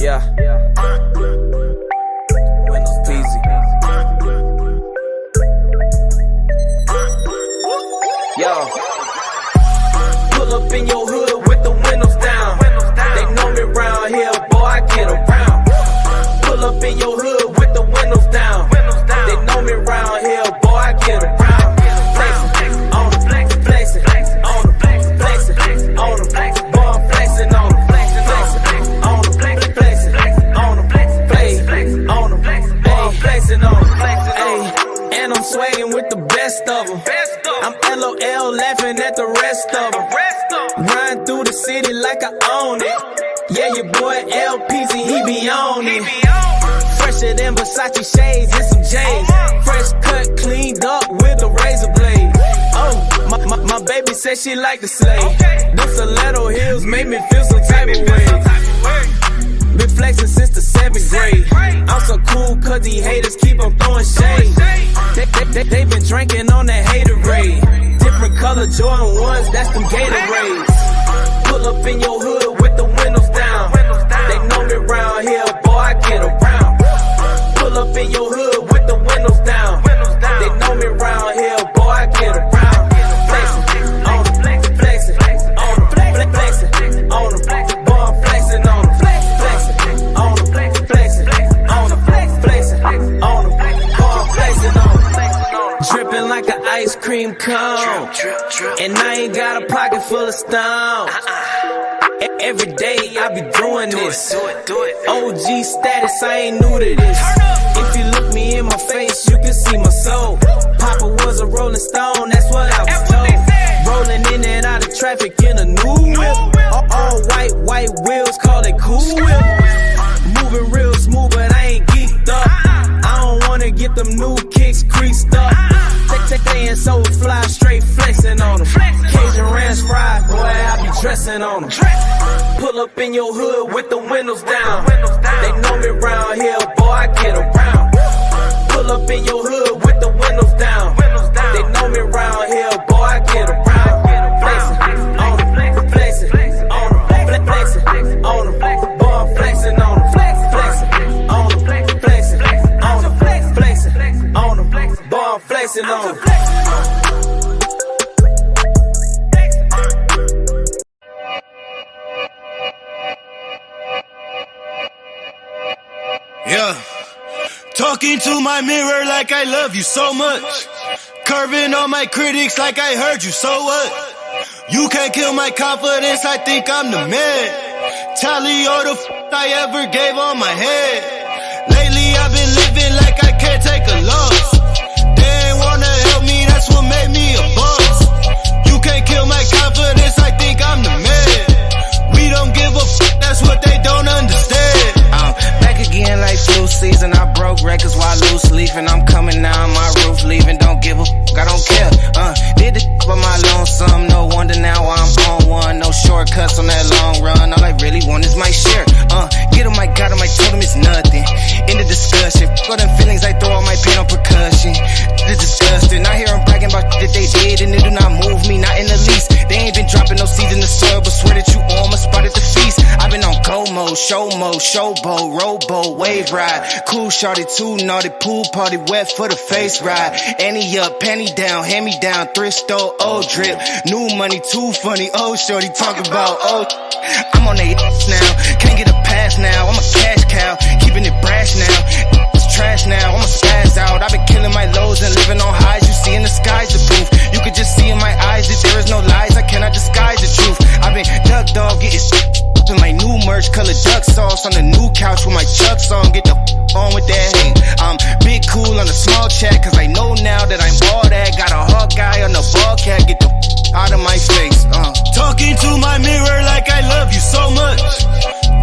Yeah. Windows peasy. Yo. Pull up in your hood with the windows down. They know me round here, boy, I get around. Pull up in your hood with the windows down. They know me round here, boy, I get around. Flexin' on the flexin', on the flexin', on the boy, I'm flexin' on the flexin', on the flexin', on the flexin', on the flexin' on the flexin'. And I'm swaggin' with the best of them. I'm LOL laughing at the rest of them. Ride through the city like I own it. Yeah, your boy LPZ, he be on it. Fresher than Versace shades and some J's. Fresh cut, cleaned up with a razor blade. Oh, my baby said she like to slay. Them stiletto heels make me feel some type of way. Been flexing since the 7th grade. I'm so cool cause these haters keep on throwing shade. They been drinking on that haterade. Different color Jordan 1s, that's them Gatorades. Pull up in your hood with the windows down. They know me round here, boy, I get around. Pull up in your hood with the windows down. They know me round here, boy, I get around. Flexin' on the flexin', on the flexin', on the boy, I'm flexin' on the flexin', on the flexin', on the flexin', on the boy, I'm flexin' on the. Drippin' like an ice cream cone, and I ain't got a pocket full of stones. Every day I be doing this. OG status, I ain't new to this. If you look me in my face, you can see my soul. Papa was a rolling stone, that's what I was told. Rolling in and out of traffic in a new whip. All white wheels, call it cool whip. Moving real smooth, but I ain't geeked up. I don't wanna get them new kicks creased up. They ain't so fly, straight flexing on them. Cajun ranch fries, boy, I be dressing on them. Pull up in your hood with the windows down. They know me round here, boy, I get around. Pull up in your hood with the windows down. They know me round here, boy, I get around. Flexing on the flexing, on the flexing, on the boy, I'm flexing on the flexing, on the flexing, on the flexing, on the boy, I'm flexing on the. Yeah, talking to my mirror like I love you so much. Curving on my critics like I heard you, so what? You can't kill my confidence, I think I'm the man. Tally all the I ever gave on my head. Lately I've been living like I can't take a loss. They ain't wanna help me, that's what made me a boss. You can't kill my confidence, I think I'm the man. We don't give a that's what they don't understand. Back again like flu season, I broke records while loose leafing. I'm coming down my roof, leaving, don't give a I don't care. Did the by my lonesome, no wonder now I'm on one. No shortcuts on that long run, all I really want is my share. Get him, I got him, I told him it's nothing. In the discussion, for them feelings, I throw all my pain on percussion. It's disgusting, I hear them bragging about that they did, and it do not move me, not in the least. They ain't been dropping no seeds in the soil, but swear that you on my spot at the feast. I've been on go mode, showboat, rowboat, wave ride. Cool shorty, too naughty, pool party, wet for the face ride. Annie up, penny down, hand me down, thrift store, old drip. New money, too funny, old shorty, talk about old. I'm on they now, can't get a pass now, I'm a cash cow, keeping it brash now. It's trash now, I'm a spaz out. I've been killing my lows and living on highs. You see in the skies the proof. You could just see in my eyes that there is no lies. I cannot disguise the truth. I've been duck dog getting in my new merch, color duck sauce on the new couch with my Chucks on. Get the on with that hate. I'm big cool on the small chat, cause I know now that I'm all that. Got a Hawkeye on the ball cat. Get the out of my face. Talking to my mirror like I love you so much.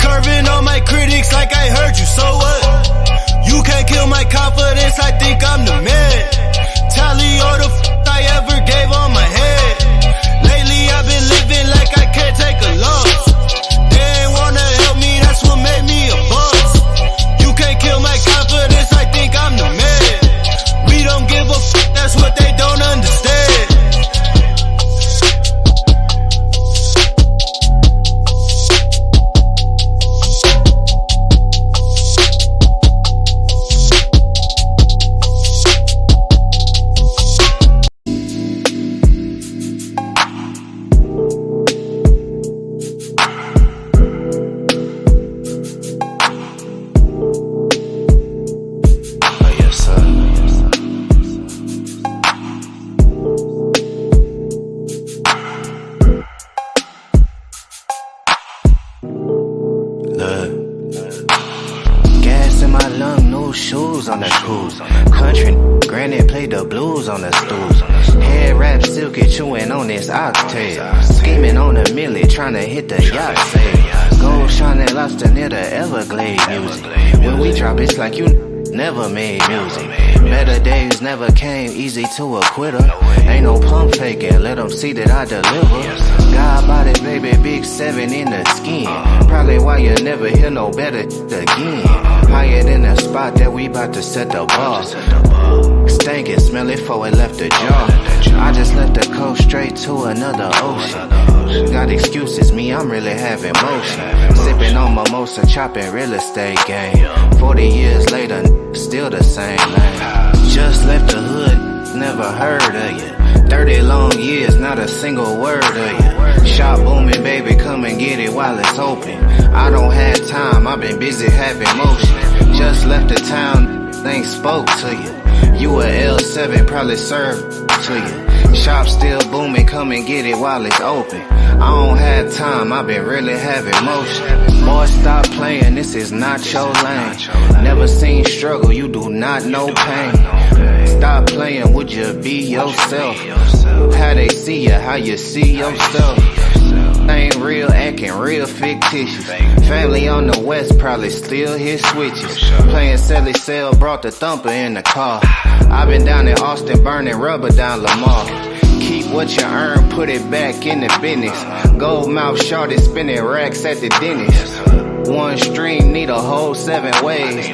Curving on my critics like I heard you, so what? You can't kill my confidence, I think I'm the man. Tally all the I ever gave on my head. Lately I've been living like I can't take a loss. They ain't wanna help me, that's what made me a boss. You can't kill my confidence, I think I'm the man. We don't give a that's what they don't understand. jewels on the stool. Head wrapped silky, chewing on this oxtail. Scheming on a milli, trying to hit the yacht sail. Gold shining lobster near the Everglades music. When we drop, it's like you never made music. Better days never came easy to a quitter. Ain't no pump faking, let them see that I deliver. God body, baby, big 7 in the skin. Probably why you never hear no better again. Higher than the spot that we bout to set the bar. Stank and smell it before it left the jar. I just left the coast straight to another ocean. Got excuses, me, I'm really having motion. Sipping on mimosa, chopping real estate game. 40 years later, still the same man. Just left the hood, never heard of you. 30 long years, not a single word of you. Shop booming, baby, come and get it while it's open. I don't have time, I've been busy having motion. Just left the town, ain't spoke to you. You a L7, probably served to you. Shop still booming, come and get it while it's open. I don't have time, I've been really having motion. Boy, stop playing, this is not your lane. Never seen struggle, you do not know pain. Stop playing, would you be yourself? How they see you, how you see yourself. Ain't real, acting real fictitious. Family on the west probably still hit switches. Playing Sally Cell, brought the thumper in the car. I've been down in Austin burning rubber down Lamar. Keep what you earn, put it back in the business. Gold mouth shorty spinning racks at the dentist. One stream need a whole 7 ways.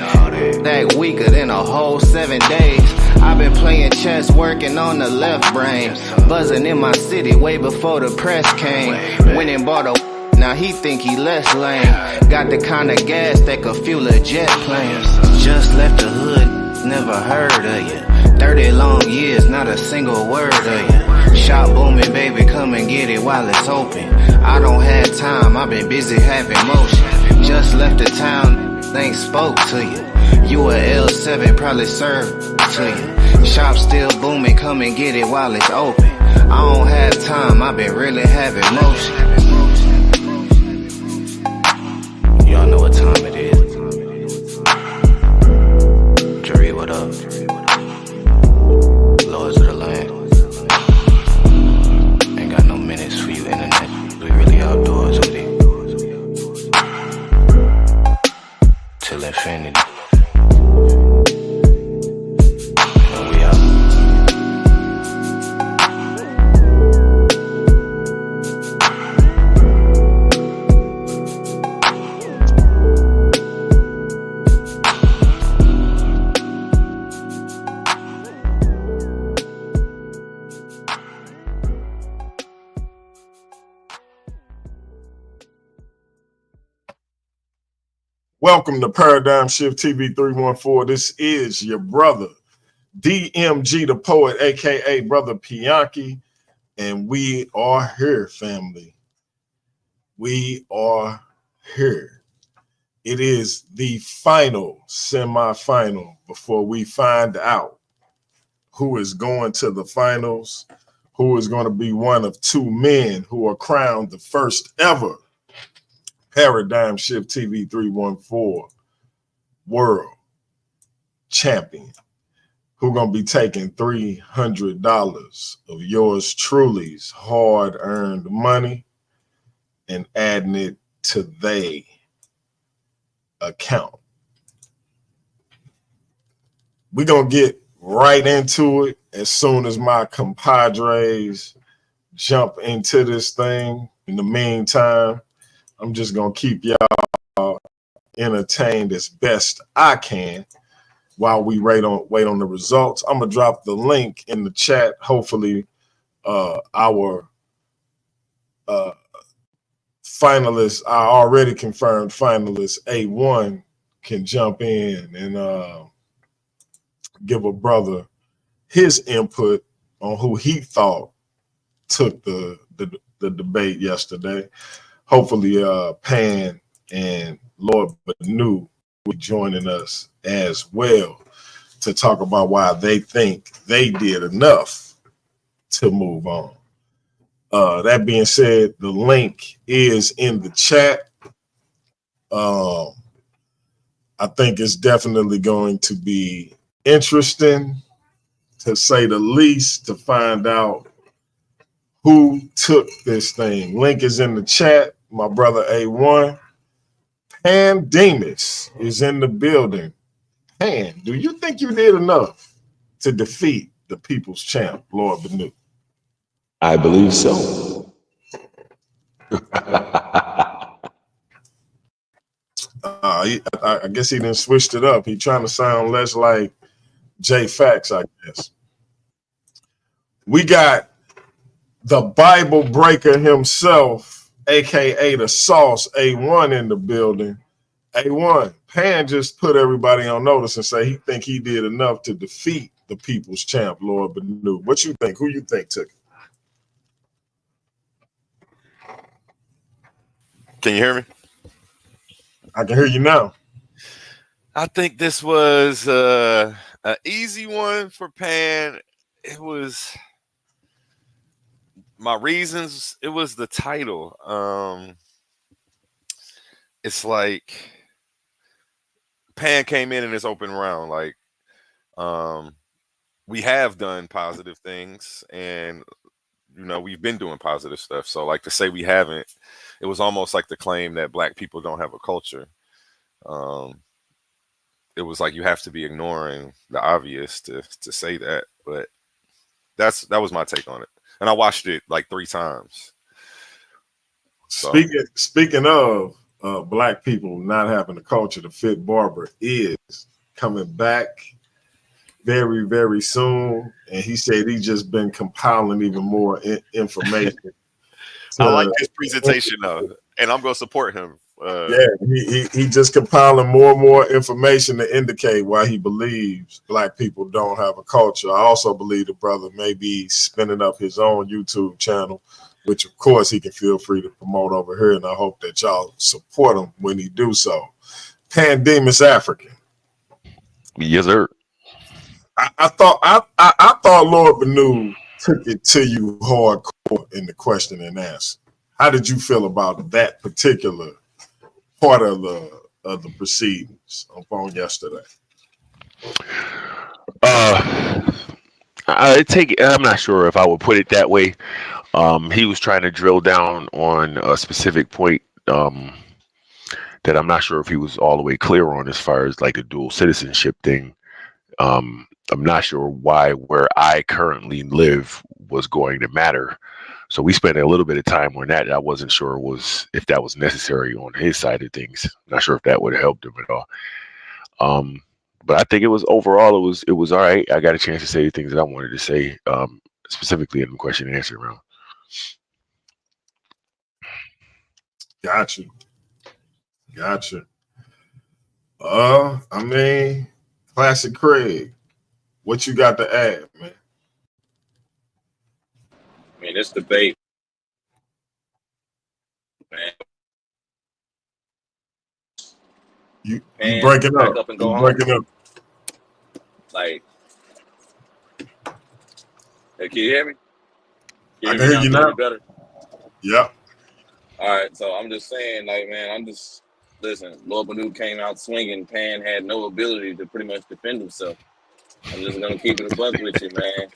That weaker than a whole 7 days. I've been playing chess, working on the left brain. Buzzing in my city way before the press came. Went and bought a now he think he less lame. Got the kind of gas that could fuel a jet plane. Just left the hood, never heard of you. 30 long years, not a single word of you. Shop booming, baby, come and get it while it's open. I don't have time, I've been busy having motion. Just left the town, ain't spoke to you. You a L7, probably served to you. Shop still booming, come and get it while it's open. I don't have time, I've been really having motion. Y'all know what time it is. Jerry, what up? Lords of the land. Ain't got no minutes for you, internet. We really outdoors with it. Till infinity. Welcome to Paradigm Shift TV 314. This is your brother, DMG the Poet, aka Brother Pianki, and we are here, family. We are here. It is the final semifinal before we find out who is going to the finals, who is going to be one of 2 men who are crowned the first ever Paradigm Shift TV 314 World Champion, who gonna be taking $300 of yours truly's hard-earned money and adding it to their account. We're gonna get right into it as soon as my compadres jump into this thing. In the meantime, I'm just going to keep y'all entertained as best I can while we wait on the results. I'm going to drop the link in the chat. Hopefully our finalists, our already confirmed finalists, AOne, can jump in and give a brother his input on who he thought took the debate yesterday. Hopefully, Pan and Lord Banu will be joining us as well to talk about why they think they did enough to move on. That being said, the link is in the chat. I think it's definitely going to be interesting to say the least, to find out who took this thing. Link is in the chat. My brother AOne. Pandemus is in the building. Pan, do you think you did enough to defeat the people's champ, Lord Benu? I believe so. I guess he done switched it up. He trying to sound less like J Fax, I guess. We got the Bible breaker himself, aka the Sauce AOne, in the building. AOne, Pan just put everybody on notice and say he think he did enough to defeat the people's champ, Lord Benu. What you think? Who you think took it? Can you hear me? I can hear you now. I think this was an easy one for Pan. It was my reasons. It was the title. It's like Pan came in this open round. Like, we have done positive things, and we've been doing positive stuff. So, like, to say we haven't, it was almost like the claim that Black people don't have a culture. It was like you have to be ignoring the obvious to say that, but that was my take on it. And I watched it like 3 times. So. Speaking of Black people not having a culture, the Fit Barber is coming back very, very soon, and he said he's just been compiling even more information. I like his presentation though, and I'm gonna support him. He just compiling more and more information to indicate why he believes Black people don't have a culture. I also believe the brother may be spinning up his own YouTube channel, which of course he can feel free to promote over here, and I hope that y'all support him when he do so. Pandemus African. Yes, sir. I thought Lord Benu took it to you hardcore in the question and answer. How did you feel about that particular part of the proceedings on yesterday? I'm not sure if I would put it that way. He was trying to drill down on a specific point that I'm not sure if he was all the way clear on, as far as like the dual citizenship thing. I'm not sure why where I currently live was going to matter. So we spent a little bit of time on that. I wasn't sure if that was necessary on his side of things. Not sure if that would have helped him at all. But I think it was overall, it was all right. I got a chance to say the things that I wanted to say, specifically in the question and answer round. Gotcha. I mean, Classic Craig, what you got to add, man? I mean, this debate, man. You breaking up. Up and go you home. breaking up. Like, hey, can you hear me? I can hear you now. Better? Yeah. All right, so I'm just saying, like, man, listen, Lord Benu came out swinging. Pan had no ability to pretty much defend himself. I'm just going to keep it a buck with you, man.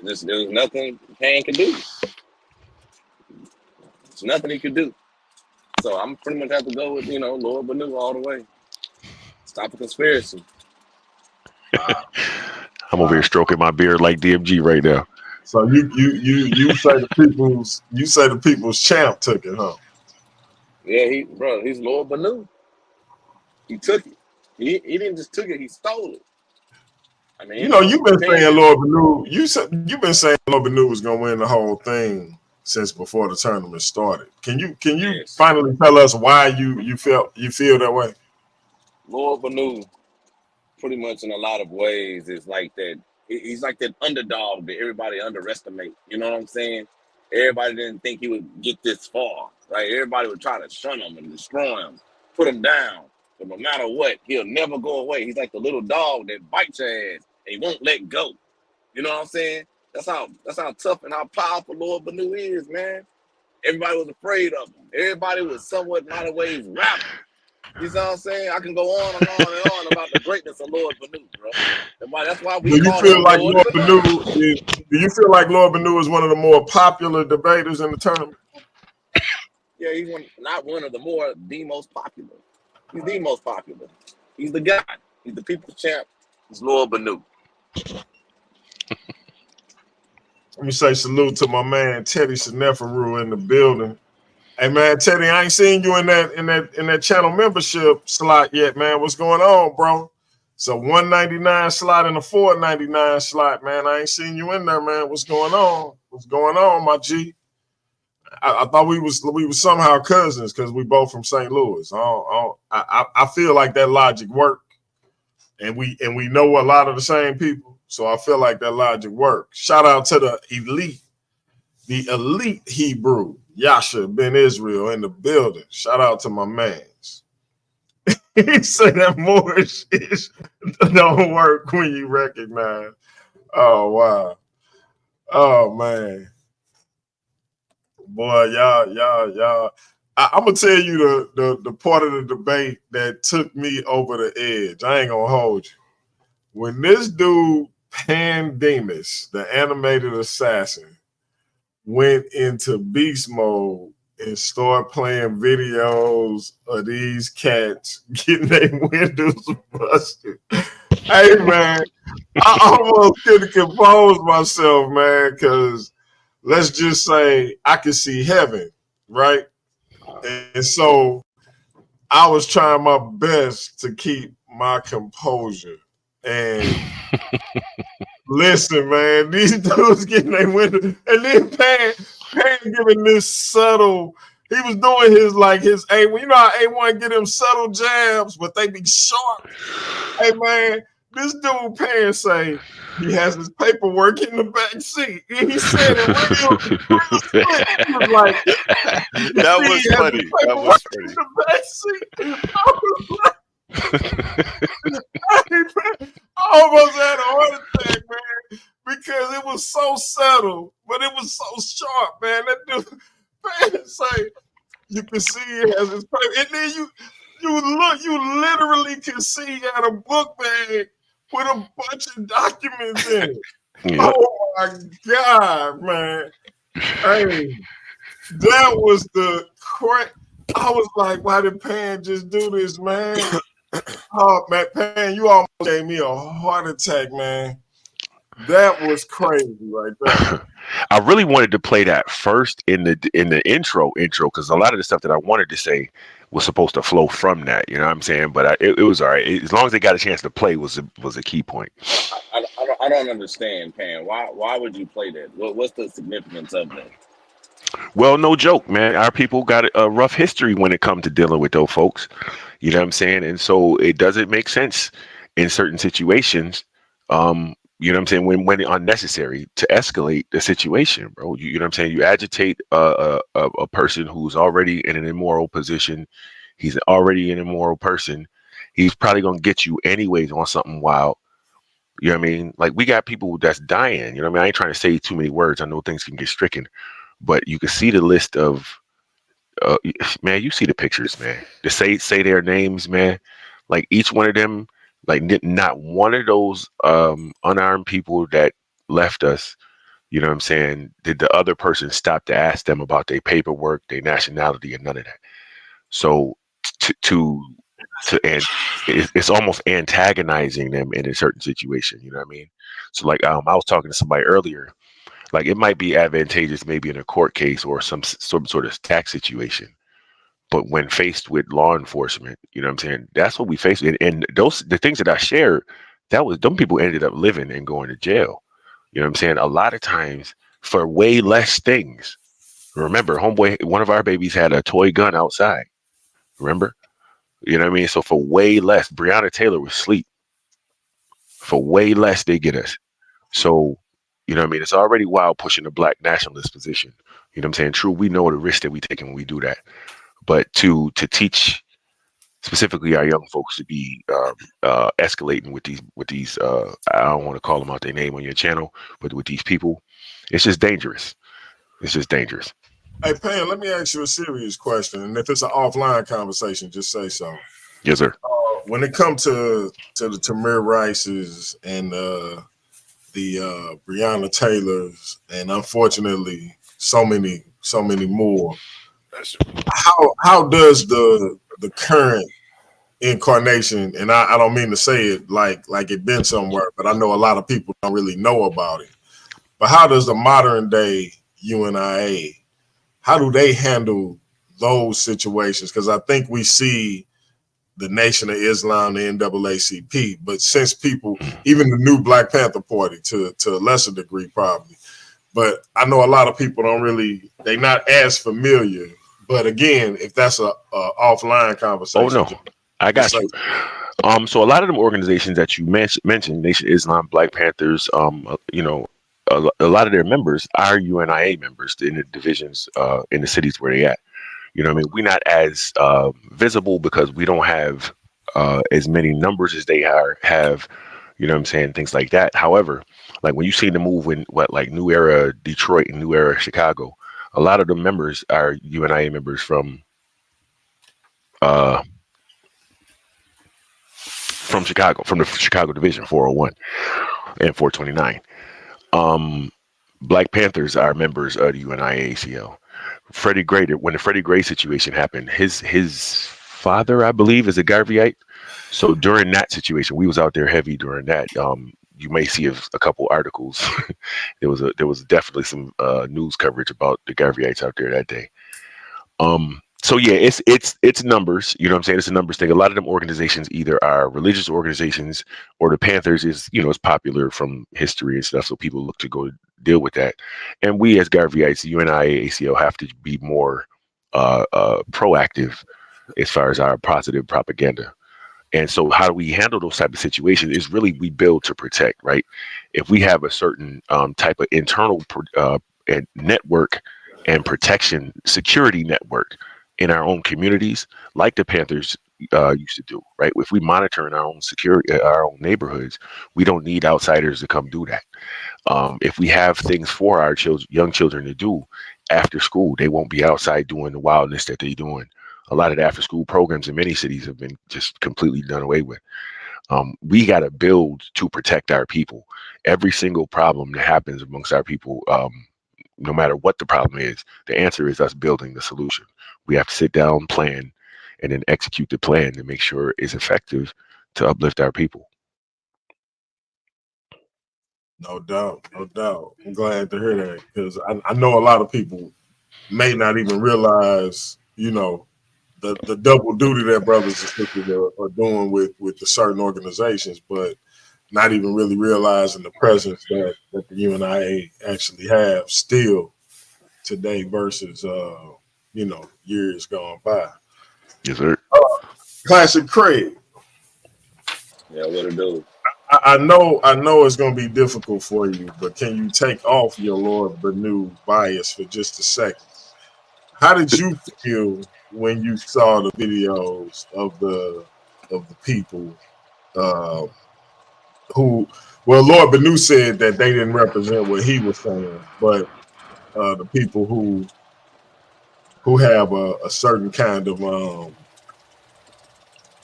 There was nothing Pan could do. There's nothing he could do. So I'm pretty much have to go with, Lord Benu all the way. Stop the conspiracy. I'm over here stroking my beard like DMG right now. So you say the people's champ took it, huh? Yeah, he's Lord Benu. He took it. He didn't just took it, he stole it. I mean, you've been saying Lord Benu. You've been saying Lord Benu was gonna win the whole thing since before the tournament started. Can you yes. finally tell us why you feel that way? Lord Benu, pretty much in a lot of ways, is like that. He's like that underdog that everybody underestimate. You know what I'm saying? Everybody didn't think he would get this far, right? Everybody would try to shun him and destroy him, put him down. But no matter what, he'll never go away. He's like the little dog that bites your ass and he won't let go. You know what I'm saying? That's how tough and how powerful Lord Benu is, man. Everybody was afraid of him. Everybody was somewhat, in a lot of ways, rapping. You know what I'm saying? I can go on and on and on about the greatness of Lord Banu, bro. And that's why we Do you call feel him like Lord Lord Banu. Banu is? Do you feel like Lord Banu is one of the more popular debaters in the tournament? Yeah, he's not one of the most popular. He's the most popular. He's the guy. He's the people's champ. He's Lord Banu. Let me say salute to my man Teddy Seneferu in the building. Hey man, Teddy, I ain't seen you in that channel membership slot yet, man. What's going on, bro? It's a $199 slot and a $4.99 slot, man. I ain't seen you in there, man. What's going on? What's going on, my G? I thought we was somehow cousins because we both from St. Louis. I feel like that logic worked, and we know a lot of the same people, so I feel like that logic worked. Shout out to the elite Hebrew, Yasha Ben Israel in the building. Shout out to my mans. He said that Moorish shit don't work when you recognize. Oh wow. Oh man. Boy, y'all. I'm gonna tell you the part of the debate that took me over the edge. I ain't gonna hold you. When this dude Pandemus, the animated assassin, went into beast mode and started playing videos of these cats getting their windows busted. Hey man, I almost couldn't compose myself, man, because let's just say I could see heaven, right? And so I was trying my best to keep my composure. And listen, man, these dudes getting their window, and then Pan giving this subtle. He was doing his A1. You know how AOne get them subtle jabs, but they be sharp. Hey man, this dude Pan say he has his paperwork in the back seat. And he said it real slick. He was like, That was funny. That was funny. in the back seat. I was like, I almost had a heart attack, man, because it was so subtle, but it was so sharp, man. That dude, man, say you can see it as his paper, and then you literally can see he had a book bag with a bunch of documents in it. Yep. Oh my God, man! Hey, that was the crack. I was like, why did Pan just do this, man? Oh, man, Pan, you almost gave me a heart attack, man. That was crazy right there. I really wanted to play that first in the intro because a lot of the stuff that I wanted to say was supposed to flow from that. You know what I'm saying? But it was all right. As long as they got a chance to play was a key point. I don't understand, Pan. Why would you play that? What's the significance of that? Well, no joke, man. Our people got a rough history when it comes to dealing with those folks. You know what I'm saying? And so it doesn't make sense in certain situations. You know what I'm saying? When unnecessary to escalate the situation, bro. You know what I'm saying? You agitate a person who's already in an immoral position. He's already an immoral person. He's probably gonna get you anyways on something wild. You know what I mean? Like we got people that's dying. You know what I mean? I ain't trying to say too many words. I know things can get stricken, but you can see the list of man. You see the pictures, man. To say their names, man. Like each one of them. Like not one of those unarmed people that left us, you know what I'm saying, did the other person stop to ask them about their paperwork, their nationality, and none of that. So and it's almost antagonizing them in a certain situation, you know what I mean? So like I was talking to somebody earlier, like it might be advantageous maybe in a court case or some sort of tax situation. But when faced with law enforcement, you know what I'm saying? That's what we face. And the things that I shared, them people ended up living and going to jail. You know what I'm saying? A lot of times for way less things. Remember, homeboy, one of our babies had a toy gun outside. Remember? You know what I mean? So for way less, Breonna Taylor was asleep. For way less, they get us. So, you know what I mean? It's already wild pushing the black nationalist position. You know what I'm saying? True, we know the risk that we take when we do that. But to teach specifically our young folks to be escalating with these I don't want to call them out their name on your channel, but with these people, it's just dangerous. It's just dangerous. Hey Pan, let me ask you a serious question, and if it's an offline conversation, just say so. Yes, sir. When it comes to the Tamir Rices and the Breonna Taylors, and unfortunately so many more. How does the current incarnation, and I don't mean to say it like it been somewhere, but I know a lot of people don't really know about it. But how does the modern day UNIA, how do they handle those situations? Because I think we see the Nation of Islam, the NAACP, but since people, even the new Black Panther Party to a lesser degree probably, but I know a lot of people don't really, they're not as familiar. But again, if that's a offline Oh conversation, no, I just got say, you. So a lot of them organizations that you mentioned, Nation of Islam, Black Panthers, a lot of their members are UNIA members in the divisions, in the cities where they at. You know what I mean? We're not as visible because we don't have as many numbers as they have, you know what I'm saying? Things like that. However, like when you see the move in like New Era Detroit and New Era Chicago, a lot of the members are UNIA members uh, from Chicago, from the Chicago division, 401 and 429. Um, Black Panthers are members of the UNIA ACL. Freddie Gray, when the Freddie Gray situation happened, his father, I believe, is a Garveyite. So during that situation, we was out there heavy during that. You may see a couple articles. There was definitely some news coverage about the Garveyites out there that day. So yeah, it's numbers. You know what I'm saying? It's a numbers thing. A lot of them organizations either are religious organizations or the Panthers is, it's popular from history and stuff. So people look to go deal with that. And we as Garveyites, UNIA, ACL have to be more proactive as far as our positive propaganda. And so how do we handle those type of situations is really we build to protect, right? If we have a certain type of internal and network and protection security network in our own communities, like the Panthers used to do, right? If we monitor in our own security, our own neighborhoods, we don't need outsiders to come do that. If we have things for our children, young children to do after school, they won't be outside doing the wildness that they're doing. A lot of the after school programs in many cities have been just completely done away with. We got to build to protect our people. Every single problem that happens amongst our people, no matter what the problem is, the answer is us building the solution. We have to sit down, plan, and then execute the plan to make sure it's effective to uplift our people. no doubt, no doubt. I'm glad to hear that because I know a lot of people may not even realize, the double duty that brothers and sisters are doing with the certain organizations, but not even really realizing the presence that the UNIA actually have still today versus years gone by. Yes, sir. Classic Craig. Yeah, what it do? I know it's gonna be difficult for you, but can you take off your Lord Benu bias for just a second? How did you feel when you saw the videos of the people uh, who? Well, Lord Benu said that they didn't represent what he was saying, but the people who have a certain kind of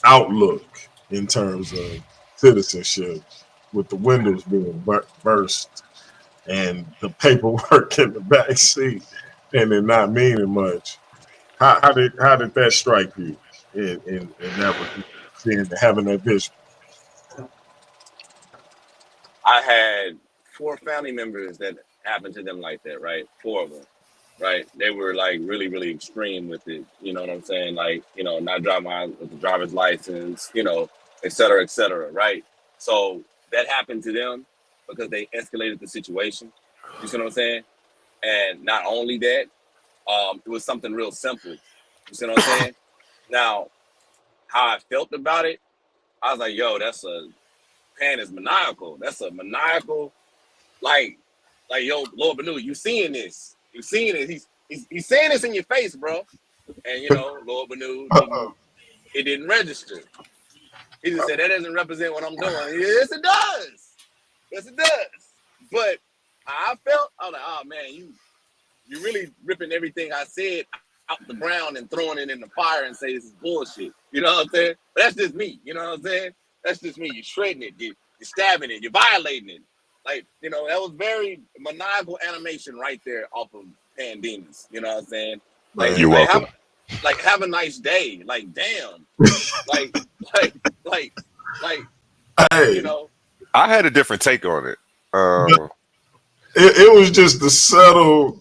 outlook in terms of citizenship, with the windows being burst and the paperwork in the back seat, and it not meaning much. How did that strike you in that regard, seeing having that vision? I had 4 family members that happened to them like that, right? 4 of them, right? They were like really, really extreme with it. You know what I'm saying? Like, not driving with the driver's license, et cetera, right? So that happened to them because they escalated the situation. You see what I'm saying? And not only that, it was something real simple. You see what I'm saying? Now, how I felt about it, I was like, yo, Pan is maniacal. That's a maniacal, like, yo, Lord Benu, you seeing this? You seeing it? He's saying this in your face, bro. And Lord Benu it didn't register. He just said that doesn't represent what I'm doing. Yes, it does. Yes, it does. But I felt, I was like, oh man, you really ripping everything I said out the ground and throwing it in the fire and say this is bullshit. You know what I'm saying? But that's just me. You know what I'm saying? That's just me. You're shredding it. You're stabbing it. You're violating it. Like, you know, that was very maniacal animation right there off of Pandemus. You know what I'm saying? Like, You're welcome. Have a nice day. Like, damn. like, Hey, you know. I had a different take on it. it was just the subtle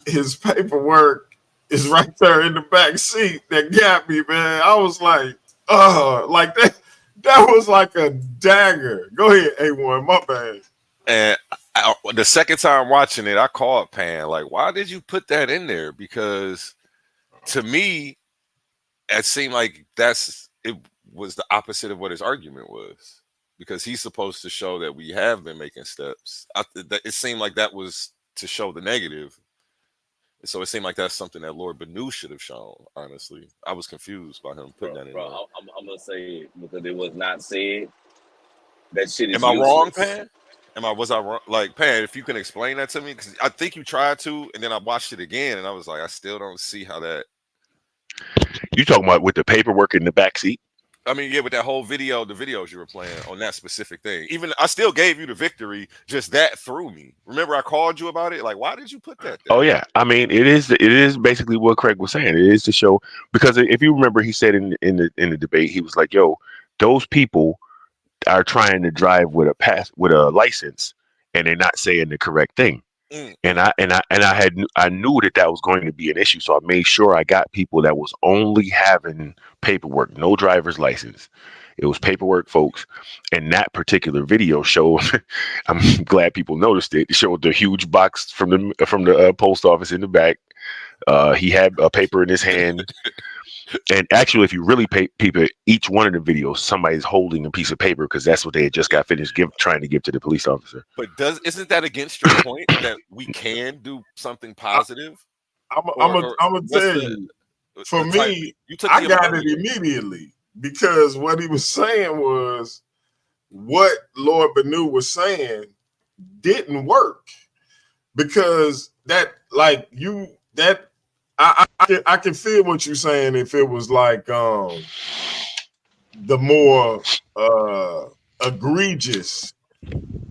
his paperwork is right there in the back seat that got me, man. I was like, like that was like a dagger. Go ahead, AOne, my bad. And the second time watching it, I called Pan, like, why did you put that in there? Because to me, it seemed like it was the opposite of what his argument was. Because he's supposed to show that we have been making steps. It seemed like that was to show the negative. So it seemed like that's something that Lord Benu should have shown, honestly. I was confused by him putting that in there. I'm going to say it because it was not said. That shit is Am I useless. wrong, Pan? Was I wrong? Like, Pan, if you can explain that to me, because I think you tried to, and then I watched it again, and I was like, I still don't see how that. You talking about with the paperwork in the back seat? I mean, yeah, with that whole video, the videos you were playing on that specific thing. Even I still gave you the victory. Just that threw me. Remember, I called you about it. Like, why did you put that there? Oh yeah, I mean, it is basically what Craig was saying. It is to show, because if you remember, he said in the debate, he was like, "Yo, those people are trying to drive with a license, and they're not saying the correct thing." And I knew that was going to be an issue, so I made sure I got people that was only having paperwork, no driver's license. It was paperwork, folks. And that particular video showed. I'm glad people noticed it. It showed the huge box from the post office in the back. He had a paper in his hand. And actually, if you really people, each one of the videos, somebody's holding a piece of paper because that's what they had just got finished trying to give to the police officer. But isn't that against your point that we can do something positive? I'm gonna tell you. For me, I got it immediately because what he was saying was what Lord Benu was saying didn't work because I can feel what you're saying if it was like the more egregious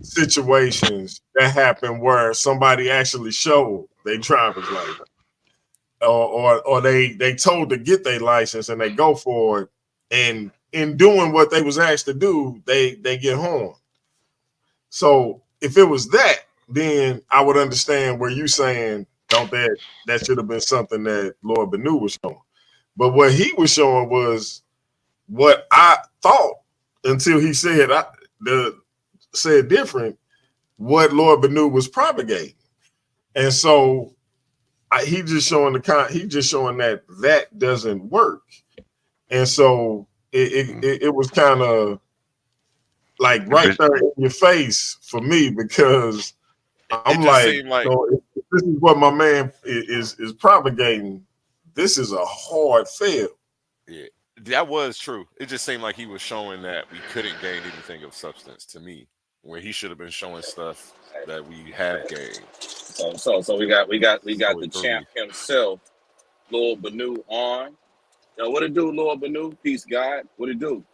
situations that happen where somebody actually showed their driver's license or they told to get their license and they go for it, and in doing what they was asked to do, they get harmed. So if it was that, then I would understand where you saying that should have been something that Lord Benu was showing. But what he was showing was what I thought until he said different, what Lord Benu was propagating. And so he's just showing that doesn't work. And so it was kind of like right there in your face for me because I'm like so if this is what my man is propagating, this is a hard fail. Yeah, that was true. It just seemed like he was showing that we couldn't gain anything of substance to me, where he should have been showing stuff that we have gained. So we got the champ himself, Lord Benu on. Yo, what it do, Lord Benu? Peace, God. What it do?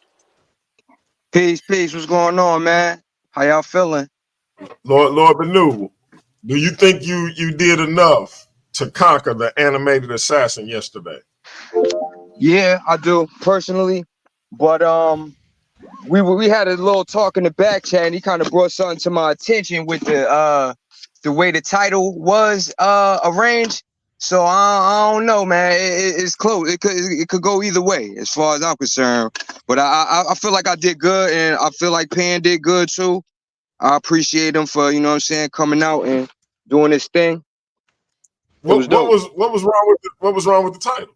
Peace. What's going on, man? How y'all feeling? Lord Benu, do you think you did enough to conquer the animated assassin yesterday? Yeah, I do personally, but we had a little talk in the back chat, and he kind of brought something to my attention with the way the title was arranged. So I don't know, man. It's close. It could go either way, as far as I'm concerned. But I feel like I did good, and I feel like Pan did good too. I appreciate him for, you know what I'm saying, coming out and doing his thing. What was wrong with the title?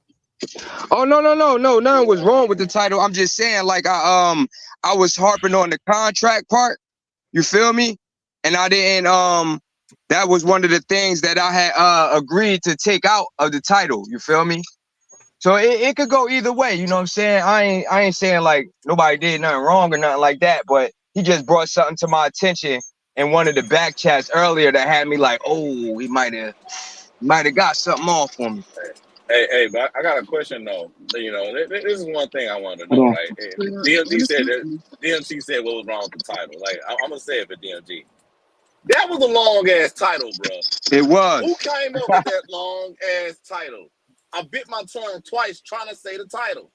Oh no, nothing was wrong with the title. I'm just saying, like I was harping on the contract part. You feel me? And I didn't that was one of the things that I had agreed to take out of the title. You feel me? So it could go either way. You know what I'm saying? I ain't saying like nobody did nothing wrong or nothing like that, but he just brought something to my attention in one of the back chats earlier that had me like, oh, he might have Might have got something off for me. Hey, but I got a question though. You know, this is one thing I want to know, Hold right? DMG said that DMG said what was wrong with the title. Like, I'm gonna say it for DMG. That was a long ass title, bro. It was. Who came up with that long ass title? I bit my tongue twice trying to say the title.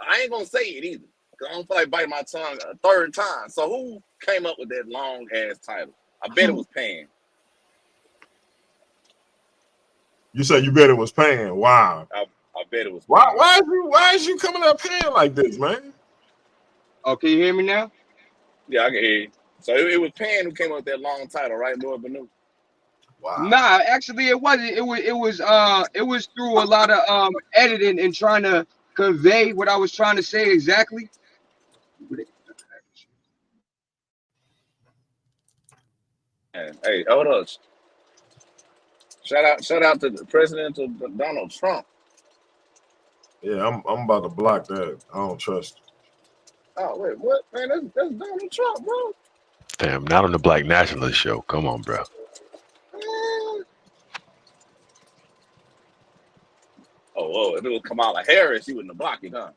I ain't gonna say it either. Cause I don't feel like biting my tongue a third time. So who came up with that long ass title? I bet it was Pan. You said you bet it was Pan. Wow. I bet it was Pan. Why is you coming up Pan like this, man? Oh, can you hear me now? Yeah, I can hear you. So it was Pan who came up with that long title, right, Lord Banu? Wow. Nah, actually it wasn't. It was through a lot of editing and trying to convey what I was trying to say exactly. Hey, hold up. Shout out to the President of Donald Trump. Yeah, I'm about to block that. I don't trust. Oh wait, what man? That's Donald Trump, bro. Fam, not on the Black Nationalist show. Come on, bro. Oh, if it was Kamala Harris, you wouldn't have blocked it, huh?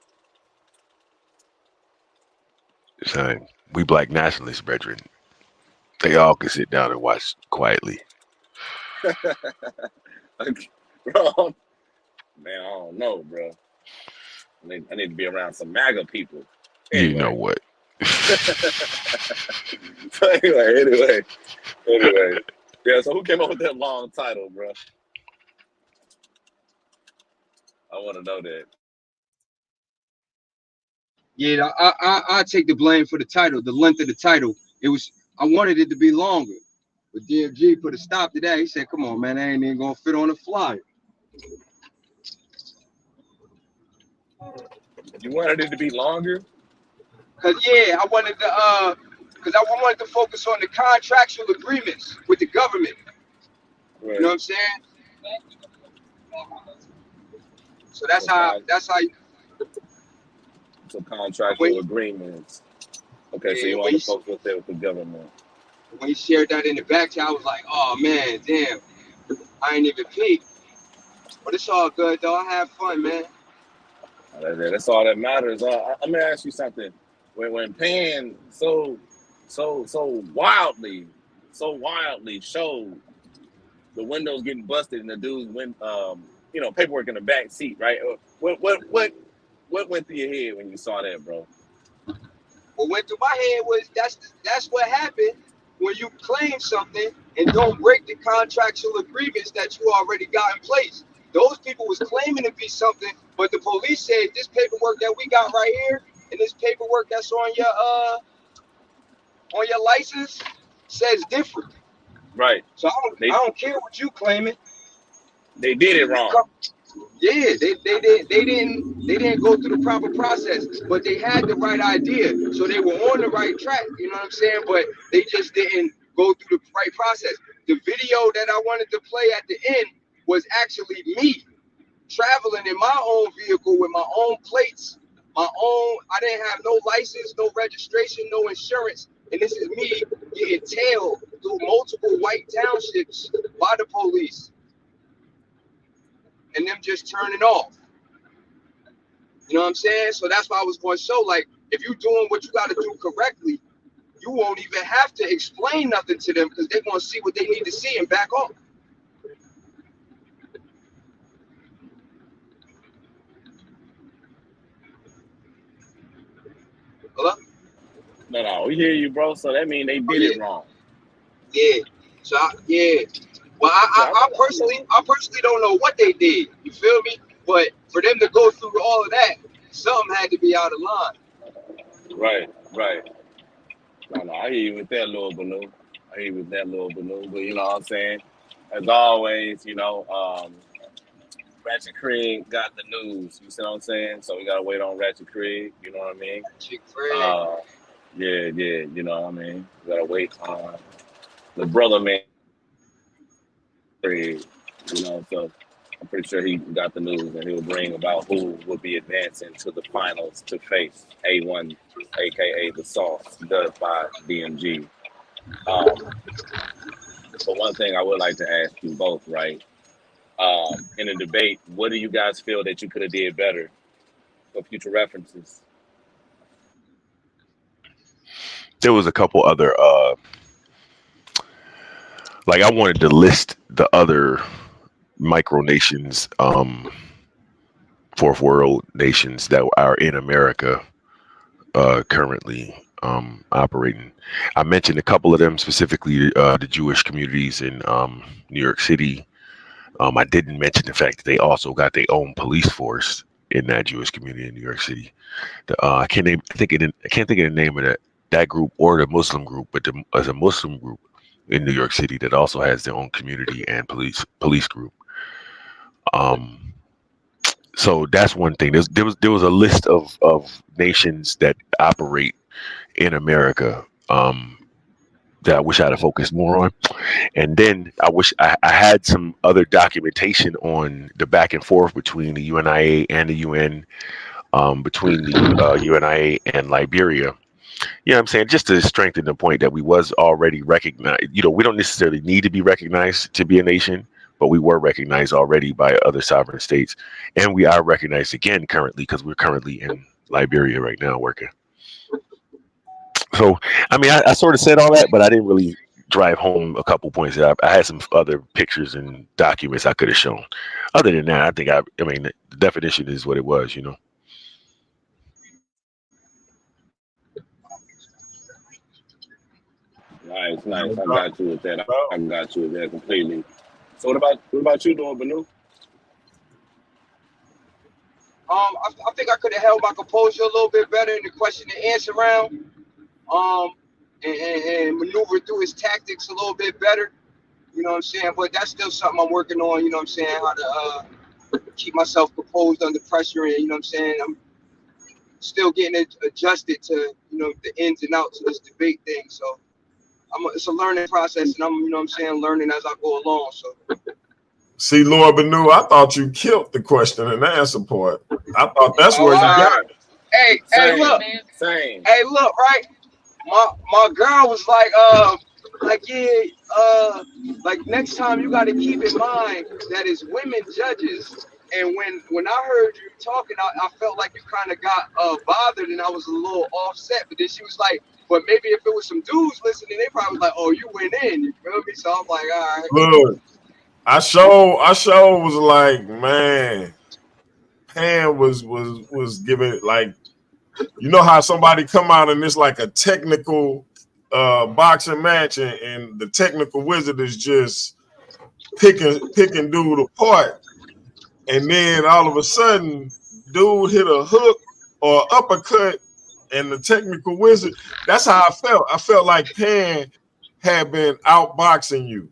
Saying we Black Nationalists, brethren. They all can sit down and watch quietly. Bro, man, I don't know, bro. I need to be around some MAGA people. Anyway. You know what? So anyway. Yeah, so who came up with that long title, bro? I want to know that. Yeah, I take the blame for the title, the length of the title. I wanted it to be longer, but DMG put a stop to that. He said, "Come on, man, I ain't even gonna fit on the flyer." You wanted it to be longer? Cause yeah, I wanted to focus on the contractual agreements with the government. Right. You know what I'm saying? So that's how. So contractual agreements. Okay, so you want to focus with the government. When he shared that in the back chat, I was like, oh man, damn, I ain't even peeped. But it's all good though. I have fun, man. That's all that matters. Let me ask you something. When Pan so wildly showed the windows getting busted and the dudes paperwork in the back seat, right? What went through your head when you saw that, bro? What went through my head was that's what happened when you claim something and don't break the contractual agreements that you already got in place. Those people was claiming to be something, but the police said this paperwork that we got right here and this paperwork that's on your license says different. Right. So I don't care what you claiming. They did it wrong. Yeah, they didn't go through the proper process, but they had the right idea, so they were on the right track. You know what I'm saying? But they just didn't go through the right process. The video that I wanted to play at the end was actually me traveling in my own vehicle with my own plates, my own. I didn't have no license, no registration, no insurance, and this is me getting tailed through multiple white townships by the police. And them just turning off. You know what I'm saying? So that's why I was going to show, like, if you're doing what you got to do correctly, you won't even have to explain nothing to them because they're going to see what they need to see and back off. Hello? No, we hear you, bro. So that means they did it wrong. Yeah. So, Well, I personally don't know what they did. You feel me? But for them to go through all of that, something had to be out of line. Right. No, I hear you with that little balloon. But you know what I'm saying? As always, Ratchet Craig got the news. You see what I'm saying? So we gotta wait on Ratchet Craig. You know what I mean? Yeah. You know what I mean? We gotta wait on the brother man. Craig, so I'm pretty sure he got the news and he'll bring about who will be advancing to the finals to face AOne, aka the Sauce, done by DMG. But one thing I would like to ask you both, right? in a debate. What do you guys feel that you could have did better for future references? There was a couple other like I wanted to list the other micronations, fourth world nations that are in America currently operating. I mentioned a couple of them, specifically the Jewish communities in New York City. I didn't mention the fact that they also got their own police force in that Jewish community in New York City. I can't think of the name of that group or the Muslim group, but as a Muslim group in New York City that also has their own community and police group. So that's one thing. There was a list of nations that operate in America that I wish I'd have focused more on. And then I wish I had some other documentation on the back and forth between the UNIA and the UN, between the UNIA and Liberia. You know what I'm saying? Just to strengthen the point that we was already recognized. You know, we don't necessarily need to be recognized to be a nation, but we were recognized already by other sovereign states. And we are recognized again currently because we're currently in Liberia right now working. So, I mean, I sort of said all that, but I didn't really drive home a couple points. I had some other pictures and documents I could have shown. Other than that, I mean, the definition is what it was, you know. Nice. I got you with that. I got you with that completely. So what about you doing, Banu? I think I could have held my composure a little bit better in the question and answer round. And maneuver through his tactics a little bit better. You know what I'm saying? But that's still something I'm working on. You know what I'm saying? How to keep myself composed under pressure, and you know what I'm saying? I'm still getting adjusted to the ins and outs of this debate thing. So it's a learning process, and I'm you know what I'm saying, learning as I go along. So. See, Lord Banu, I thought you killed the question and answer part. I thought that's where you got it. Hey, look. Same. Hey, look, right? My girl was like next time you got to keep in mind that it's women judges. And when I heard you talking, I felt like you kind of got bothered, and I was a little offset. But then she was like, but maybe if it was some dudes listening, they probably was like, oh, you went in. You feel me? So I'm like, all right. Look, I sure was like, man, Pam was giving it like, you know how somebody come out and it's like a technical boxing match, and the technical wizard is just picking dude apart, and then all of a sudden dude hit a hook or uppercut, and the technical wizard. That's how I felt. I felt like Pan had been outboxing you,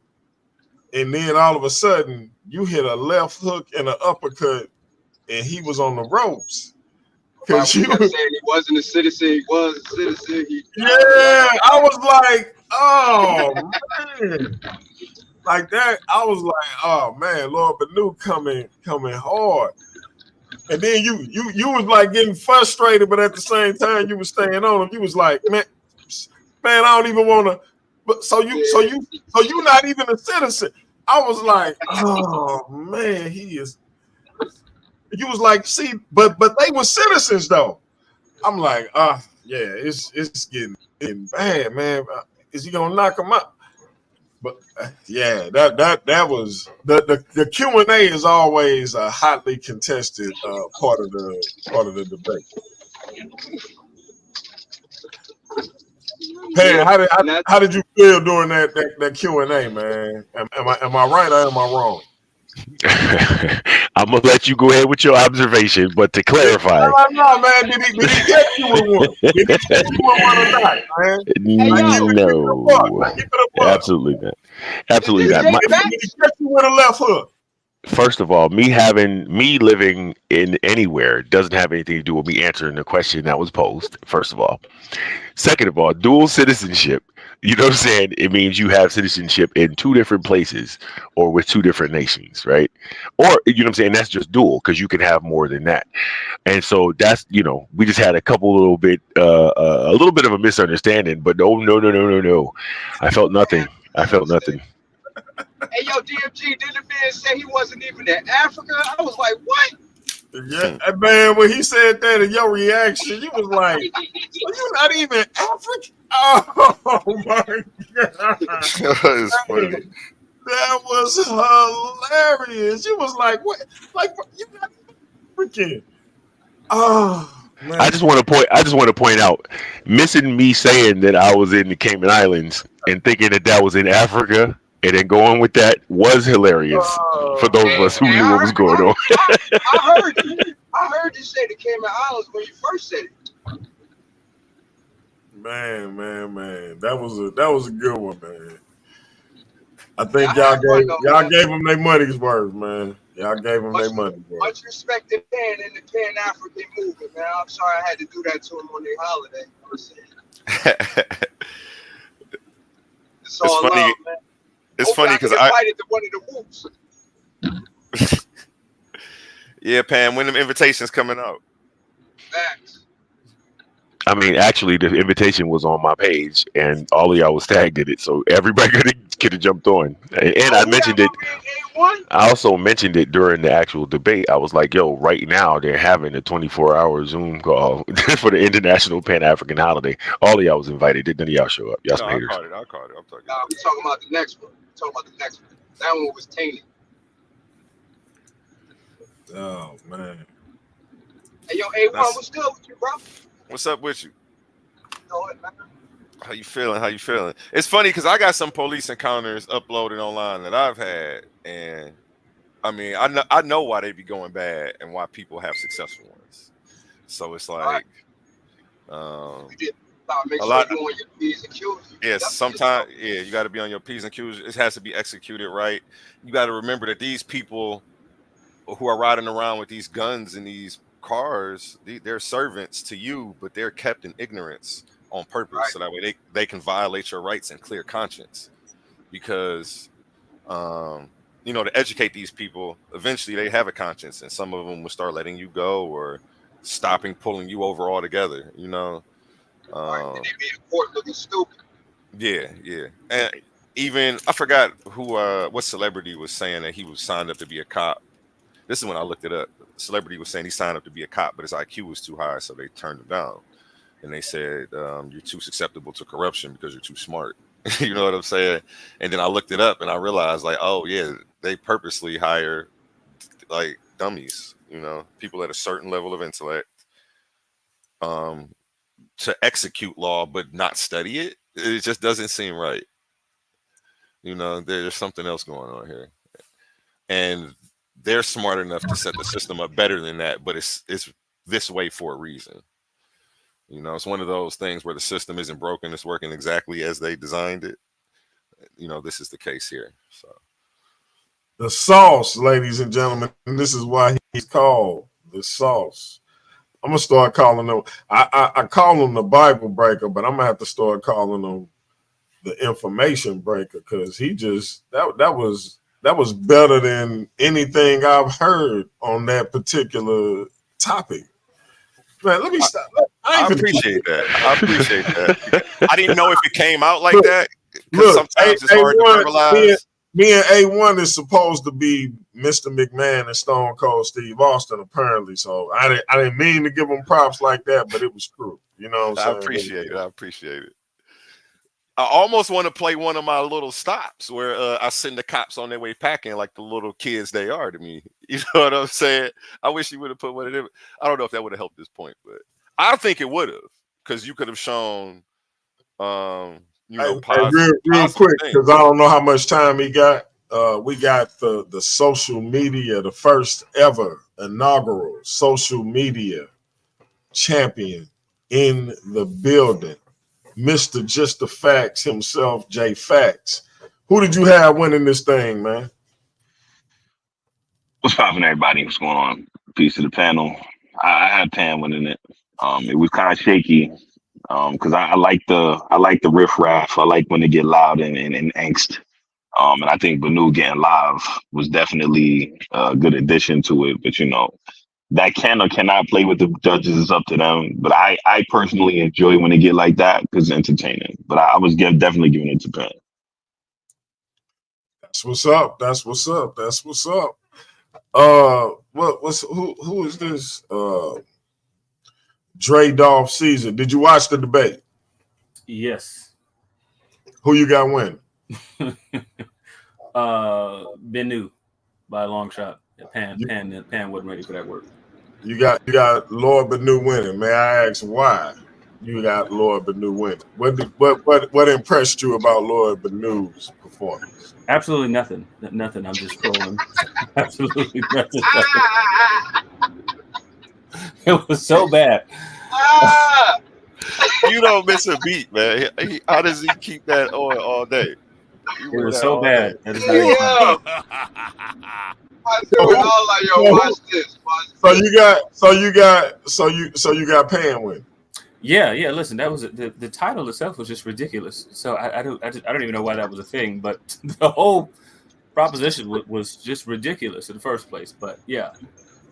and then all of a sudden you hit a left hook and an uppercut, and he was on the ropes. Because you kept saying he wasn't a citizen, he was a citizen. Yeah, I was like, oh man, like that. I was like, oh man, Lord Banu coming hard. And then you was like getting frustrated, but at the same time you was staying on him. You was like, man, I don't even want to. But so you not even a citizen. I was like, oh man, he is. You was like, see, but they were citizens though. I'm like, yeah, it's getting bad, man. Is he gonna knock him out? But yeah, that was the Q&A is always a hotly contested part of the debate. Hey, how did you feel during that Q&A, man? Am I right or am I wrong? I'm gonna let you go ahead with your observation, but to clarify, no, man. Did he catch you with one? Did he catch you with one or not, man? No, absolutely not. Absolutely not. Did he catch you with a left hook? First of all, me living in anywhere doesn't have anything to do with me answering the question that was posed. First of all, second of all, dual citizenship. You know what I'm saying? It means you have citizenship in two different places or with two different nations, right? Or, you know what I'm saying? That's just dual because you can have more than that. And so that's, we just had a little bit of a misunderstanding, but no. I felt nothing. Hey, yo, DMG, did the man say he wasn't even in Africa? I was like, what? Yeah, man, when he said that in your reaction, you was like, so you're not even African? Oh my God. It's funny. That was hilarious. You was like, what? Like, you not African. Oh man. I just want to point out, missing me saying that I was in the Cayman Islands and thinking that that was in Africa, and then going with that was hilarious for those of us who knew what was going on. I heard you say the Cayman Islands when you first said it. Man. That was a good one, man. I think y'all gave them their money's worth, man. Y'all gave them their money's worth. Much respect to Pan in the Pan African movement, man. I'm sorry I had to do that to him on their holiday. It's all funny. love, man. It's funny because I invited to one of the whoops. Yeah, Pam, when them invitations coming out? Facts. I mean, actually, the invitation was on my page, and all of y'all was tagged in it, so everybody could have jumped on. And I mentioned it. I also mentioned it during the actual debate. I was like, "Yo, right now they're having a 24-hour Zoom call for the International Pan African Holiday. All of y'all was invited. Did none of y'all show up? Y'all some haters." I caught it. I'm talking. We're talking about the next one. That one was tainted. Oh man. Hey, yo, AOne, what's good with you, bro? What's up with you? Man. How you feeling? It's funny because I got some police encounters uploaded online that I've had, and I mean, I know why they be going bad and why people have successful ones. So it's like, a lot. You on your P's and Q's. Yes, sometimes, you got to be on your P's and Q's. It has to be executed right. You got to remember that these people who are riding around with these guns and these cars, they're servants to you, but they're kept in ignorance on purpose, right? So that way they can violate your rights in clear conscience. Because to educate these people, eventually they have a conscience, and some of them will start letting you go or stopping pulling you over altogether. Right, and they be in court looking stupid. Yeah. And even I forgot who what celebrity was saying that he was signed up to be a cop. This is when I looked it up. The celebrity was saying he signed up to be a cop, but his IQ was too high, so they turned him down. And they said, you're too susceptible to corruption because you're too smart. You know what I'm saying? And then I looked it up and I realized, like, oh, yeah, they purposely hire, like, dummies, people at a certain level of intellect to execute law but not study it. It just doesn't seem right. There's something else going on here. And they're smart enough to set the system up better than that, but it's this way for a reason. It's one of those things where the system isn't broken; it's working exactly as they designed it. This is the case here. So, the sauce, ladies and gentlemen, and this is why he's called the sauce. I'm gonna start calling them. I call him the Bible breaker, but I'm gonna have to start calling him the information breaker because he just that was better than anything I've heard on that particular topic. Man, let me stop. I appreciate that. I didn't know if it came out like that. Look, sometimes it's hard to verbalize. Me and AOne is supposed to be Mr. McMahon and Stone Cold Steve Austin, apparently. So I didn't mean to give him props like that, but it was true. You know what I'm saying? I appreciate it. I almost want to play one of my little stops where I send the cops on their way packing like the little kids they are to me. You know what I'm saying? I wish you would have put one of them. I don't know if that would have helped this point, but I think it would have because you could have shown, real positive quick because I don't know how much time he got. We got the social media, the first ever inaugural social media champion in the building. Mr. Just the Facts himself, J Facts. Who did you have winning this thing, man? What's poppin', everybody? What's going on? Peace to the panel. I had Pam winning it. It was kind of shaky because I like the riff raff. I like when they get loud and angst. And I think Banu getting live was definitely a good addition to it. But that can or cannot play with the judges is up to them. But I personally enjoy when they get like that because it's entertaining. But I was definitely giving it to Pam. That's what's up. That's what's up. That's what's up. Who is this? Dre Dolph Caesar. Did you watch the debate? Yes. Who you got winning? Benu by a long shot. Pan wasn't ready for that work. You got Lord Benu winning. May I ask why you got Lord Benu winning? What impressed you about Lord Benu's performance? Absolutely nothing. Nothing. I'm just trolling. Absolutely nothing. It was so bad. You don't miss a beat, man. How does he keep that on all day? It was so bad. That is not Yeah. I do it all like, yo, watch this. So you got Pan win. Yeah. Listen, that was the title itself was just ridiculous. So I don't even know why that was a thing, but the whole proposition was just ridiculous in the first place. But yeah,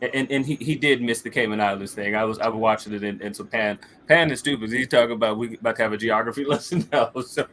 and he did miss the Cayman Islands thing. I was watching it, and so Pan is stupid. He's talking about we about to have a geography lesson now. So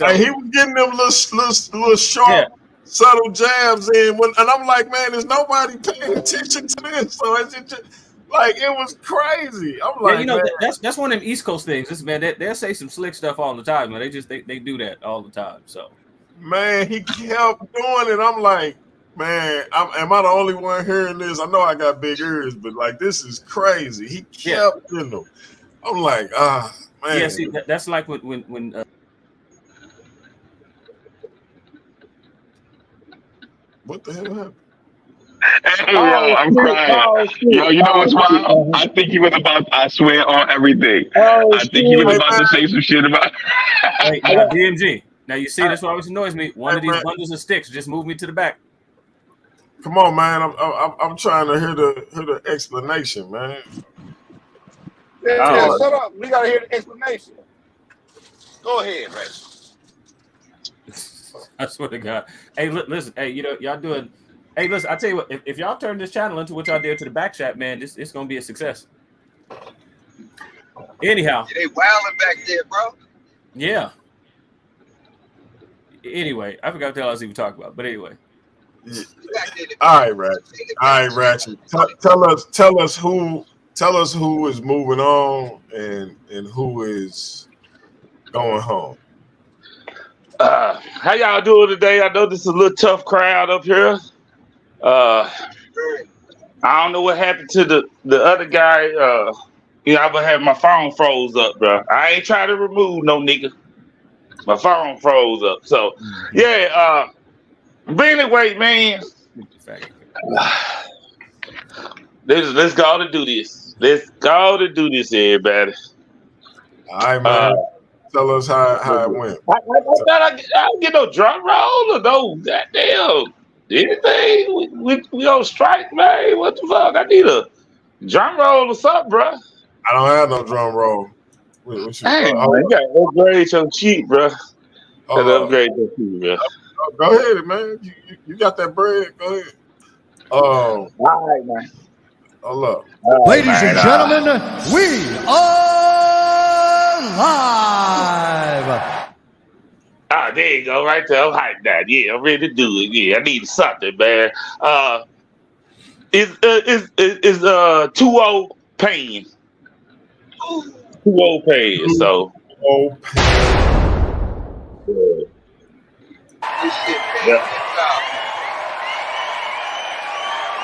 Like, he was getting them little sharp, subtle jabs in, and I'm like, man, there's nobody paying attention to this. So it's just, like, it was crazy. I'm like, man, man, that's one of them East Coast things. This man, they'll say some slick stuff all the time, man. They do that all the time. So, man, he kept doing it. I'm like, man, am I the only one hearing this? I know I got big ears, but like, this is crazy. He kept doing them. I'm like, man. Yeah, see, that's like when what the hell happened? Hey, yo, I'm crying. Yo, you know what's wild? I think he was about to, I swear on everything. I think he was about to say some shit about Hey, now, DMG. Now you see, that's what always annoys me. One of these bundles of sticks, just move me to the back. Come on, man. I'm trying to hear the explanation, man. Yeah, shut up. We gotta hear the explanation. Go ahead, man. I swear to God. Hey, listen. Hey, y'all doing. Hey, listen. I tell you what. If y'all turn this channel into what y'all did to the back chat, man, it's gonna be a success. Anyhow. They wilding back there, bro. Yeah. Anyway, I forgot what the hell I was even talking about. But anyway. Yeah. All right, Ratchet. Tell us who is moving on and who is going home. How y'all doing today? I know this is a little tough crowd up here. I don't know what happened to the other guy. I had my phone froze up, bro. I ain't trying to remove no nigga. My phone froze up. So yeah. But anyway, man. Let's go to do this. Let's go to do this, everybody. All right, man. Tell us how it went. I don't get no drum roll or no goddamn anything. We on strike, man. What the fuck? I need a drum roll or something, bro. I don't have no drum roll. Hey, man, you got to upgrade your cheat, bro. Upgrade your cheat, bro. Go ahead, man. You got that bread. Go ahead. All right, man. Hold up. Ladies and gentlemen, we are live. Ah, there you go, right there. I'm hyped now. Yeah, I'm ready to do it. Yeah, I need something, man. Is 2-0 paying? 2-0 paying. So. Yeah.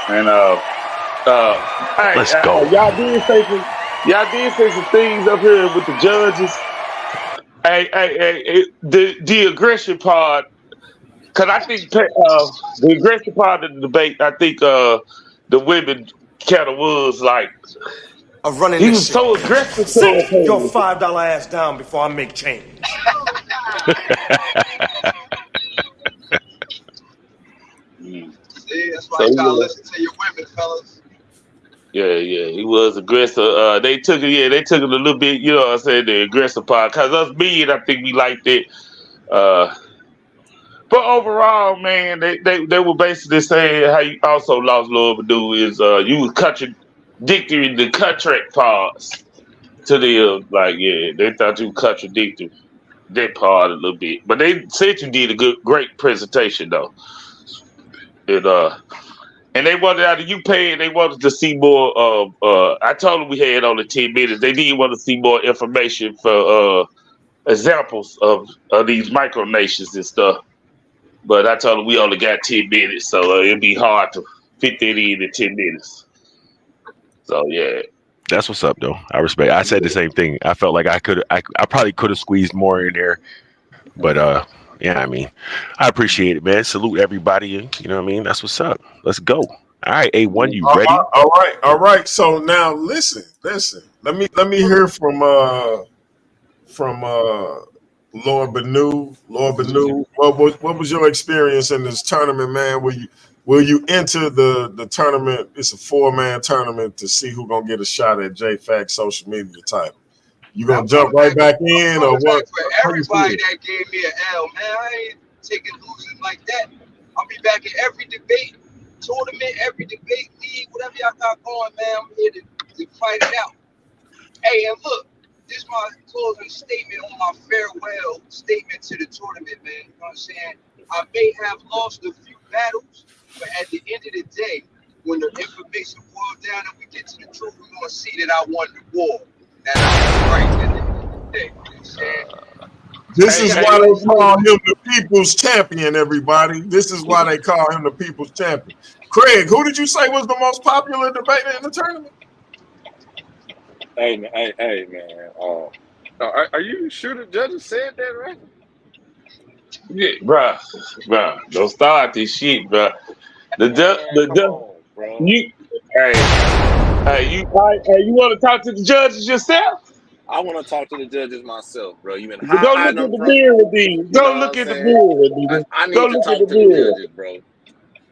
And hey, let's go. Y'all did say some things up here with the judges. Hey, the aggression part, because I think the aggression part of the debate, I think the women kind of was like, I'm running he this was shit. so aggressive. Sit your $5 ass down before I make change. See, that's why you gotta listen to your women, fellas. Yeah, he was aggressive. They took it a little bit, you know what I'm saying, the aggressive part. Because us being, I think we liked it. But overall, man, they were basically saying how you also lost Lord Badu is you was contradicting the contract parts to them. Like, yeah, they thought you contradicted that part a little bit. But they said you did a great presentation though. And they wanted out of you paying, they wanted to see more I told them we had only 10 minutes. They did want to see more information for examples of these micronations and stuff. But I told them we only got 10 minutes, so it'd be hard to fit that in 10 minutes. So yeah. That's what's up, though. I respect. I said the same thing. I felt like I probably could have squeezed more in there, but yeah. I mean, I appreciate it, man. Salute everybody. You know what I mean? That's what's up. Let's go. All right, AOne, you ready? All right. So now listen. Let me hear from Lord Banu. Lord Banu, what was your experience in this tournament, man? Will you enter the tournament? It's a 4-man tournament to see who's gonna get a shot at JFAC social media title. You gonna jump right back in, or what? For everybody that gave me an L, man, I ain't taking losing like that. I'll be back in every debate, tournament, every debate, league, whatever y'all got going, man. I'm here to fight it out. Hey, and look, this is my closing statement on my farewell statement to the tournament, man. You know what I'm saying? I may have lost a few battles, but at the end of the day, when the information boils down and we get to the truth, we're gonna see that I won the war. That I was right at the end of the day. You know what I'm saying? This is why they call him the people's champion, everybody. This is why they call him the people's champion. Craig, who did you say was the most popular debater in the tournament? Hey, man. Are you sure the judges said that, right? Yeah, bruh, don't start this shit, bruh. You want to talk to the judges yourself? I want to talk to the judges myself, bro. You been Go look at the mirror with these. Go look at the mirror with these. I need to talk to the judges, bro.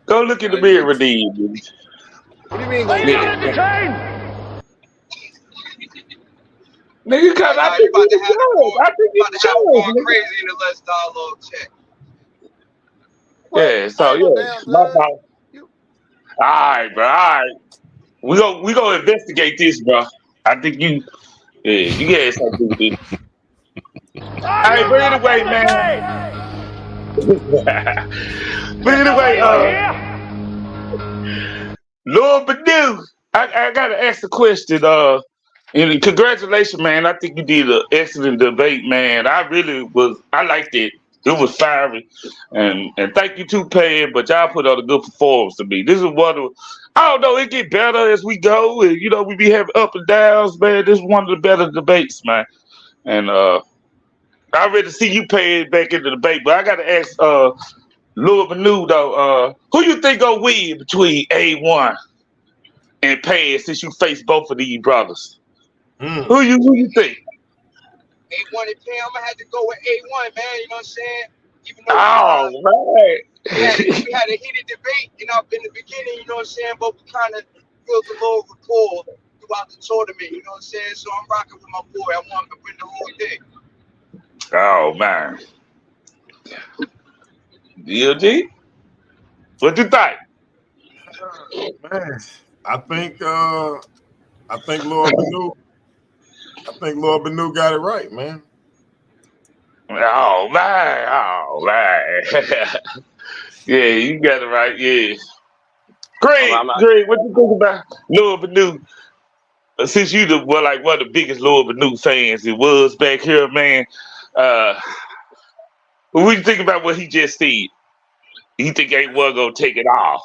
Go look at the mirror with these. What do you mean? Go look at the Nigga, cause I think you going crazy in the Let's Dialogue chat. Yeah, so yeah, my fault. All right, bro. All right, we gonna investigate this, bro. I think you got something to do with this. Hey, but anyway, man. But anyway, Lord Badu, I gotta ask the question. And congratulations, man. I think you did an excellent debate, man. I liked it. It was fiery. And thank you too, Pan, but y'all put on a good performance to me. This is one of, I don't know, it get better as we go. And, we be having up and downs, man. This is one of the better debates, man. And I ready to see you Pan back in the debate. But I got to ask Lord Banu, though, who you think gonna win between AOne and Pan since you face both of these brothers? Who you think? AOne and Pan, I'm gonna have to go with AOne, man. You know what I'm saying? Even though we had a heated debate, in the beginning. You know what I'm saying? But we kind of built a little rapport throughout the tournament. You know what I'm saying? So I'm rocking with my boy. I want him to win the whole thing. Oh man, DLG, what you think? Man, I think Lord Banu got it right, man. Oh man. Yeah, you got it right. Yeah. Great. What you think about Lord Banu? Since you one of the biggest Lord Banu fans it was back here, man. What do you think about what he just said? You think AOne gonna take it off?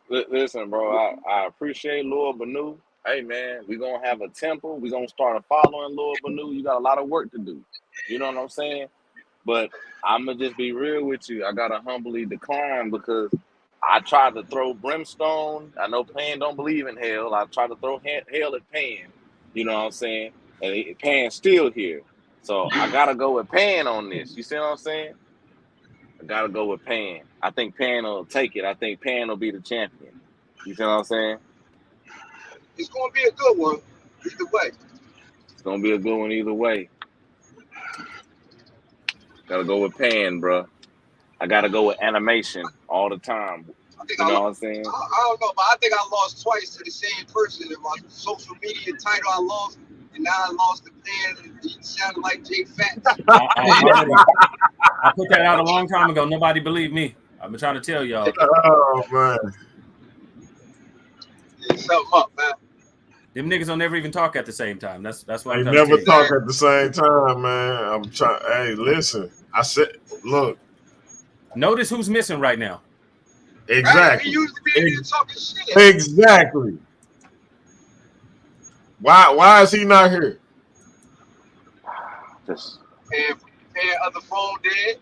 Listen, bro, I appreciate Lord Banu. Hey, man, we're going to have a temple. We're going to start following Lord Banu. You got a lot of work to do. You know what I'm saying? But I'm going to just be real with you. I got to humbly decline because I tried to throw brimstone. I know Pan don't believe in hell. I tried to throw hell at Pan. You know what I'm saying? And Pan's still here. So I got to go with Pan on this. You see what I'm saying? I got to go with Pan. I think Pan will take it. I think Pan will be the champion. You see what I'm saying? It's going to be a good one either way. It's going to be a good one either way. Got to go with Pan, bro. I got to go with animation all the time. You know what I'm saying? I don't know, but I think I lost twice to the same person. In my social media title, I lost and now I lost the pen, and he sounded like Jay Fats. I put that out a long time ago. Nobody believed me. I've been trying to tell y'all. Oh man, Yeah, something up, man. Them niggas don't never even talk at the same time. That's what they I'm trying to never tell you. talk at the same time, man. I'm trying. Hey, listen. I said, look. Notice who's missing right now. Exactly. He used to be in here talking shit. Exactly. Why is he not here? Just And other phone dead.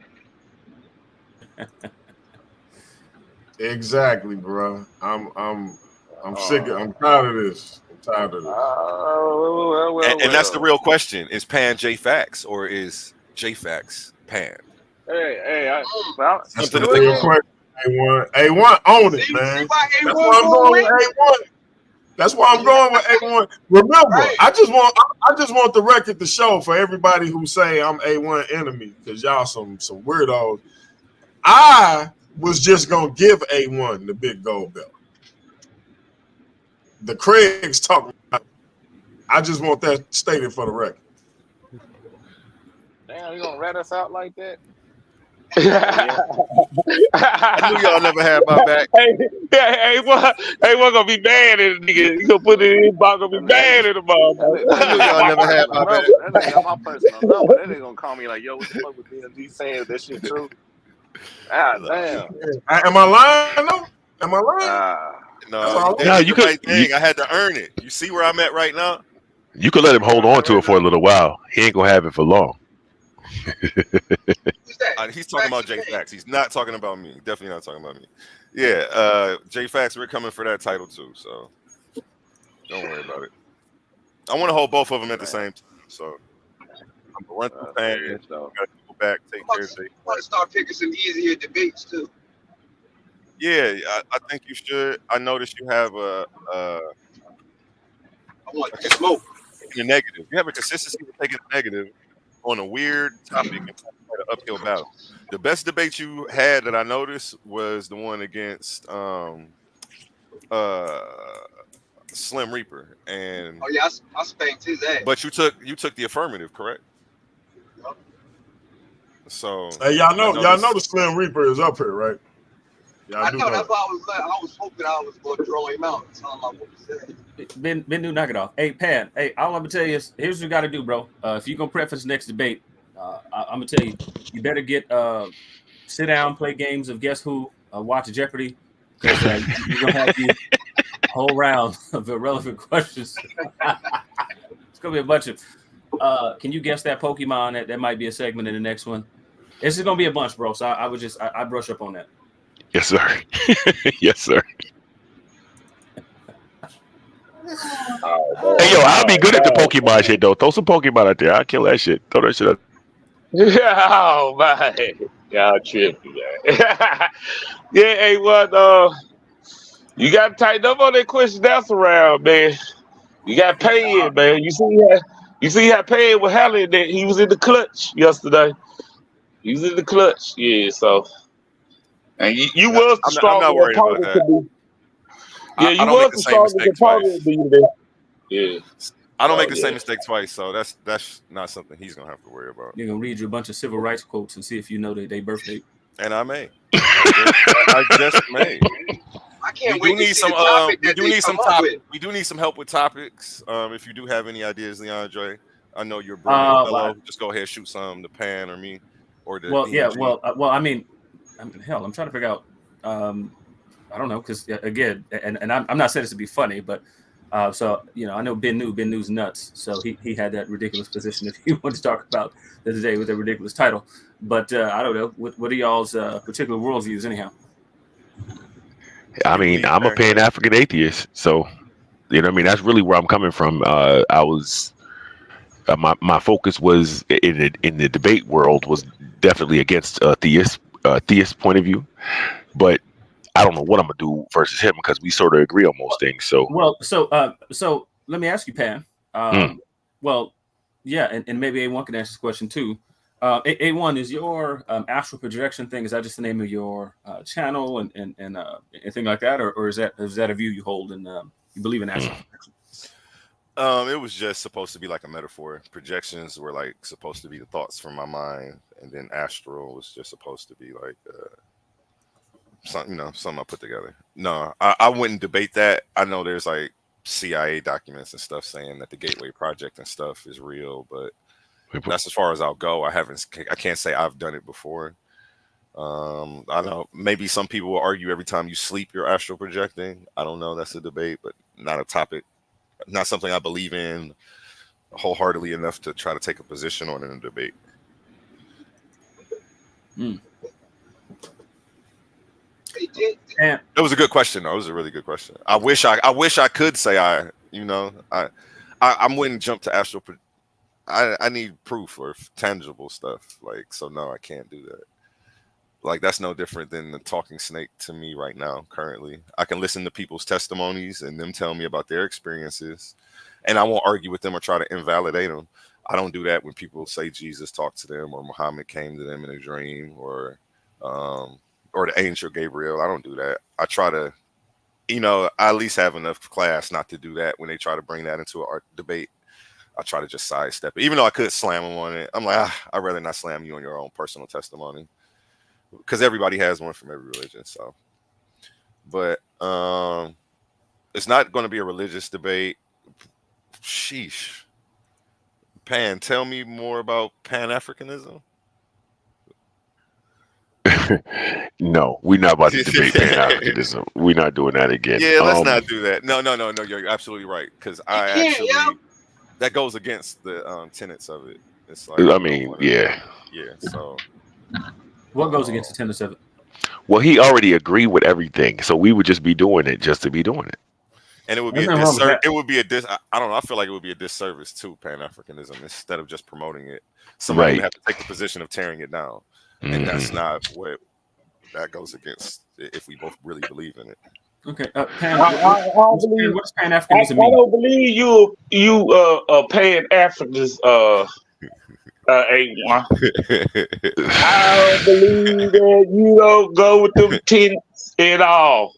Exactly, bro. I'm sick. I'm tired of this. I'm tired of this. And that's the real question: is Pan J Fax or is J Fax Pan? Hey, That's the Something to real think about. question. A1 own it, man. That's why I'm going with A1. That's why I'm going with A1. Remember, I just want the record to show for everybody who say I'm A1 enemy, because y'all some weirdos. I was just gonna give A1 the big gold belt. The Craig's talking about it. I just want that stated for the record. damn, you gonna rat us out like that? I knew y'all never had my back. Hey, what gonna be bad in the nigga? You gonna put it in his box, gonna be bad in the mall. I knew y'all never had my back. That nigga got my personal number. That nigga gonna call me like, yo, what the fuck with DMG saying that shit true? Ah, damn. Am I lying though? Am I lying? No, No, you you did the could. right thing. I had to earn it. You see where I'm at right now? You could let him hold on to it for a little while. He ain't gonna have it for long. He's talking about J Fax. He's not talking about me. Definitely not talking about me. Yeah, J Fax, we're coming for that title too. So don't worry about it. I want to hold both of them at the same time. So I'm gonna run through Pan. Gotta go back, take care of J. I want to start picking some easier debates too. Yeah, I think you should. I noticed you have I want to smoke. a negative. You have a consistency with taking a negative on a weird topic and fight an uphill battle. The best debate you had that I noticed was the one against Slim Reaper, and Oh yeah, I spanked his ass. but you took the affirmative, correct? Yep. So Hey, y'all know the Slim Reaper is up here, right? I know that's why I was hoping I was going to draw him out and tell him what he said. Ben, knock it off. Hey, Pan. Hey, all I'm gonna tell you is, here's what you got to do, bro. If you're gonna prep for this next debate, I'm gonna tell you, you better get sit down, play games of Guess Who, watch Jeopardy, because you're gonna have the whole round of irrelevant questions. It's gonna be a bunch of. Can you guess that Pokemon? That might be a segment in the next one. This is gonna be a bunch, bro. So I brush up on that. Yes, sir. Yes, sir. Hey, yo, I'll be good at the Pokemon shit, though. Throw some Pokemon out there. I'll kill that shit. Throw that shit out. Oh man, y'all tripping, man. Yeah, hey, what? You got to tighten up on that question that's around, man. You got to pay it, man. You see how Payne was handling that. He was in the clutch yesterday. He was in the clutch, yeah. So, and you was the I'm not stronger worried about opponent that. to be. Yeah, I you don't make was the the same strongest mistake opponent to be there. Yeah. I don't Oh, make the yeah. same mistake twice, so that's not something he's gonna have to worry about. You're gonna read you a bunch of civil rights quotes and see if you know they birthday. And I may. I just may. I can't We wait do to need see some. the topic We that do they need some come up with. topic. We do need some help with topics. If you do have any ideas, Leandre, I know you're a brilliant fellow. Just go ahead, shoot some to Pan or me, or the Well, DMG. yeah. Well, I mean, hell, I'm trying to figure out. I don't know, because again, and I'm not saying this to be funny, but so I know Ben New's nuts, so he had that ridiculous position if he wanted to talk about the day with a ridiculous title. But I don't know, what are y'all's particular worldviews anyhow? I mean, I'm a Pan African atheist, so what I mean. That's really where I'm coming from. I was my focus was in the debate world was definitely against theist point of view, but I don't know what I'm gonna do versus him because we sort of agree on most things. So so let me ask you, Pan. Well, yeah, and maybe A1 can answer this question too. A1, is your astral projection thing? Is that just the name of your channel and anything like that, or is that a view you hold and you believe in astral projection? It was just supposed to be like a metaphor. Projections were like supposed to be the thoughts from my mind, and then astral was just supposed to be like something I put together. No, I wouldn't debate that. I know there's like CIA documents and stuff saying that the Gateway Project and stuff is real, but that's as far as I'll go. I can't say I've done it before. I know maybe some people will argue every time you sleep you're astral projecting. I don't know. That's a debate, but not a topic. Not something I believe in wholeheartedly enough to try to take a position on in a debate. And It was a good question, though. It was a really good question. I wish I could say I wouldn't jump to astral. I need proof or tangible stuff. Like, so no, I can't do that. Like, that's no different than the talking snake to me right now. Currently, I can listen to people's testimonies and them tell me about their experiences, and I won't argue with them or try to invalidate them. I don't do that when people say Jesus talked to them or Muhammad came to them in a dream or the angel Gabriel. I don't do that. I try to, I at least have enough class not to do that when they try to bring that into an art debate. I try to just sidestep it, even though I could slam them on it. I'm like, I'd rather not slam you on your own personal testimony, because everybody has one from every religion. So, but it's not going to be a religious debate. Sheesh. Pan, tell me more about Pan-Africanism. No, we're not about to debate Pan-Africanism. We're not doing that again. Yeah, let's not do that. No. You're absolutely right, because that goes against the tenets of it. It's like, yeah. So what goes against the tenets of it? Well, he already agreed with everything, so we would just be doing it just to be doing it. And it would be I don't know. I feel like it would be a disservice to Pan-Africanism instead of just promoting it. Somebody would have to take the position of tearing it down, and that's not what that goes against. If we both really believe in it. Okay, what's Pan-Africanism mean? I don't believe you Pan-Africanist AOne. I don't believe that you don't go with them tenants at all.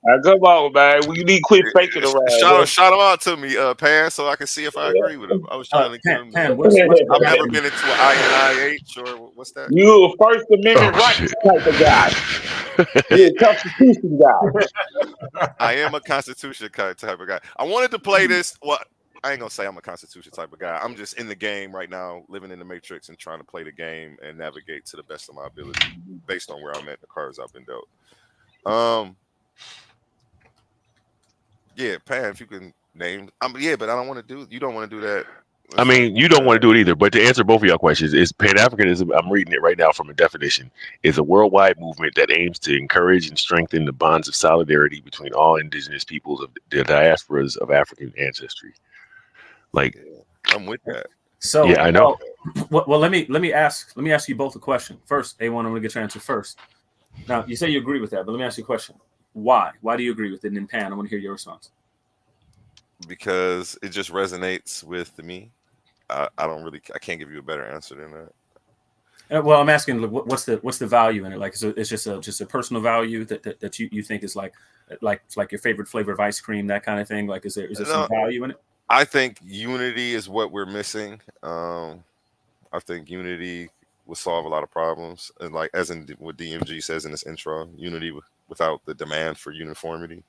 Now, come on, man. We need to quit faking around. Shout him out to me, Pan, so I can see if I agree with him. I was trying to get him. Pan, I've never been into an INIH or what's that? You a First Amendment rights type of guy. You're a Constitution guy. I am a Constitution type of guy. I wanted to play this. Well, I ain't gonna say I'm a Constitution type of guy. I'm just in the game right now, living in the Matrix and trying to play the game and navigate to the best of my ability based on where I'm at, the cards I've been dealt. Yeah, Pan, if you can name, but I don't want to do. You don't want to do that. I mean, you don't want to do it either. But to answer both of your questions, is Pan-Africanism, I'm reading it right now from a definition, is a worldwide movement that aims to encourage and strengthen the bonds of solidarity between all indigenous peoples of the diasporas of African ancestry. Like, I'm with that. So yeah, I know. Well, let me ask you both a question. First, AOne, I'm going to get your answer first. Now, you say you agree with that, but let me ask you a question. Why? Why do you agree with it? And then Pan, I want to hear your response. Because it just resonates with me. I can't give you a better answer than that. Well, I'm asking, what's the value in it? Like, so it's just a personal value that you think is like your favorite flavor of ice cream, that kind of thing. Like, is there some value in it? I think unity is what we're missing. I think unity will solve a lot of problems, and like as in what DMG says in this intro, unity without the demand for uniformity.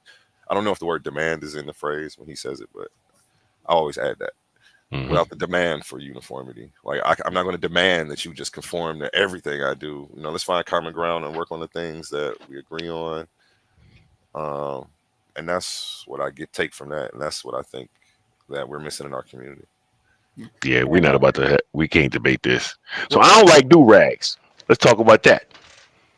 I don't know if the word demand is in the phrase when he says it, but I always add that. Without the demand for uniformity. Like, I'm not going to demand that you just conform to everything I do. Let's find common ground and work on the things that we agree on. And that's what I take from that. And that's what I think that we're missing in our community. Yeah, we're not about to. We can't debate this. So I don't like do-rags. Let's talk about that.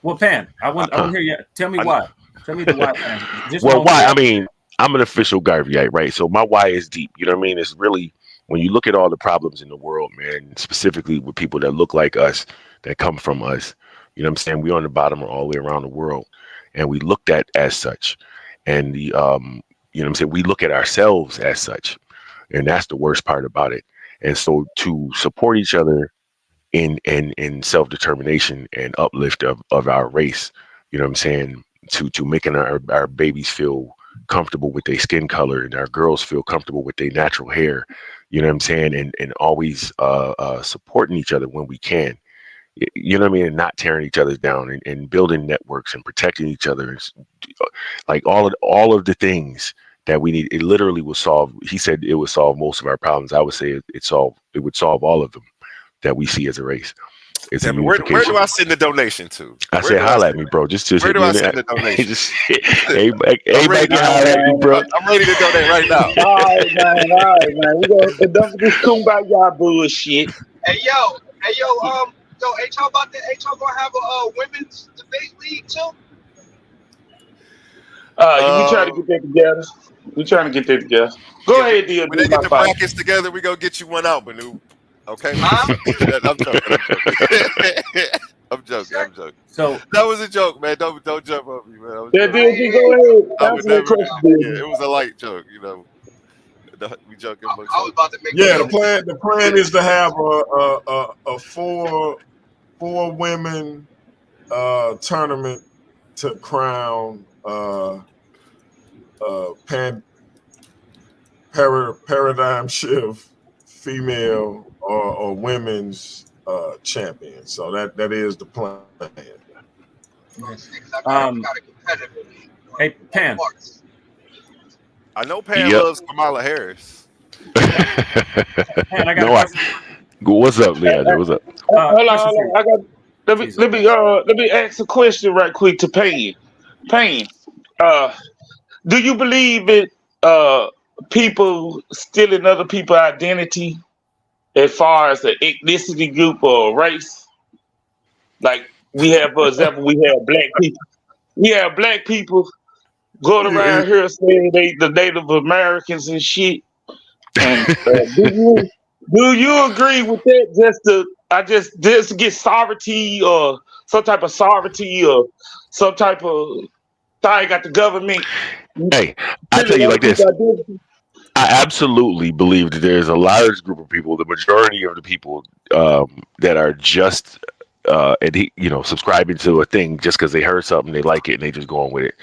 Well, Pan, I want to hear you. Tell me why. Tell me the why, Pan. Why? I mean, I'm an official Garveyite, right? So my why is deep. You know what I mean? It's really, when you look at all the problems in the world, man, specifically with people that look like us, that come from us, you know what I'm saying? We're on the bottom or all the way around the world, and we looked at as such. And you know what I'm saying? We look at ourselves as such, and that's the worst part about it. And so to support each other in self-determination and uplift of our race, you know what I'm saying? To making our babies feel comfortable with their skin color, and our girls feel comfortable with their natural hair. You know what I'm saying? And always supporting each other when we can. You know what I mean? And not tearing each other down, and building networks and protecting each other. Like all of the things that we need. It literally will solve. He said it would solve most of our problems. I would say it would solve all of them that we see as a race. It's a Damn it, where unification. do I send the donation to? I Where said, do I holla at send me, bro. Just Where hit do me I in send the that. donation? Just everybody ready can to holla at me, bro. I'm ready to donate right now. All right, man. We gonna enough of this kumbaya bullshit. Hey yo, ain't y'all gonna have a women's debate league too? We trying to get that together. We trying to get that together. Go ahead, deal. When they get the brackets together, we gonna get you one out, Banu. Okay? I'm joking. I'm joking. So that was a joke, man. Don't jump on me, man. Yeah, DLG, go ahead. I would Answer that never. question, Yeah, DLG. it was a light joke, you know. We joking. I was about to make. Yeah, the plan is to have a four women tournament to crown paradigm shift female or women's champion. So that is the plan. Hey, Pam. I know Pam Yep. loves Kamala Harris. Pam, I got No, a question. what's up, Leandro? What's up? Hold on. Let me ask a question right quick to Payne. Payne, do you believe in people stealing other people's identity as far as an ethnicity group or race? Like we have, for example, we have black people. We have black people going around here saying they the Native Americans and shit. And do you agree with that? Just to get sovereignty or some type of sovereignty or some type of thing at the government. Hey, I tell you like this. I absolutely believe that there's a large group of people, the majority of the people that are just subscribing to a thing just because they heard something, they like it, and they just go on with it.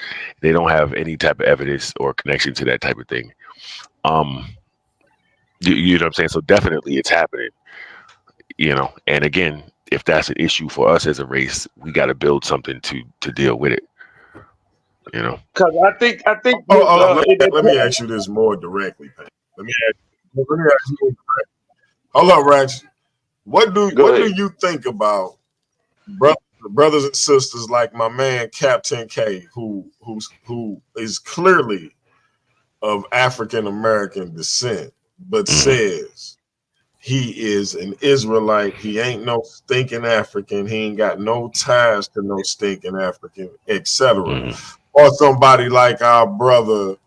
They don't have any type of evidence or connection to that type of thing. You know what I'm saying? So definitely it's happening. And again, if that's an issue for us as a race, we got to build something to deal with it. Because I think. Let me ask you this more directly, Pam. Let me ask you directly. Hold up, Raj. What do you think about brothers and sisters like my man Captain K, who is clearly of African American descent, but says he is an Israelite. He ain't no stinking African. He ain't got no ties to no stinking African, etc. Or somebody like our brother,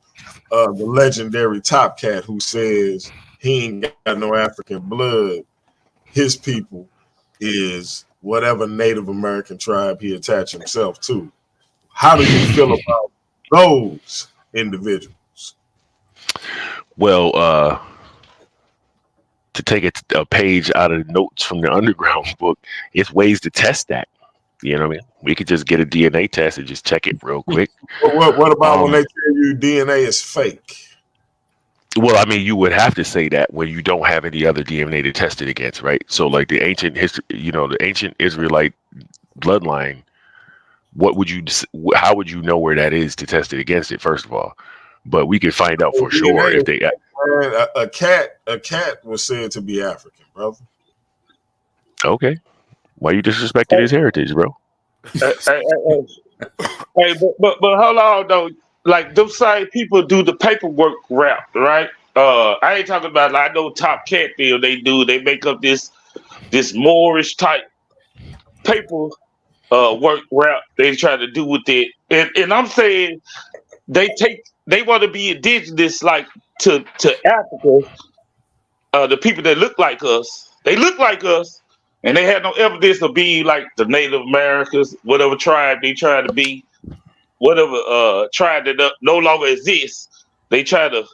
the legendary Top Cat, who says he ain't got no African blood. His people is whatever Native American tribe he attached himself to. How do you feel about those individuals? Well, to take a page out of the notes from the underground book, it's ways to test that. You know what I mean? We could just get a DNA test and just check it real quick. What about when they tell you DNA is fake? Well, I mean, you would have to say that when you don't have any other DNA to test it against, right? So, like the ancient history, the ancient Israelite bloodline, how would you know where that is to test it against it? First of all, but we could find out for sure if they. A cat was said to be African, brother. Okay, why you disrespecting his heritage, bro? Hey, but hold on though. Like those side people do the paperwork route, right? I ain't talking about like I know Top Cat deal they do. They make up this Moorish type paper work route they try to do with it. And I'm saying they want to be indigenous like to Africa. The people that look like us, they look like us, and they have no evidence of being like the Native Americans, whatever tribe they try to be. Whatever tribe that no longer exists, they try to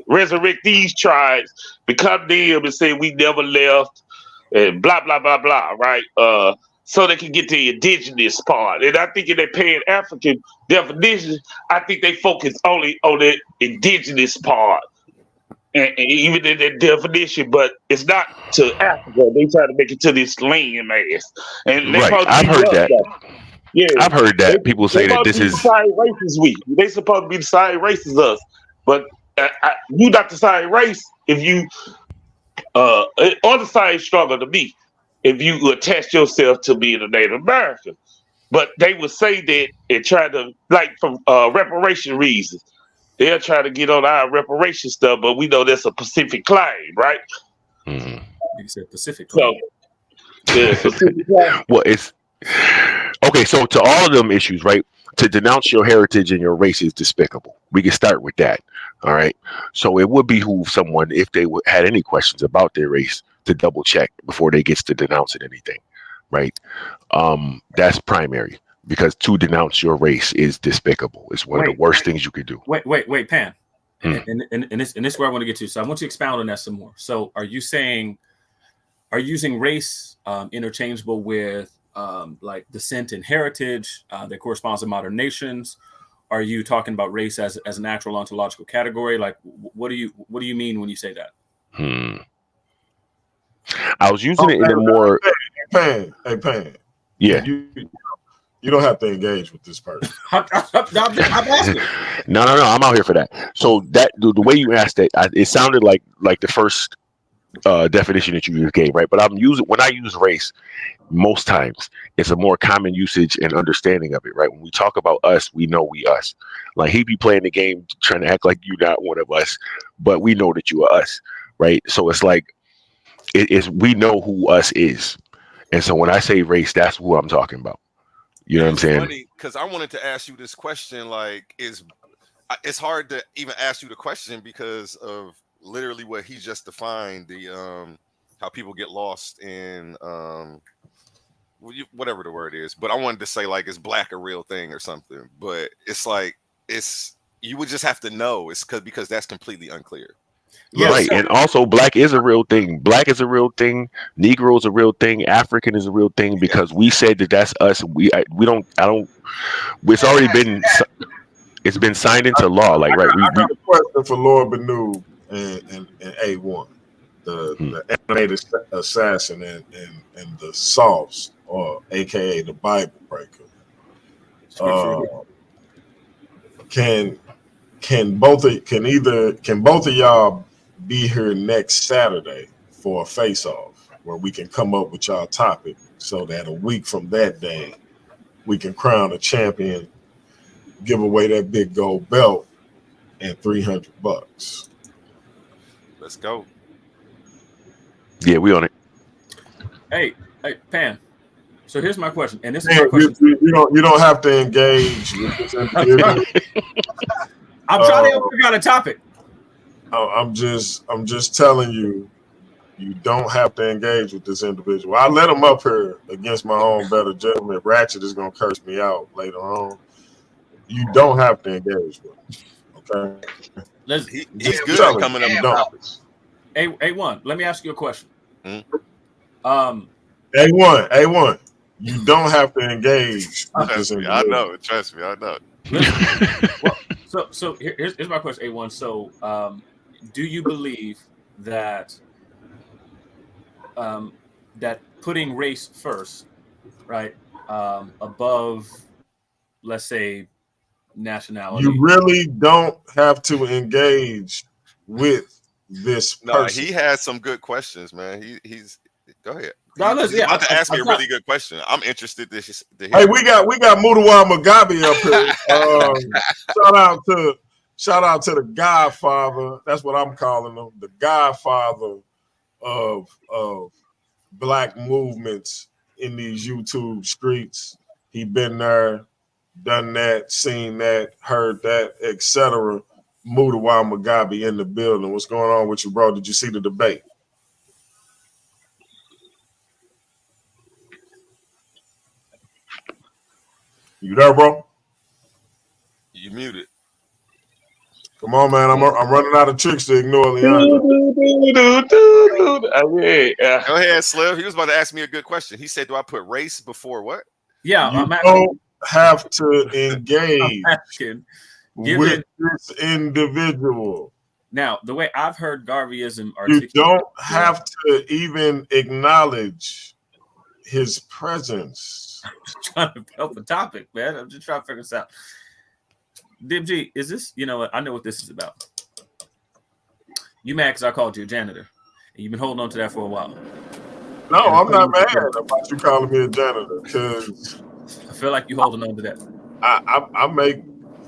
resurrect these tribes, become them and say we never left, and blah blah blah blah. Right? so they can get the indigenous part. And I think in their Pan African definition, I think they focus only on the indigenous part, and even in their definition, but it's not to Africa. They try to make it to this land mass, and they Right. supposed to I've be heard us that. though. Yeah, I've heard they that people they say that supposed to this be the is same race as we. They supposed to be the same race as us, but you not the same race if you or the same struggle to me if you attach yourself to being a Native American. But they would say that and try to like from reparation reasons. They'll try to get on our reparation stuff, but we know that's a Pacific claim, right? Mhm. You said Pacific So claim. yeah, Pacific claim. Well, it's okay. So to all of them issues, right? To denounce your heritage and your race is despicable. We can start with that. All right. So it would behoove someone if they had any questions about their race to double check before they gets to denouncing anything, right? That's primary because to denounce your race is despicable. It's one of the Wait, worst things you could do. wait, Pan. Hmm. And this is where I want to get to. So I want you to expound on that some more. So are you using race interchangeable with like descent and heritage that corresponds to modern nations? Are you talking about race as a natural ontological category? Like, what do you mean when you say that? Hmm. I was using Oh, it in a more hey, Pan. yeah. You don't have to engage with this person. I'm asking. No. I'm out here for that. So that the way you asked it, it sounded like the first definition that you just gave, right? But I'm using when I use race, most times it's a more common usage and understanding of it, right? When we talk about us, we know we us. Like he be playing the game trying to act like you're not one of us, but we know that you are us, right? So it's like it's we know who us is, and so when I say race, that's who I'm talking about. You know what I'm It's saying? funny because I wanted to ask you this question. Like, it's hard to even ask you the question because of literally what he just defined. The how people get lost in whatever the word is. But I wanted to say like is black a real thing or something. But it's like it's you would just have to know. It's because that's completely unclear. Yeah. Right. So And also black is a real thing. Black is a real thing. Negro is a real thing. African is a real thing Yeah. because we said that that's us. We don't. I don't. It's already been. It's been signed into law. Like right. I got a question for Lord Benu and AOne, Hmm. the animated assassin and the sauce, or AKA the Bible breaker. Uh, can can both of y'all be here next Saturday for a face off where we can come up with y'all topic so that a week from that day we can crown a champion, give away that big gold belt and $300. Let's go. Yeah, we on it. hey, Pan. So here's my question, and this is my Man, question. you don't have to engage with this individual. I'm trying to help figure out a topic. I'm just telling you, you don't have to engage with this individual. I let him up here against my own better judgment. Ratchet is gonna curse me out later on. You don't have to engage with him. Okay. Let's He's just good at You coming up with don't. topics. A1. Let me ask you a question. Mhm. A1. You don't have to engage with this Trust me, I individual. know. Trust me, I know. Well, so here's my question, A1. So, do you believe that that putting race first, right, above, let's say, nationality? You really don't have to engage with this No, person. he has some good questions, man. He's go ahead. No, He's yeah, about to ask me a I'm really good question. I'm interested to hear. Hey, we got Mudawa Mugabe up here. Shout out to the Godfather. That's what I'm calling him, the Godfather of black movements in these YouTube streets. He been there, done that, seen that, heard that, etc. Mudawa Mugabe in the building. What's going on with you, bro? Did you see the debate? You there, bro? You muted. Come on, man. I'm running out of tricks to ignore Leandre. Yeah. Go ahead, Sliv. He was about to ask me a good question. He said, "Do I put race before what?" Yeah, You I'm asking. don't have to I'm engage asking. with Given this individual. now the way I've heard Garveyism You articulated, don't have to even acknowledge his presence. trying to help a topic, man. I'm just trying to figure this out. DMG, is this? You know what? I know what this is about. You mad because I called you a janitor, and you've been holding on to that for a while. No, And I'm not mad about you calling me a janitor because I feel like you holding on to that. I make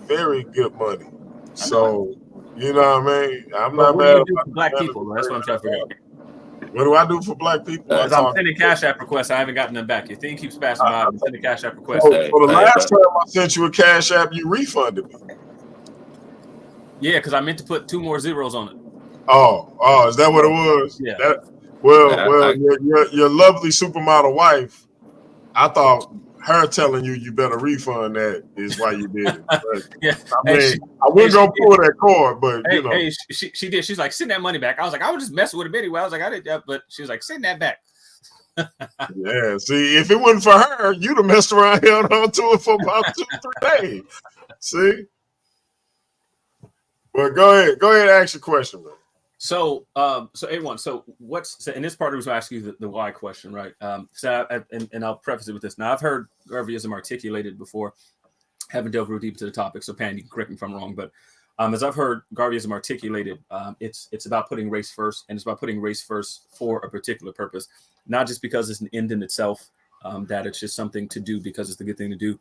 very good money. So you know what I mean? I'm But not what mad do you do about for black janitor. people? That's what I'm trying to figure out. What do I do for black people? Because I'm sending Cash App requests. I haven't gotten them back. Your thing keeps passing by. I'm sending Cash App requests. For the last time I sent you a Cash App, you refunded me. Yeah, because I meant to put 2 more zeros on it. Oh, is that what it was? Yeah. Your lovely supermodel wife, I thought her telling you better refund that is why you did it. But, Yeah. I mean, I wasn't gonna pull that card, but you know. Hey, she did. She's like, send that money back. I was like, I was just messing with it anyway. I was like, I didn't, but she was like, send that back. Yeah, see, if it wasn't for her, you'd have messed around held on to it for about 2-3 days. See? But go ahead, ask your question, man. So AOne, so and this part of was asking you the why question, right? And I'll preface it with this. Now, I've heard Garveyism articulated before, haven't delved real deep into the topic, so Pan, you can correct me if I'm wrong, but as I've heard Garveyism articulated, it's about putting race first, and it's about putting race first for a particular purpose, not just because it's an end in itself, that it's just something to do because it's the good thing to do,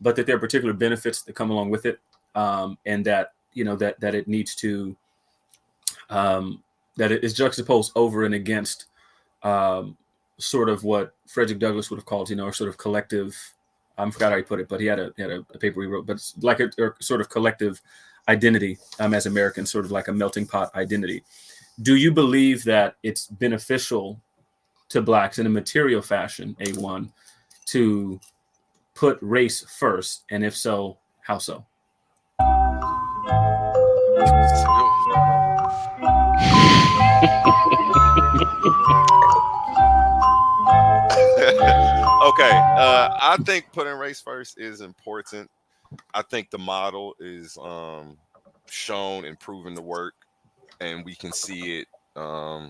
but that there are particular benefits that come along with it, and that that it needs to that it is juxtaposed over and against sort of what Frederick Douglass would have called, a sort of collective. I forgot how he put it, but he had a paper he wrote, but it's like a sort of collective identity as Americans, sort of like a melting pot identity. Do you believe that it's beneficial to blacks in a material fashion, AOne, to put race first? And if so, how so? Okay, I think putting race first is important. I think the model is shown and proven to work, and we can see it,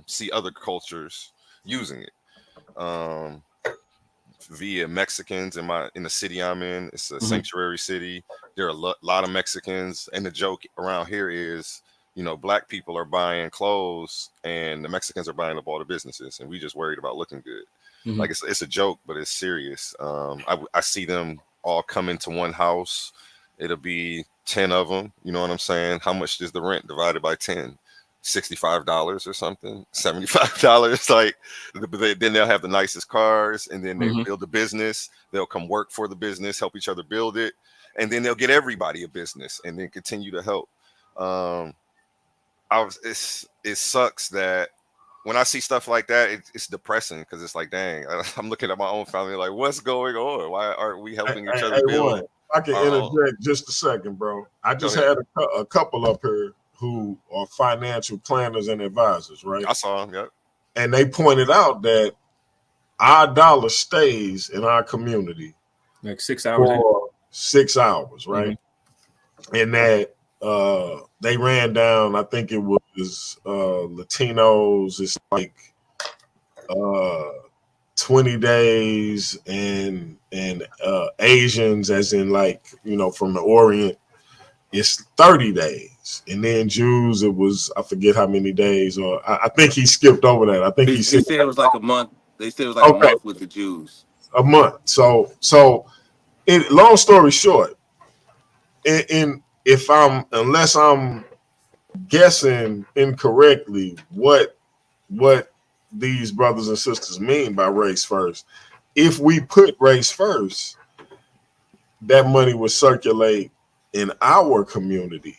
see other cultures using it. Via Mexicans in the city I'm in. It's a sanctuary city. There are a lot of Mexicans, and the joke around here is, black people are buying clothes and the Mexicans are buying up all the businesses, and we just worried about looking good. Like it's a joke, but it's serious. I see them all come into one house. It'll be 10 of them. You know what I'm saying? How much is the rent divided by 10? $65 or something, $75. Like, then they'll have the nicest cars, and then they build a business. They'll come work for the business, help each other build it, and then they'll get everybody a business, and then continue to help. It sucks that when I see stuff like that, it's depressing, because it's like, dang, I'm looking at my own family like, what's going on? Why aren't we helping each other build? I can interject just a second, bro. I just had a couple up here who are financial planners and advisors, right? I saw them, yep. And they pointed out that our dollar stays in our community like 6 hours for 6 hours, right? And that they ran down, I think it was Latinos, it's like 20 days, and Asians, as in like, from the Orient, it's 30 days. And then Jews, it was, I forget how many days, or I think he skipped over that. I think he said it was like a month. They said it was like a month with the Jews. A month. So long story short, unless I'm guessing incorrectly what these brothers and sisters mean by race first, if we put race first, that money would circulate in our community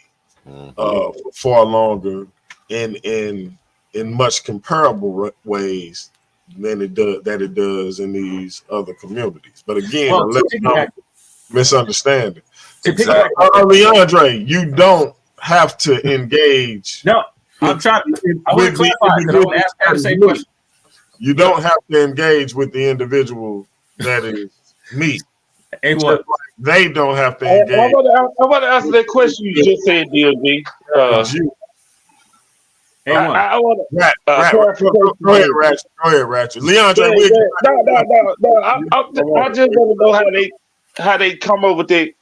far longer and in much comparable ways than it does in these other communities. But again, unless I'm misunderstanding. Leandre, you don't have to engage. No, I'm trying. I want to with the clarify because I want individual to ask Pat that the is same me. question. You don't have to engage with the individual that is me. Hey, Just what? like they don't have to I engage want to answer that question you just said, DLG. with you. Hey, one. I want Go ahead, clarification. Ratchet. Go ahead, Ratchet. Yeah, Leandre, yeah. No. I just want to know how they come up with that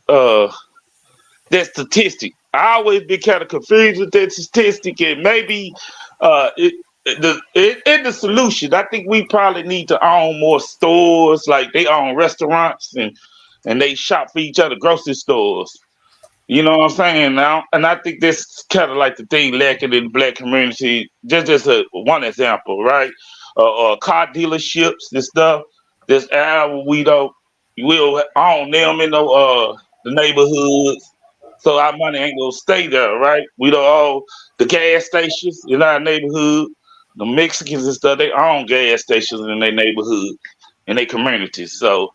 statistic. I always been kind of confused with that statistic, and maybe in the solution, I think we probably need to own more stores, like they own restaurants and they shop for each other, grocery stores. You know what I'm saying now? And I think that's kind of like the thing lacking in the black community. Just as one example, right? Car dealerships and stuff. This our we don't we'll own them in the neighborhoods, so our money ain't gonna stay there, right? We don't own the gas stations in our neighborhood. The Mexicans and stuff they own gas stations in their neighborhood, in their communities. So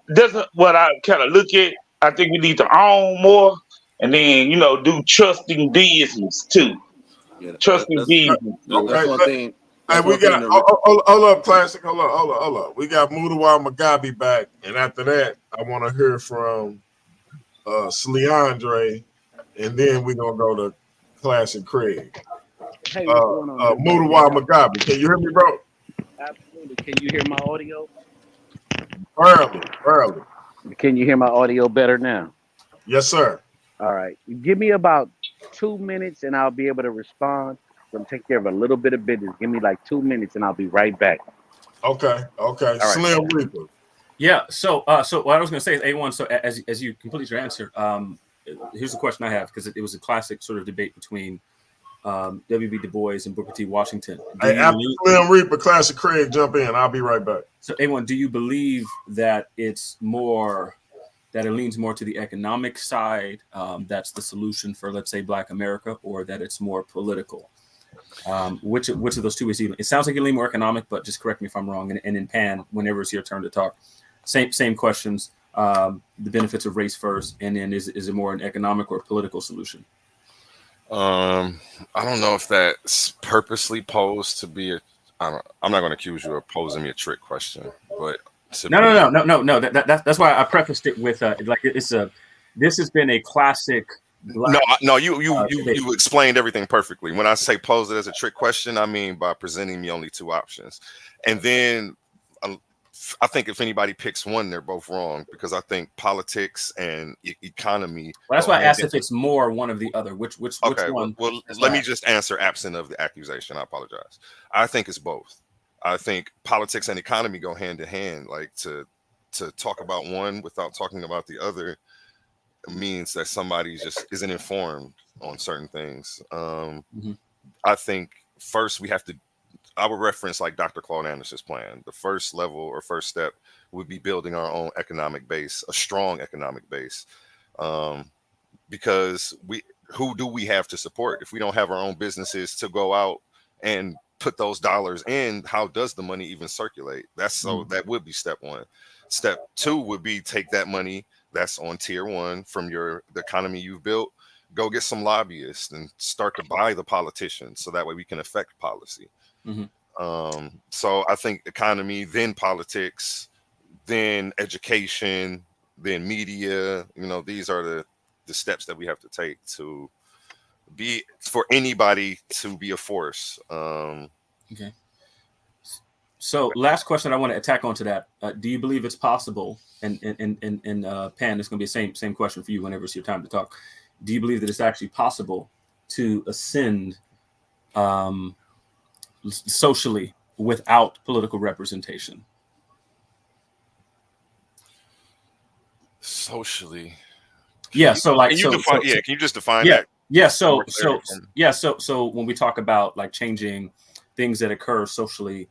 that's what I kind of look at. I think we need to own more, and then do trusting business too. Yeah, Trusting business. that's Okay, one thing. hey, That's we one thing got to hold up, Classic. Hold up. We got Mudawa Magabi back, and after that, I want to hear from Sleandre, and then we're gonna go to Classic Craig. Hey, what's going on, everybody? Mudawa Magabi, can you hear me, bro? Absolutely. Can you hear my audio? Early. Can you hear my audio better now? Yes, sir. All right. Give me about 2 minutes and I'll be able to respond. I'm taking care of a little bit of business. Give me like 2 minutes and I'll be right back. Okay. All right. Slim Reaper. Yeah. So what I was going to say is AOne. So as you complete your answer, here's the question I have because it was a classic sort of debate between W.B. Du Bois and Booker T. Washington. Hey, after Slim Reaper, Classic Craig, jump in. I'll be right back. So AOne, do you believe that it's more that it leans more to the economic side? That's the solution for, let's say, Black America, or that it's more political? Which of those two is even? It sounds like you lean more economic, but just correct me if I'm wrong. And in Pan, whenever it's your turn to talk, same questions. The benefits of race first, and then is it more an economic or political solution? I don't know if that's purposely posed to be a. I'm not going to accuse you of posing me a trick question, but no. That's why I prefaced it with like it's a. This has been a classic. No. You explained everything perfectly. When I say pose it as a trick question, I mean by presenting me only two options, and then I think if anybody picks one, they're both wrong because I think politics and economy. Well, that's why I asked if it's more one of the other. Which okay, one? Well, let me just answer absent of the accusation. I apologize. I think it's both. I think politics and economy go hand in hand. Like to talk about one without talking about the other means that somebody just isn't informed on certain things. I think first we have to. I would reference like Dr. Claude Anderson's plan. The first level or first step would be building our own economic base, a strong economic base, because who do we have to support if we don't have our own businesses to go out and put those dollars in? How does the money even circulate? That would be step one. Step two would be take that money that's on tier one from the economy you've built, go get some lobbyists and start to buy the politicians so that way we can affect policy. So I think economy, then politics, then education, then media. These are the steps that we have to take to be for anybody to be a force. Okay. So last question I want to attack onto that. Do you believe it's possible? And Pan, it's going to be the same question for you whenever it's your time to talk. Do you believe that it's actually possible to ascend socially without political representation? Socially, yeah. So like, can you just define that? Yeah. So when we talk about like changing things that occur socially,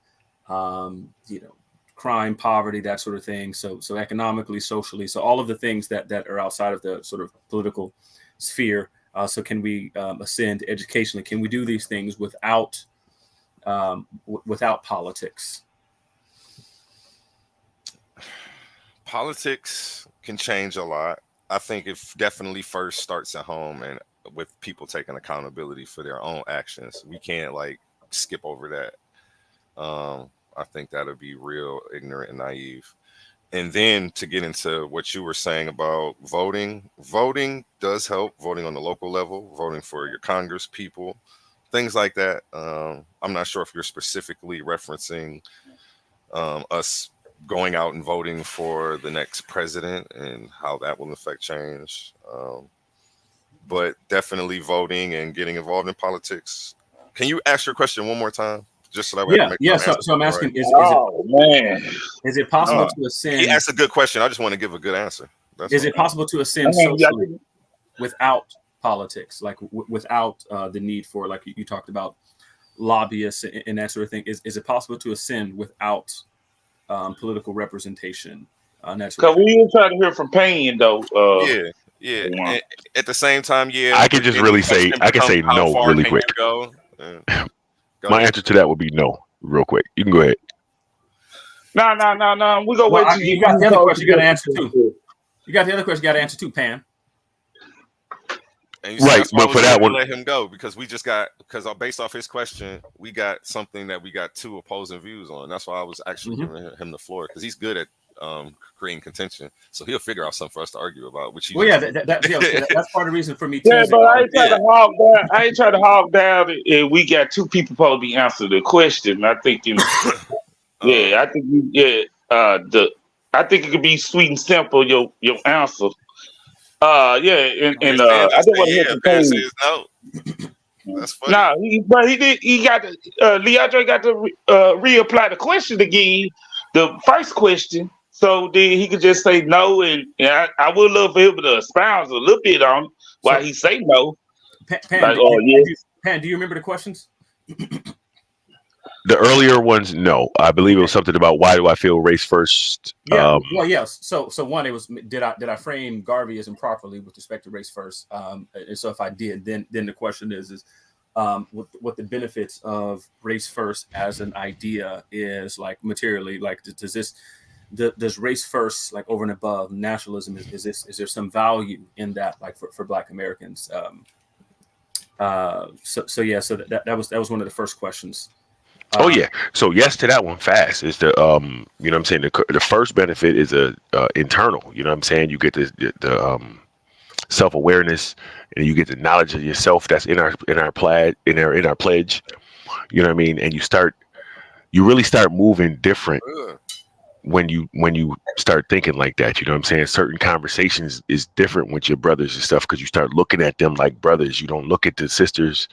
crime, poverty, that sort of thing. So economically, socially, so all of the things that are outside of the sort of political sphere. So can we ascend educationally? Can we do these things without politics? Politics can change a lot. I think it definitely first starts at home, and with people taking accountability for their own actions. We can't like skip over that. I think that would be real ignorant and naive. And then to get into what you were saying about voting, voting does help. Voting on the local level, voting for your Congress people, things like that. I'm not sure if you're specifically referencing us going out and voting for the next president and how that will affect change. But definitely voting and getting involved in politics. Can you ask your question one more time? Just so that way I can make Yeah. sure So I'm right. asking, Oh man, is it possible to He ascend? asked a good question. I just want to give a good answer. That's Is all. it possible to I ascend mean, yeah, socially without politics, like without the need for, like you talked about, lobbyists and that sort of thing? Is it possible to ascend without political representation? And that sort of because thing? we were trying to hear from Payne though. Yeah. One. At the same time, yeah. I can but just then the really say question I can becomes, say how no far really can quick. you go? Go My ahead. answer to that would be no, real quick. You can go ahead. No. We gonna Well, wait till you got the other call question. You got to answer together. too. You got the other question. You got to answer too, Pan. And you see, Right, that's why I but was for that ready to one, let him go, because based off his question, we got something that we got two opposing views on. That's why I was actually giving him the floor, because he's good at creating contention, so he'll figure out something for us to argue about. Which Well, yeah, that's part of the reason for me too. Yeah, Is but I ain't trying Yeah. to hog down. I ain't trying to hog down. And we got two people supposed to be answering the question. I think, yeah, I think, I think it could be sweet and simple. Your answer. Yeah, If and Fan I just didn't say want to hear yeah, from Fan Payne. says no. That's funny. Nah, but he did. He got to. Leandre got to reapply the question again, the first question, so then he could just say no, and I would love for him to expound a little bit on why So, he say no. Pan, Like, oh yeah, Pan, do you remember the questions? the earlier ones, no. I believe it was something about why do I feel race first. Yeah. Well, yes. So one, it was did I frame Garveyism improperly with respect to race first? And so if I did, then the question is what the benefits of race first as an idea is, like, materially, like does race first, like, over and above nationalism, is there some value in that, like, for Black Americans? So yeah, so that was one of the first questions. Oh yeah. So yes to that one fast. Is the you know what I'm saying, the first benefit is internal, you know what I'm saying? You get the self-awareness, and you get the knowledge of yourself that's in our pledge, you know what I mean? And you really start moving different when you start thinking like that, you know what I'm saying? Certain conversations is different with your brothers and stuff, because you start looking at them like brothers. You don't look at the sisters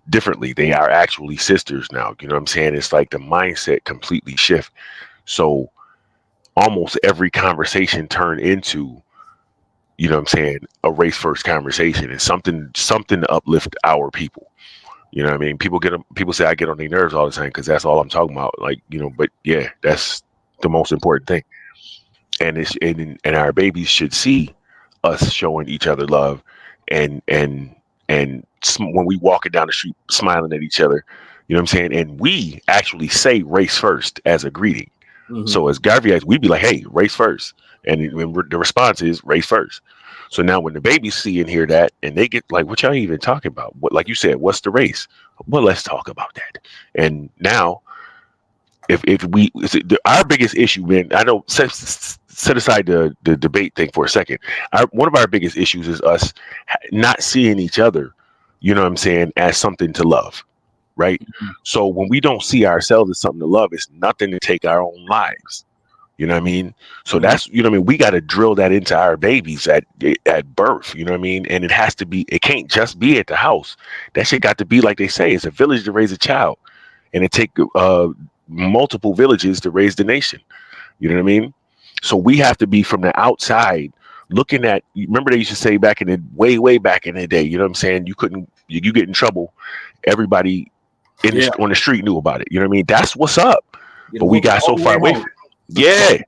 differently. They are actually sisters now, you know what I'm saying? It's like the mindset completely shift. So almost every conversation turned into, you know what I'm saying, a race first conversation, and something to uplift our people. You know what I mean? People say I get on their nerves all the time, because that's all I'm talking about. Like, you know, but yeah, that's the most important thing. And our babies should see us showing each other love, and when we walking down the street smiling at each other, you know what I'm saying? And we actually say race first as a greeting. So as Garvey, we'd be like, hey, race first. And the response is race first. So now when the babies see and hear that, and they get like, what y'all even talking about? What, like you said, what's the race? Well, let's talk about that. And now, our biggest issue, man, I know, set aside the debate thing for a second. One of our biggest issues is us not seeing each other, you know what I'm saying, as something to love, right? So when we don't see ourselves as something to love, it's nothing to take our own lives. You know what I mean? So that's, you know what I mean? We got to drill that into our babies at birth, you know what I mean? And it can't just be at the house. That shit got to be, like they say, it's a village to raise a child. And it take multiple villages to raise the nation. You know what I mean? So we have to be from the outside looking at, remember they used to say back in the way back in the day, you know what I'm saying? You get in trouble. Everybody on the street knew about it. You know what I mean? That's what's up. But we got so far away. Yeah.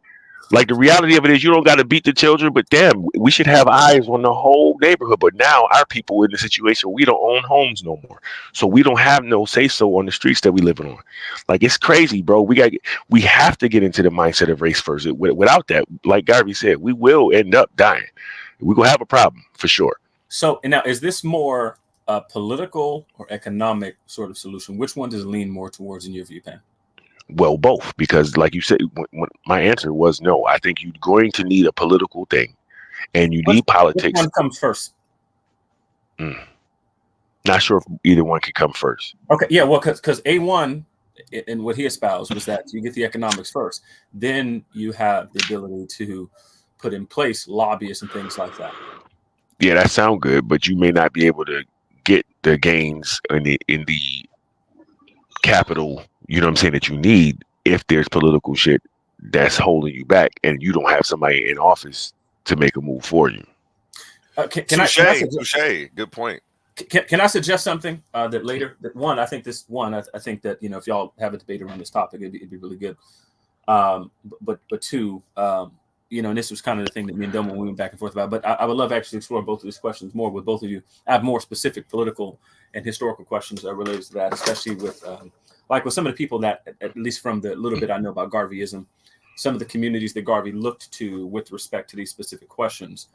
Like the reality of it is you don't got to beat the children, but damn, we should have eyes on the whole neighborhood. But now our people in the situation, we don't own homes no more. So we don't have no say so on the streets that we live on. Like, it's crazy, bro. We have to get into the mindset of race first. Without that, like Garvey said, we will end up dying. We're going to have a problem for sure. So, and now, is this more a political or economic sort of solution? Which one does it lean more towards in your view, Pan? Well, both, because like you said, when my answer was no. I think you're going to need a political thing, and you need Which politics. one comes first? Not sure if either one could come first. Okay, yeah, well, because AOne and what he espoused was that you get the economics first, then you have the ability to put in place lobbyists and things like that. Yeah, that sounds good, but you may not be able to get the gains in the capital, you know what I'm saying, that you need if there's political shit that's holding you back and you don't have somebody in office to make a move for you. Can I suggest, touche. Good point. Can I suggest something that later? That one, I think I think that if y'all have a debate around this topic, it'd be really good. But two, and this was kind of the thing that me and Domo went back and forth about. But I would love to actually explore both of these questions more with both of you. I have more specific political and historical questions related to that, especially with like with some of the people that, at least from the little bit I know about Garveyism, some of the communities that Garvey looked to with respect to these specific questions,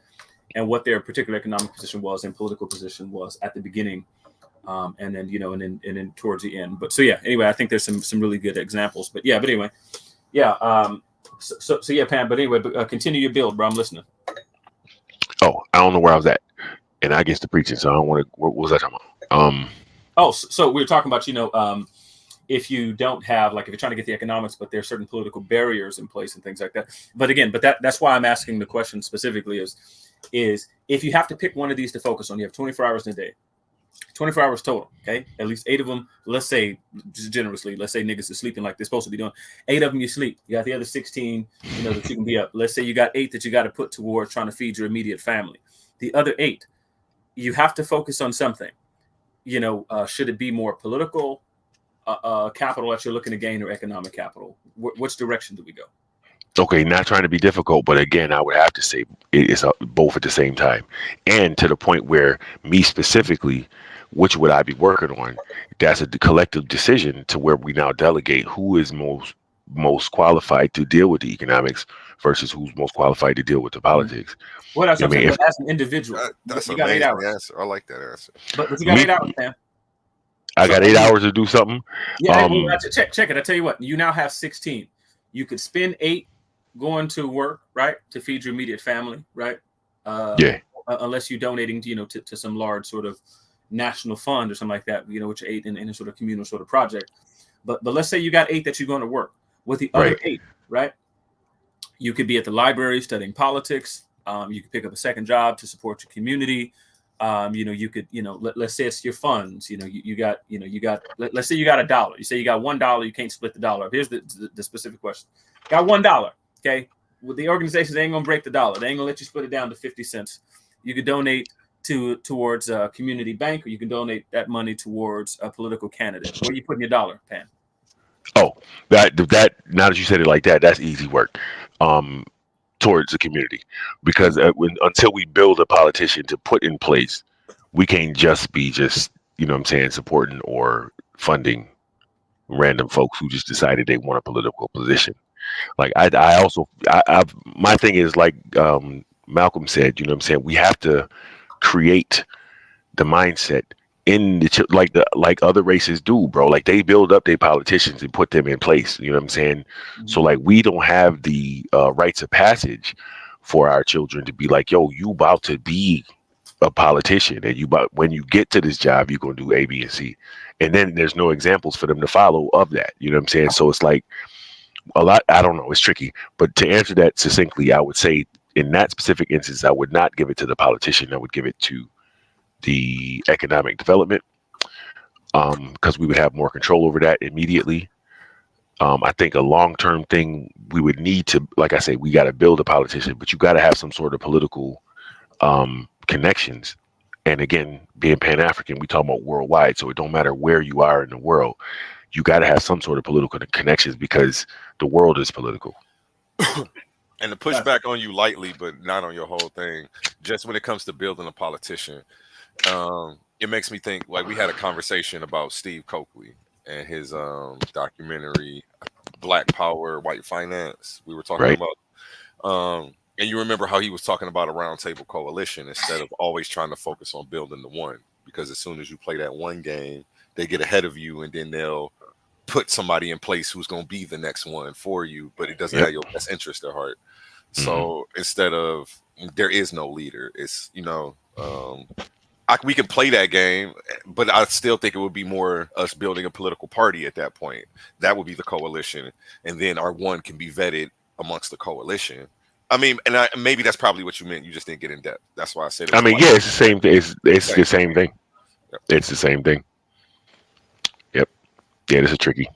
and what their particular economic position was and political position was at the beginning, and then and then towards the end. But so yeah, anyway, I think there's some really good examples. But anyway, yeah. So yeah, Pam. But anyway, continue your build, bro. I'm listening. Oh, I don't know where I was at, and I guess the preaching. So I don't want to. What was I talking about? So we were talking about if you don't have, like, if you're trying to get the economics, but there are certain political barriers in place and things like that. But again, that's why I'm asking the question specifically is if you have to pick one of these to focus on, you have 24 hours in a day, 24 hours total, okay? At least 8 of them, let's say, just generously, let's say niggas are sleeping like they're supposed to be doing. 8 of them you sleep. You got the other 16, that you can be up. Let's say you got 8 that you got to put towards trying to feed your immediate family. The other 8, you have to focus on something. Should it be more political capital that you're looking to gain or economic capital? Which direction do we go? Okay, not trying to be difficult, but again, I would have to say it's both at the same time, and to the point where me specifically, which would I be working on? That's a collective decision to where we now delegate who is most qualified to deal with the economics versus who's most qualified to deal with the politics. Well, that's what I'm saying. As an individual, that's you an got 8 amazing hours. answer. I like that answer. But you got 8 hours, man. I got 8 hours to do something. Yeah, check it. I tell you what, you now have 16. You could spend 8 going to work, right, to feed your immediate family, right? Unless you're donating, to some large sort of national fund or something like that, which 8 in a sort of communal sort of project. But let's say you got 8 that you're going to work with. The other 8, right? You could be at the library studying politics. You could pick up a second job to support your community. You could, let's say it's your funds. You got, let's say you got $1. You say you got $1. You can't split the dollar. Here's the specific question. Got $1. Okay. Well, the organizations ain't gonna break the dollar. They ain't gonna let you split it down to 50 cents. You could donate towards a community bank, or you can donate that money towards a political candidate. Where are you putting your dollar, Pan? Oh, that now that you said it like that, that's easy work. Towards the community, because until we build a politician to put in place, we can't just be supporting or funding random folks who just decided they want a political position. Like my thing is, like Malcolm said, we have to create the mindset in like other races do, bro. Like they build up their politicians and put them in place. You know what I'm saying? Mm-hmm. So like we don't have the rites of passage for our children to be like, yo, you about to be a politician, and when you get to this job, you're gonna do A, B, and C, and then there's no examples for them to follow of that. You know what I'm saying? So it's like a lot. I don't know. It's tricky, but to answer that succinctly, I would say in that specific instance, I would not give it to the politician. I would give it to the economic development, because we would have more control over that immediately. I think a long-term thing, we would need to, like I say, we got to build a politician, but you got to have some sort of political connections. And again, being Pan-African, we talk about worldwide, so it don't matter where you are in the world, you got to have some sort of political connections because the world is political. And to push back on you lightly, but not on your whole thing, just when it comes to building a politician, it makes me think, like, we had a conversation about Steve Coakley and his documentary Black Power, White Finance. We were talking about And you remember how he was talking about a roundtable coalition instead of always trying to focus on building the one. Because as soon as you play that one game, they get ahead of you, and then they'll put somebody in place who's going to be the next one for you, but it doesn't Yep. have your best interest at heart. Hmm. So instead of there is no leader, it's we can play that game, but I still think it would be more us building a political party at that point. That would be the coalition, and then our one can be vetted amongst the coalition. I mean, maybe that's probably what you meant. You just didn't get in depth. That's why I said it I was mean, like yeah, it's the same. It's same the thing. same thing. Yep. It's the same thing. Yep. Yeah, this is tricky.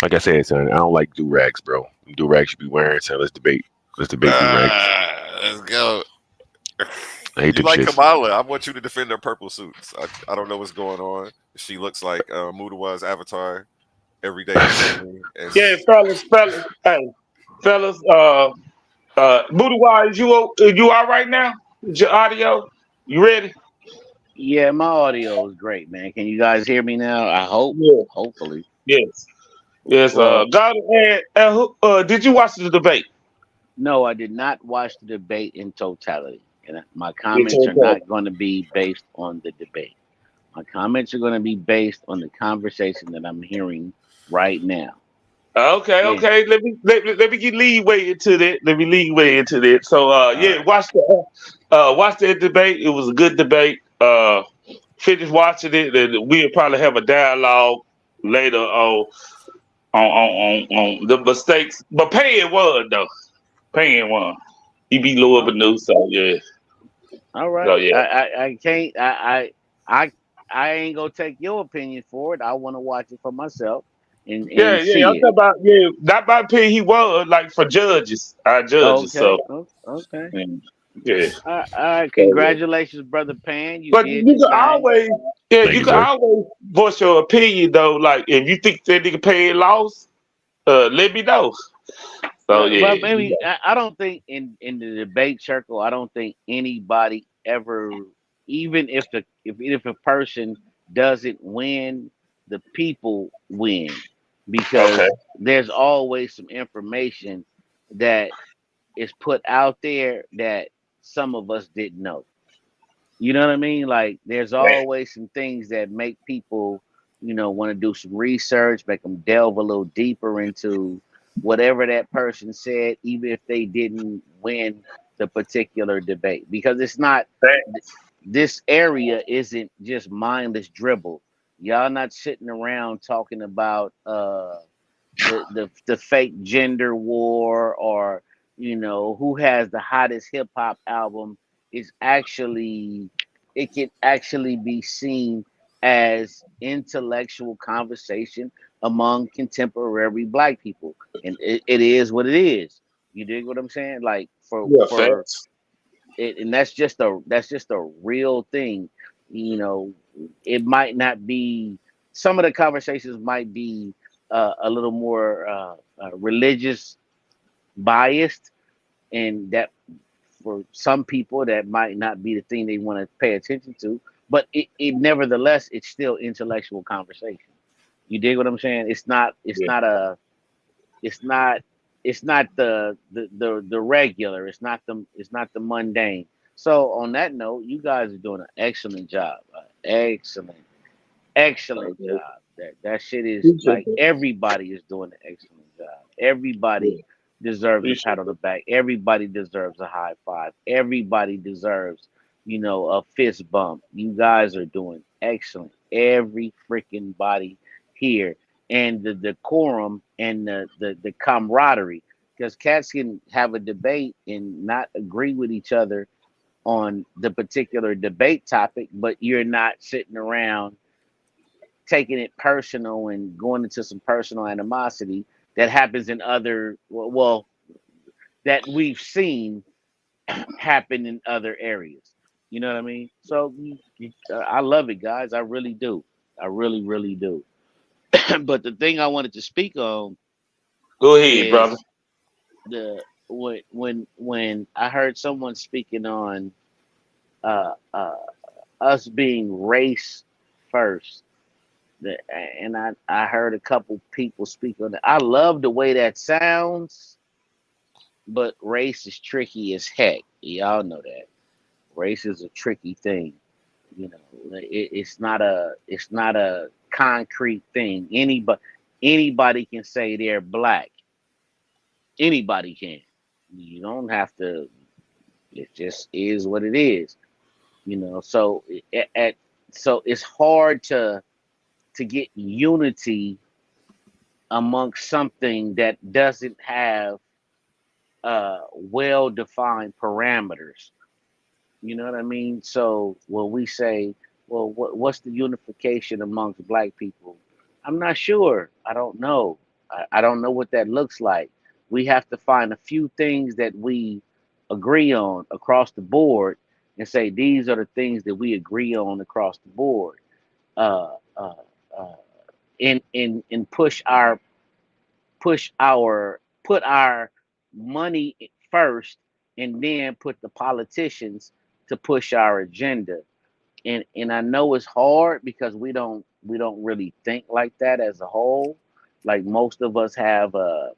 Like I said, son, I don't like do rags, bro. Do rags should be wearing. So let's debate. Let's debate do rags. Let's go. I hate You them like shits. Kamala? I want you to defend her purple suits. I don't know what's going on. She looks like Mudawa's avatar every day differently, and Yeah, hey, fellas, Booty Wise, you all right now? Is your audio? You ready? Yeah, my audio is great, man. Can you guys hear me now? I hope. Yeah. Hopefully. Yes. Yes. Well, God, did you watch the debate? no, I did not watch the debate in totality. And my It's comments are okay. not going to be based on the debate. My comments are going to be based on the conversation that I'm hearing right now. Okay, And okay. Let me get leeway into that. Let me leeway into that. So all yeah, right. watch that debate. It was a good debate. Finish watching it, and we'll probably have a dialogue later on the mistakes. But Payne won though. Payne won. He beat Louis Oh, Benu, so yeah. all So right. yeah. I can't I I ain't gonna take your opinion for it. I want to watch it for myself Yeah, and yeah. I'm see talking it. about not by opinion. He won like for judges, our judges. Okay. So Okay. mm, yeah. All right. So yeah. Congratulations, brother Pan. You But did you your can thing. always, yeah, Thank you you, can sir. always voice your opinion though. Like if you think that nigga paid loss, let me know. So Well, yeah, maybe I don't think in the debate circle, I don't think anybody ever, even if a person doesn't win, the people win okay, because there's always some information that is put out there that some of us didn't know. You know what I mean? Like there's man, always some things that make people, want to do some research, make them delve a little deeper into whatever that person said, even if they didn't win the particular debate. Because it's not man, this area isn't just mindless dribble. Y'all not sitting around talking about the fake gender war or who has the hottest hip hop album is actually it can actually be seen as intellectual conversation among contemporary black people, and it is what it is. You dig what I'm saying? Like yeah, for facts. it, and that's just a real thing. You know, it might not be. Some of the conversations might be a little more religious biased, and that for some people that might not be the thing they want to pay attention to. But it nevertheless, it's still intellectual conversation. You dig what I'm saying? It's not. It's Yeah, not a. It's not. It's not the regular. It's not the mundane. So on that note, you guys are doing an excellent job. Excellent okay. job. That shit is Appreciate like that. everybody is doing an excellent job. Yeah, Everybody deserves a appreciate pat on the that. back. Everybody deserves a high five. Everybody deserves, a fist bump. You guys are doing excellent. Every freaking body here. And the decorum and the camaraderie. Because cats can have a debate and not agree with each other on the particular debate topic, but you're not sitting around taking it personal and going into some personal animosity that happens in other that we've seen happen in other areas. You know what I mean? So I love it, guys. I really do. I really, really do. But the thing I wanted to speak on Go ahead, brother. is when I heard someone speaking on uh, uh, us being race first. And I heard a couple people speak on it. I love the way that sounds, but race is tricky as heck. Y'all know that race is a tricky thing. You know, it's not a concrete thing. Anybody can say they're black. Anybody can. You don't have to. It just is what it is. You know. So so it's hard to get unity amongst something that doesn't have well defined parameters. You know what I mean? So when we say, well, what's the unification amongst black people? I'm not sure. I don't know. I don't know what that looks like. We have to find a few things that we agree on across the board and say these are the things that we agree on across the board. Uh, uh, uh, and put our money first, and then put the politicians to push our agenda. And I know it's hard because we don't really think like that as a whole. Like most of us have a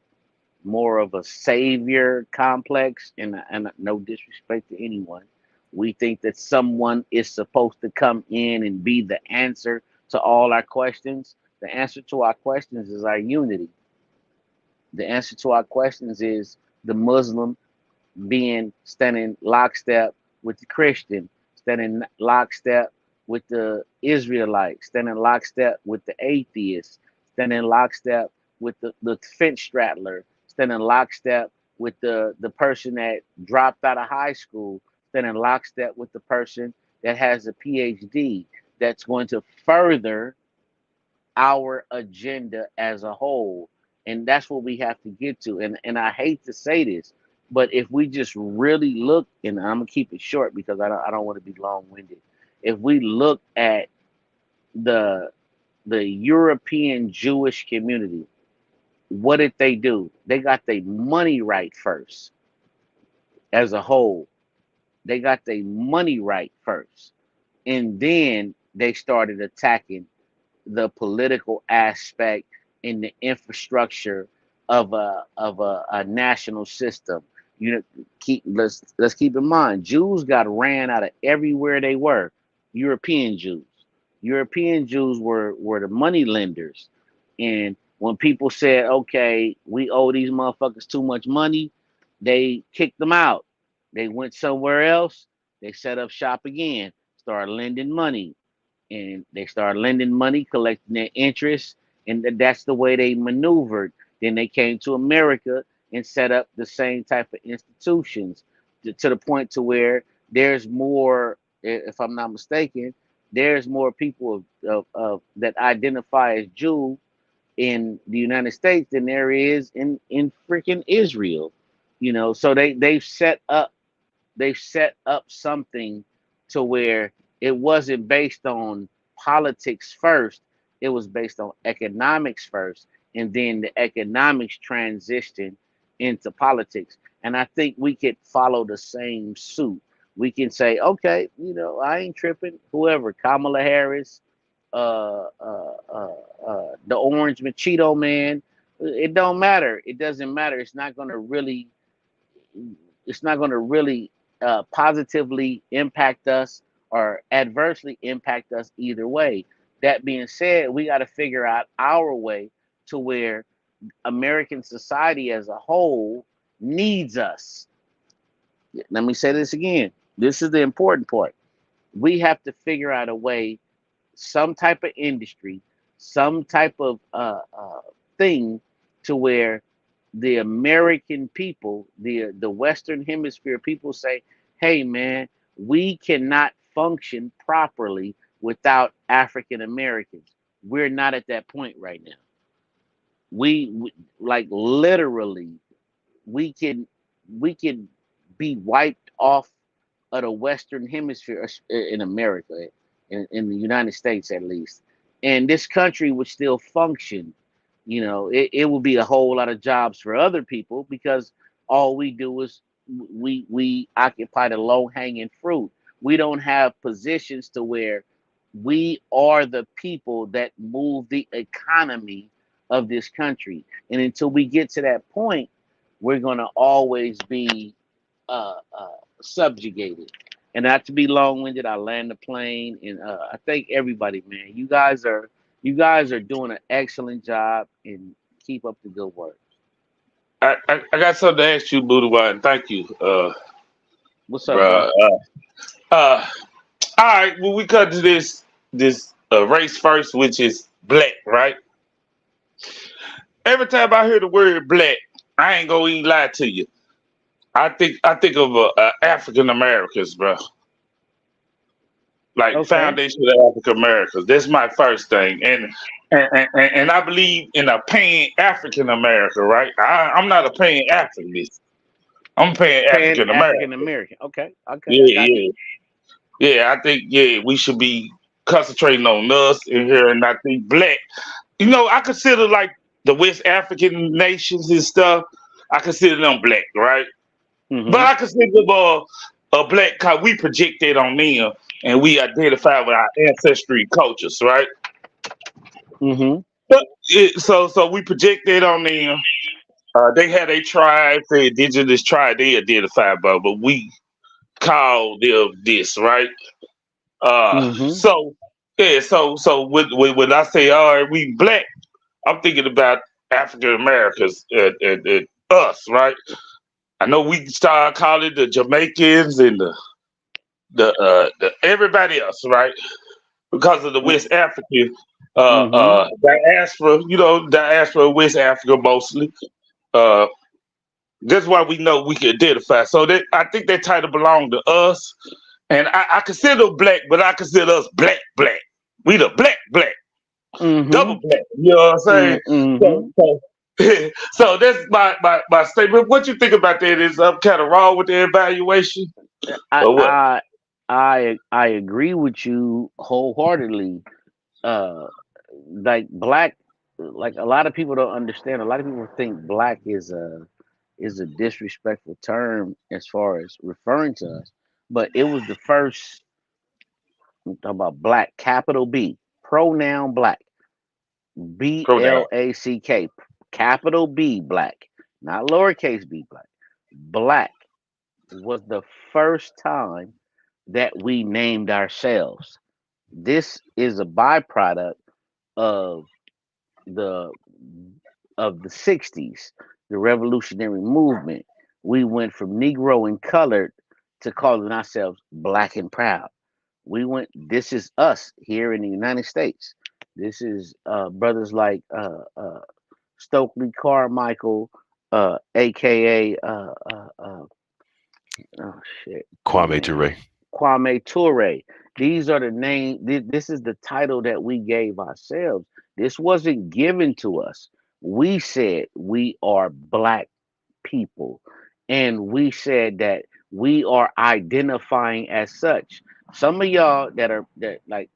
more of a savior complex, and no disrespect to anyone. We think that someone is supposed to come in and be the answer to all our questions. The answer to our questions is our unity. The answer to our questions is the Muslim being standing lockstep with the Christian, standing lockstep with the Israelite, standing lockstep with the atheist, standing lockstep with the fence straddler, standing lockstep with the person that dropped out of high school, standing lockstep with the person that has a PhD that's going to further our agenda as a whole. And that's what we have to get to. And I hate to say this, but if we just really look, and I'm gonna keep it short because I don't want to be long-winded. If we look at the European Jewish community, what did they do? They got their money right first as a whole. They got their money right first. And then they started attacking the political aspect in the infrastructure of a national system. You know, let's keep in mind, Jews got ran out of everywhere they were. European Jews. European Jews were the money lenders. And when people said, okay, we owe these motherfuckers too much money, they kicked them out. They went somewhere else, they set up shop again, started lending money, and they started lending money, collecting their interest, and that's the way they maneuvered. Then they came to America and set up the same type of institutions to the point to where there's more, if I'm not mistaken, there's more people of that identify as Jew in the United States than there is in freaking Israel. You know, so they've set up something to where it wasn't based on politics first, it was based on economics first, and then the economics transitioned into politics. And I think we could follow the same suit. We can say, okay, I ain't tripping. Whoever, Kamala Harris, the Orange Cheeto man, it don't matter. It doesn't matter. It's not going to really positively impact us or adversely impact us either way. That being said, we got to figure out our way to where American society as a whole needs us. Let me say this again. This is the important part. We have to figure out a way, some type of industry, some type of thing to where the American people, the Western Hemisphere people say, "Hey, man, we cannot function properly without African Americans." We're not at that point right now. We like literally, we can we can be wiped off of the Western Hemisphere in America, in the United States at least, and this country would still function. It would be a whole lot of jobs for other people because all we do is we occupy the low hanging fruit. We don't have positions to where we are the people that move the economy of this country. And until we get to that point, we're gonna always be subjugated. And not to be long winded, I land the plane, and I thank everybody, man. You guys are doing an excellent job, and keep up the good work. I got something to ask you, Buddha, and thank you, What's up, bro? bro. Uh, all right, well, we cut to this race first, which is black, right? Every time I hear the word black, I ain't gonna even lie to you. I think of African Americans, bro. Like Okay. foundation of African Americans. That's my first thing, and I believe in a pan African America, right? I'm not a pan Africanist. I'm pan Pan African African American. American. Okay. Okay. Yeah, I got yeah, yeah. I think we should be concentrating on us in here, and I think black. I consider like the West African nations and stuff. I consider them black, right? you. But Mm-hmm. I consider a black cause we project that on them, and we identify with our ancestry cultures, right? Mm-hmm. But so we project that on them. They had a tribe, the indigenous tribe they identify by, but we call them this, right? Mm-hmm. So yeah, so when I say all right, we black, I'm thinking about African Americans and us, right? I know we start calling the Jamaicans and the everybody else, right? Because of the West African Mm-hmm. diaspora, diaspora of West Africa mostly. Uh, that's why we know we can identify. So that I think that title belonged to us, and I consider black, but I consider us black, black. We the black, black, double Mm-hmm. black. You know what I'm saying? So, Mm-hmm. so, so that's my statement. What you think about that? Is I'm kind of wrong with the evaluation, I or what? I I agree with you wholeheartedly. Uh, like black, like a lot of people don't understand. A lot of people think black is a disrespectful term as far as referring to us, but it was the first. I'm talking about black, capital B, pronoun black, Pronoun. Black, capital B, black, not lowercase b, black. Black was the first time that we named ourselves. This is a byproduct of the the 60s, the revolutionary movement. We went from Negro and colored to calling ourselves black and proud. This is us here in the United States. This is brothers like Stokely Carmichael, aka oh shit, his Kwame name, Ture. Kwame Ture. These are the name. This is the title that we gave ourselves. This wasn't given to us. We said we are black people, and we said that we are identifying as such. Some of y'all that like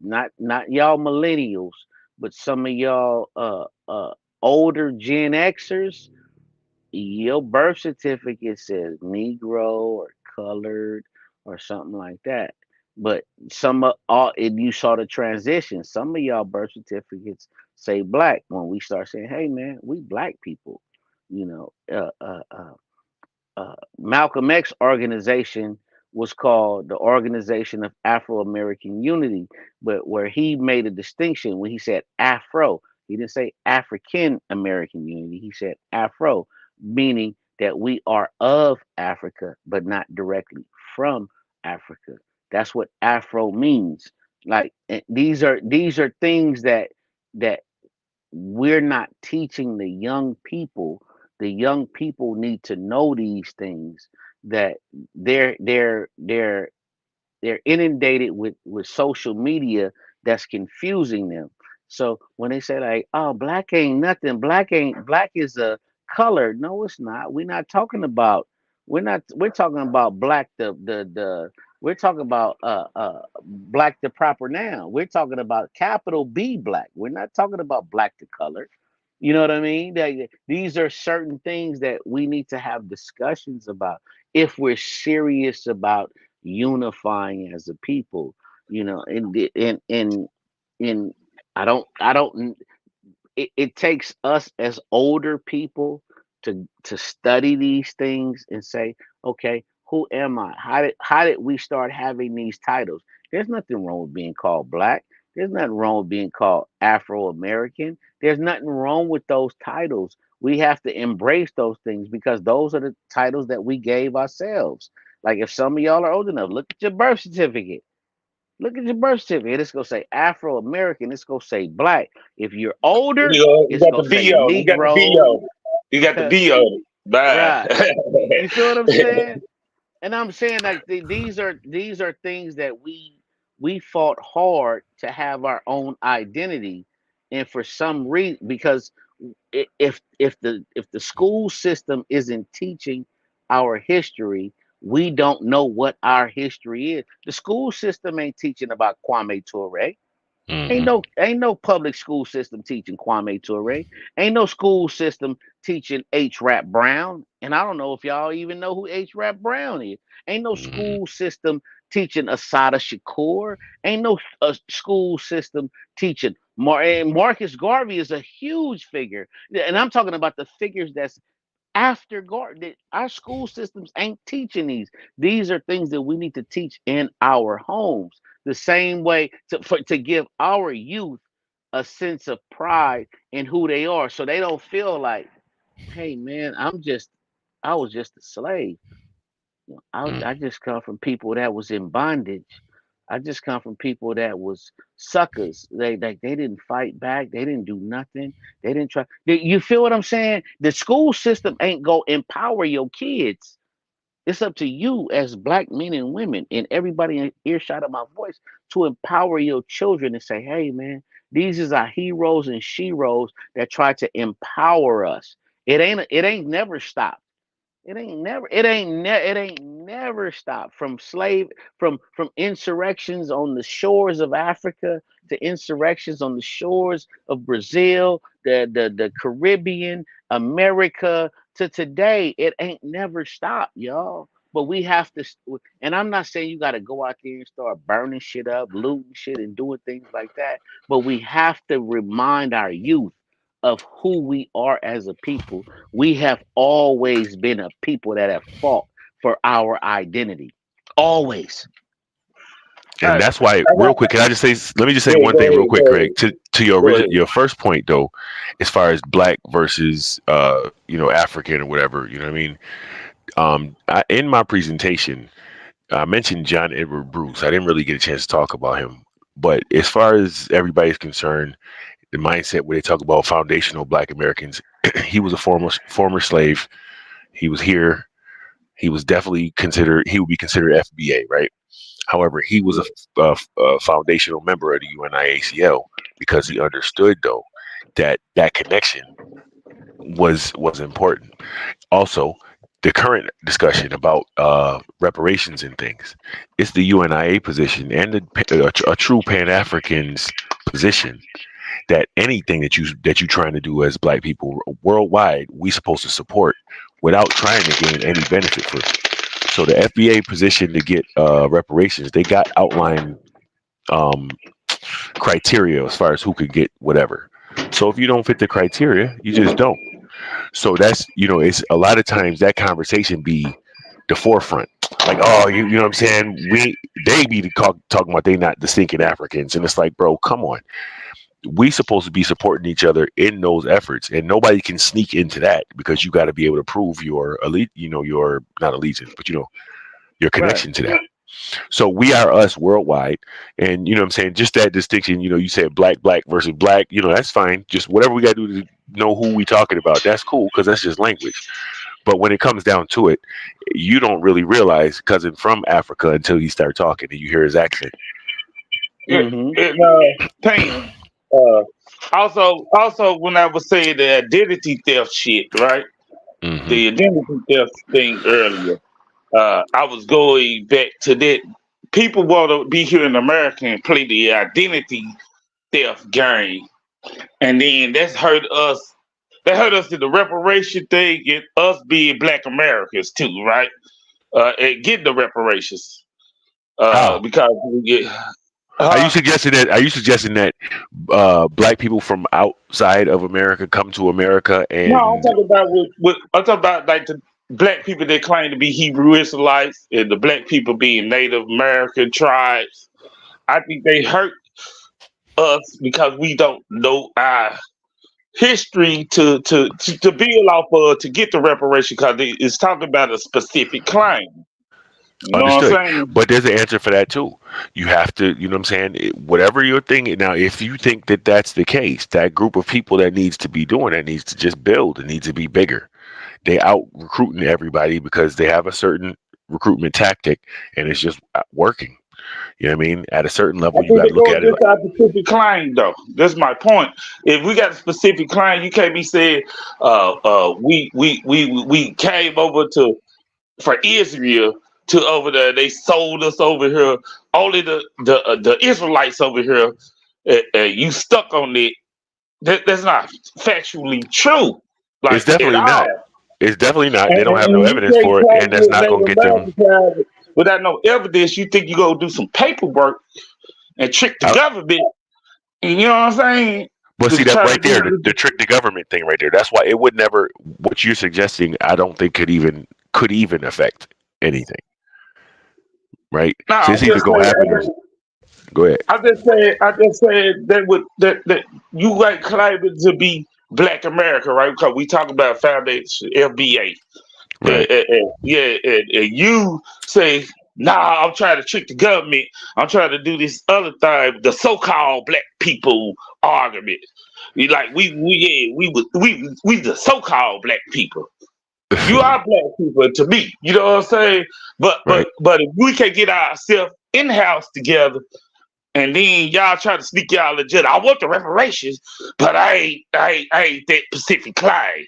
not y'all millennials, but some of y'all older Gen Xers, your birth certificate says Negro or colored or something like that. But some of all, and you saw the transition. Some of y'all birth certificates say black. When we start saying, "Hey, man, we black people," you know, Malcolm X organization was called the Organization of Afro American Unity, but where he made a distinction when he said Afro, he didn't say African American Unity, he said Afro, meaning that we are of Africa, but not directly from Africa. That's what Afro means. Like these are things that we're not teaching the young people. The young people need to know these things, that they're they're inundated with social media that's confusing them. So when they say like, "Oh, black ain't nothing. Black is a color." No, it's not. We're not talking about. We're talking about black. The We're talking about black the proper noun. We're talking about capital B black. We're not talking about black the color. You know what I mean? These are certain things that we need to have discussions about if we're serious about unifying as a people. You know, and I don't. It takes us as older people to study these things and say, okay, who am I? How did we start having these titles? There's nothing wrong with being called black. There's nothing wrong with being called Afro American. There's nothing wrong with those titles. We have to embrace those things because those are the titles that we gave ourselves. Like if some of y'all are old enough, look at your birth certificate. Look at your birth certificate. It's gonna say Afro American. It's gonna say black. If you're older, You it's got gonna the say VO. You got the Negro. VO. You got the VO. Bye. Right. You feel what I'm saying? And I'm saying like these are things that we fought hard to have our own identity, and for some reason, because if the school system isn't teaching our history, we don't know what our history is. The school system ain't teaching about Kwame Ture. Ain't Hmm. no public school system teaching Kwame Ture. Ain't no school system teaching H. Rap Brown. And I don't know if y'all even know who H. Rap Brown is. Ain't no Hmm. school system teaching Asada Shakur. Ain't no school system teaching and Marcus Garvey is a huge figure. And I'm talking about the figures that's after Garvey. Our school systems ain't teaching these. These are things that we need to teach in our homes. The same way to give our youth a sense of pride in who they are, so they don't feel like, hey man, I was just a slave. I just come from people that was in bondage. I just come from people that was suckers. They didn't fight back. They didn't do nothing. They didn't try. You feel what I'm saying? The school system ain't go empower your kids. It's up to you as black men and women and everybody in earshot of my voice to empower your children and say, hey man, these is our heroes and sheroes that try to empower us. It ain't never stopped. It ain't never stopped from insurrections on the shores of Africa to insurrections on the shores of Brazil, the Caribbean, America to today. It ain't never stopped, y'all. But we have to, and I'm not saying you got to go out there and start burning shit up, looting shit, and doing things like that. But we have to remind our youth of who we are as a people. We have always been a people that have fought for our identity. Always. And that's why, I real got, quick, can I just say? Let me just say yeah, one go thing, real ahead. quick, Go Craig. ahead. To your Go ahead. your first point, though, as far as black versus African or whatever, you know what I mean. In my presentation, I mentioned John Edward Bruce. I didn't really get a chance to talk about him, but as far as everybody's concerned, the mindset where they talk about foundational Black Americans, he was a former slave. He was here. He was definitely considered. He would be considered FBA, right? However, he was a foundational member of the UNIACL because he understood, though, that connection was important. Also, the current discussion about reparations and things, it's the UNIA position and a true Pan African's position that anything that you trying to do as Black people worldwide, we supposed to support without trying to gain any benefit for it. So the FBA position to get reparations, they got outlined um, criteria as far as who could get whatever. So if you don't fit the criteria, you just don't. So that's it's a lot of times that conversation be the forefront. Like, oh, you know what I'm saying? They be talking about they not the stinking Africans, and it's like, bro, come on. We supposed to be supporting each other in those efforts, and nobody can sneak into that because you got to be able to prove your elite, your not allegiance, but your Right. connection to that. So we are us worldwide. And you know what I'm saying? Just that distinction, you said black versus black, that's fine. Just whatever we gotta do to know who we talking about, that's cool because that's just language. But when it comes down to it, you don't really realize cousin from Africa until you start talking and you hear his accent. Mm-hmm. Pain. Uh, also, when I was saying the identity theft shit, right? Hmm. The identity theft thing earlier. I was going back to that. People want to be here in America and play the identity theft game, and then that's hurt us. That hurt us in the reparation thing, and us being Black Americans too, right? And getting the reparations How? because we get. Are you Huh? suggesting that? Are you suggesting that black people from outside of America come to America No, I'm and talking about I'm talking about like the black people that claim to be Hebrew Israelites and the black people being Native American tribes. I think they hurt us because we don't know our history to build off of to get the reparation because it's talking about a specific claim. You know what understood? I'm saying? But there's an answer for that too. You have to, you know what I'm saying? Whatever you're thinking now, if you think that that's the case, that group of people that needs to be doing that needs to just build, it needs to be bigger. They out recruiting everybody because they have a certain recruitment tactic and it's just working. You know what I mean? At a certain I level, you think got they to look go at it against like, our specific claim, though. That's my point. If we got a specific claim, you can't be saying, we came over to for Israel to over there. They sold us over here. Only the Israelites over here. You stuck on it. That's not factually true, it's like at definitely not. all. It's definitely not. They And, don't and, have no and you evidence can't for it, claim and that's you're a not going Native to get them. American tribe without no evidence. You think you go do some paperwork and trick the I, government. You know what I'm saying? but To see that try to right there, do the trick the government thing right there. That's why it would never. What you're suggesting, I don't think could even affect anything, right? no, So I'm it's either just gonna saying. happen or go ahead. I just said that you like claiming to be Black America, right? Because we talk about foundation FBA. Right, Yeah, and you say, nah, I'm trying to trick the government. I'm trying to do this other thing, the so-called black people argument. You like we the so-called black people. You are black people to me. You know what I'm saying? But right. but but if we can get ourselves in house together, and then y'all try to sneak y'all legit. I want the reparations, but I ain't that Pacific Clyde.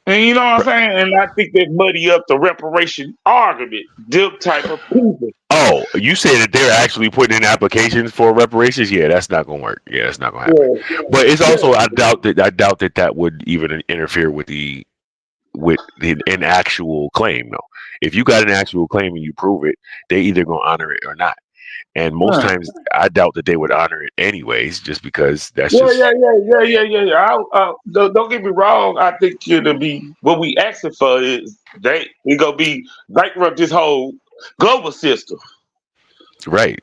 And you know what I'm saying? And I think they muddy up the reparation argument. Them type of people. Oh, you say that they're actually putting in applications for reparations? Yeah, that's not gonna work. Yeah, that's not gonna happen. Yeah. But it's Yeah. also I doubt that that would even interfere with an actual claim though. If you got an actual claim and you prove it, they either gonna honor it or not. And most Yeah. times, I doubt that they would honor it anyways, just because that's Yeah, just yeah, yeah, yeah, yeah, yeah, yeah. Don't get me wrong. I think it'll be what we asking for is we gonna be bankrupt this whole global system. right.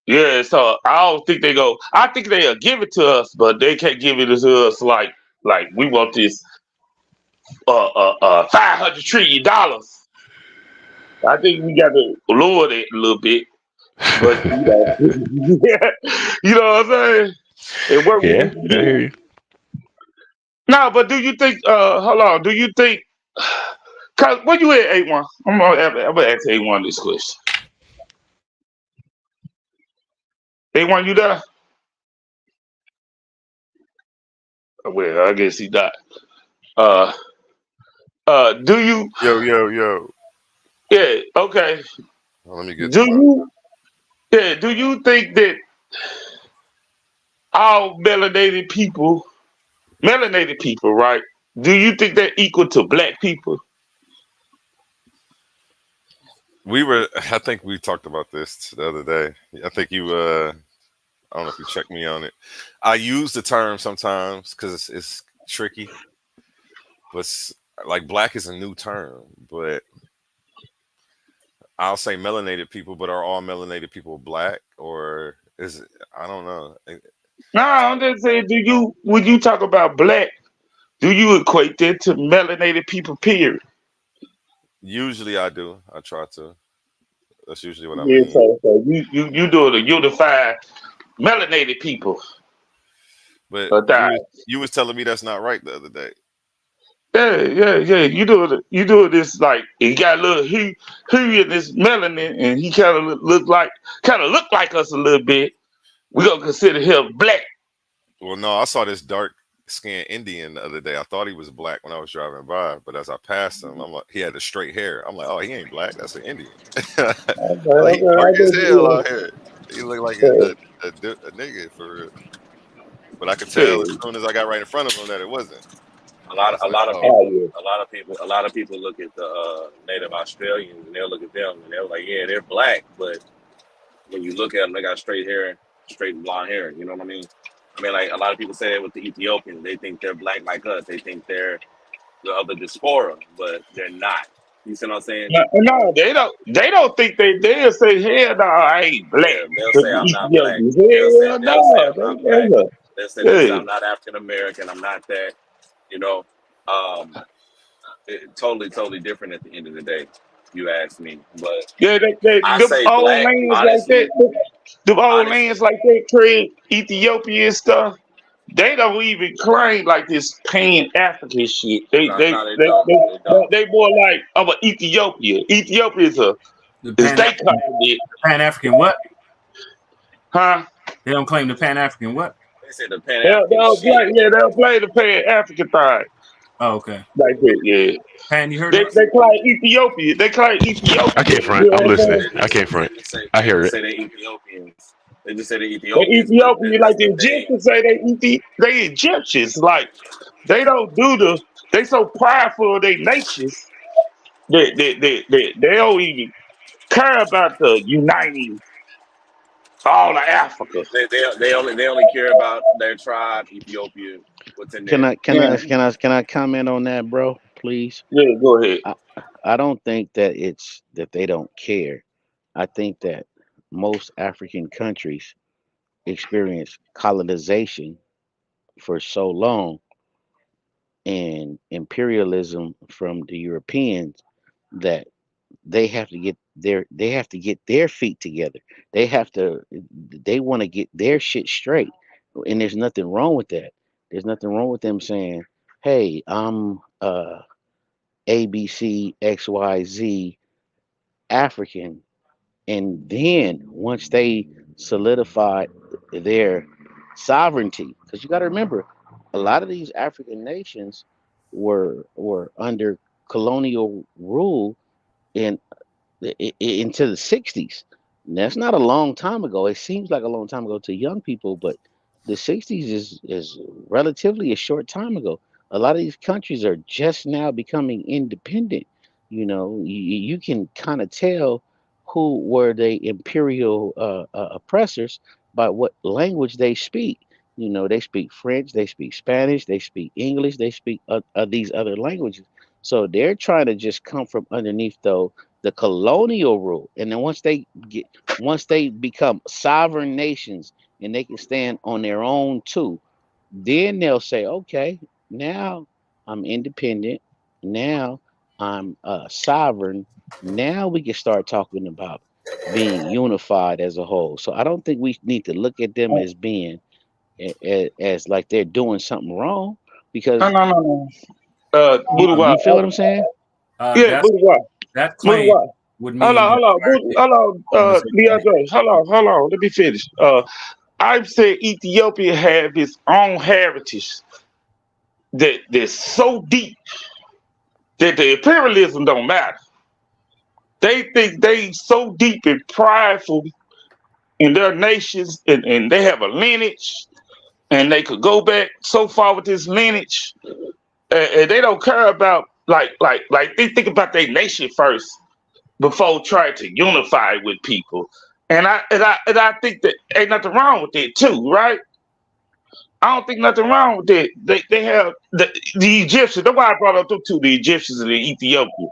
Yeah, so I don't think they go. I think they'll give it to us, but they can't give it to us like we want this 500 trillion dollars. I think we got to lower that a little bit, but you know what I'm saying, and work with Yeah, this I hear again. you. No, but do you think? Hold on. Do you think? Cause where you at, A1? I'm gonna ask A1 this question. A1, you there? Well, I guess he not. Uh, do you? Yo, yo, yo. Yeah. Okay. Let me get to Do my. you? Yeah. Do you think that all melanated people, right? Do you think they're equal to black people? I think we talked about this the other day. I think you. I don't know if you checked me on it. I use the term sometimes because it's tricky, but like black is a new term. But I'll say melanated people, but are all melanated people black or is it? I don't know. No, I'm just saying. When you talk about black, do you equate that to melanated people? Period. Usually I do. I try to. That's usually what I Yeah. mean. So you do it to unify melanated people. But Die. you was telling me that's not right the other day. Yeah, yeah, yeah. You do this like he got a little he in this melanin and he kind of look like us a little bit. We gonna consider him black. Well, no, I saw this dark skinned Indian the other day. I thought he was black when I was driving by, but as I passed him, I'm like, he had the straight hair. I'm like, oh, he ain't black. That's an Indian. Okay, I'm like, he okay, dark I as hell guess out here. He looked like yeah. a nigga for real. But I could tell as Yeah. soon as I got right in front of him that it wasn't. A I lot, was a like, lot of oh, Oh people, yeah. a lot of people, a lot of people look at the native Australians and they'll look at them and they're like, yeah, they're black, but when you look at them, they got straight hair, straight blonde hair. You know what I mean? I mean, like a lot of people say it with the Ethiopians, they think they're black like us. They think they're the other diaspora, but they're not. You see what I'm saying? No, they don't. They don't think they'll say, "Hell no, I ain't black." Yeah, they'll The say I'm not black. Ethiopians, hell They'll say no, I'm not black. They'll say yeah, I'm not African American. I'm not that. You know, um, totally different at the end of the day. You ask me, but yeah. I Them say old black. lands like Honestly, that, them old honestly, lands like that, Craig, Ethiopia and stuff. They don't even claim like this Pan African shit. no, they don't. They don't. They more like I'm a Ethiopia. Ethiopia The is Pan they African call it, what? huh? They don't claim the Pan African what? They say the Pan African shit. They'll play the Pan African thing Oh, okay. like that. Yeah, Pan, you heard they that? claim Ethiopia. They claim Ethiopia. I can't front. You know I'm what I'm listening. saying? I can't front. I They hear just it. say they Ethiopians. They just say they They Ethiopians, but Ethiopian that's like the the thing. Egyptians say they Egyptians. Like they don't do they so prideful of their nations that they don't even care about the uniting all of Africa. They only care about their tribe, Ethiopia, what's in Can there. I can Yeah, I can I can I comment on that, bro? Please. yeah, go ahead. I I don't think that it's that they don't care. I think that most African countries experience colonization for so long and imperialism from the Europeans that they have to get their feet together. They have to they want to get their shit straight. And there's nothing wrong with that. There's nothing wrong with them saying, "Hey, I'm ABC XYZ African." And then once they solidify their sovereignty, because you got to remember, a lot of these African nations were under colonial rule in into the 60s. That's not a long time ago. It seems like a long time ago to young people, but the 60s is relatively a short time ago. A lot of these countries are just now becoming independent. You know, you can kind of tell who were the imperial oppressors by what language they speak. You know, they speak French, they speak Spanish, they speak English, they speak these other languages. So they're trying to just come from underneath, though, the colonial rule. And then once they become sovereign nations and they can stand on their own too, then they'll say, okay, now I'm independent. Now I'm sovereign. Now we can start talking about being unified as a whole. So I don't think we need to look at them as being as like they're doing something wrong No, because no, no, no. Uh, you feel what I'm saying? Yeah, that's Buddha. that claim Buddha. would Hold mean on, that hold on, hold on, on the same page. DeAndre. Hold on. Let me finish. I've said Ethiopia have its own heritage that's so deep that the imperialism don't matter. They think they so deep and prideful in their nations, and they have a lineage, and they could go back so far with this lineage, and they don't care about like they think about their nation first before trying to unify with people. And I think that ain't nothing wrong with it too, right? I don't think nothing wrong with that. They have the Egyptians. That's why I brought up them two, the Egyptians and the Ethiopians,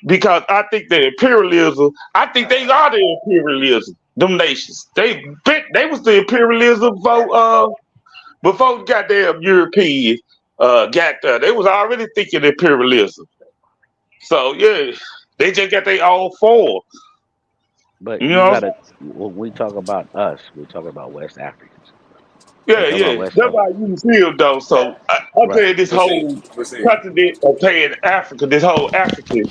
because I think the imperialism. I think they are the imperialism. Them nations. They was the imperialism before goddamn European got there. They was already thinking imperialism. So yeah, they just got their own form. But You you know. gotta when we talk about us, we're talking about West Africans. When we Yeah, talk about yeah. West That's how you feel though. So I'm right. saying this But see, whole but see, continent of paying Africa, this whole African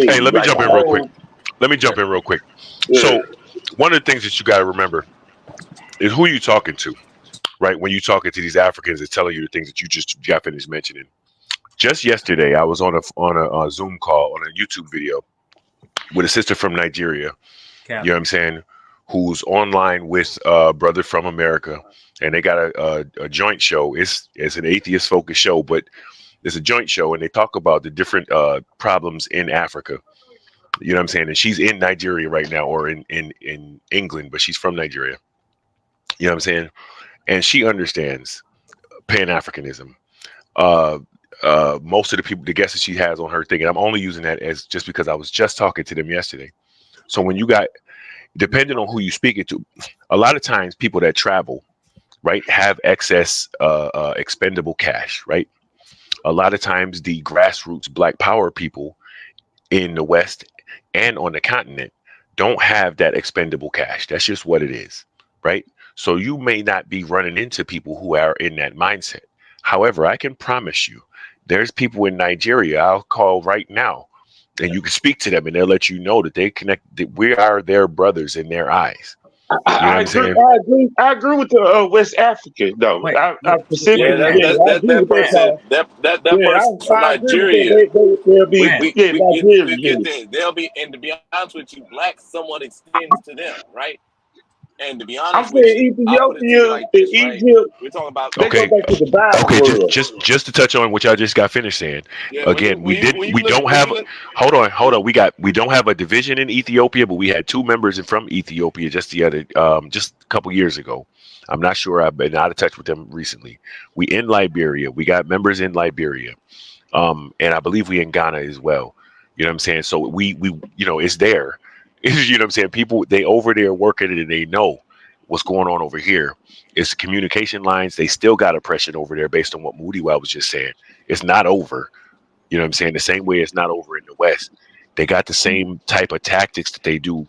Hey, thing, let me like jump the in real quick. whole Let me jump in real quick. yeah. So, one of the things that you got to remember is who you talking to, right? When you talking to these Africans, it's telling you the things that you just got finished mentioning. Just yesterday, I was on a Zoom call on a YouTube video with a sister from Nigeria. You Cap. know what I'm saying? Who's online with a brother from America, and they got a joint show. It's an atheist focused show, but it's a joint show, and they talk about the different problems in Africa. You know what I'm saying? And she's in Nigeria right now, or in England, but she's from Nigeria. You know what I'm saying? And she understands Pan Africanism. Uh, most of the people, the guests that she has on her thing, and I'm only using that as just because I was just talking to them yesterday. So when you got, depending on who you speaking to, a lot of times people that travel, right, have excess expendable cash, right? A lot of times the grassroots Black Power people in the West and on the continent don't have that expendable cash. That's just what it is, right? So you may not be running into people who are in that mindset. However, I can promise you, there's people in Nigeria I'll call right now, and you can speak to them, and they'll let you know that they connect. That we are their brothers in their eyes. You know what I I'm agree. saying? I agree with the West African though. Wait, I Yeah, specifically, Pan, I agree that with that person, part. that Yeah, person from I agree with that. Nigeria. They'll be Pan. We Nigerian. get Yeah. this. They'll be, and to be honest with you, black somewhat extends to them, right? And to be I'm honest with saying you, I'll put it to you Ethiopia like and this, right? Egypt, We're talking about they go Okay, back to the Bible okay. Just world. just just to touch on what y'all just got finished saying. yeah. Again, we don't have. Hold on. We don't have a division in Ethiopia, but we had two members from Ethiopia just a couple years ago. I'm not sure. I've been out of touch with them recently. We in Liberia. We got members in Liberia. And I believe we in Ghana as well. You know what I'm saying? So we it's there. You know what I'm saying? People, they over there working it, and they know what's going on over here. It's the communication lines. They still got oppression over there based on what Moody Well was just saying. It's not over. You know what I'm saying? The same way it's not over in the West. They got the same type of tactics that they do.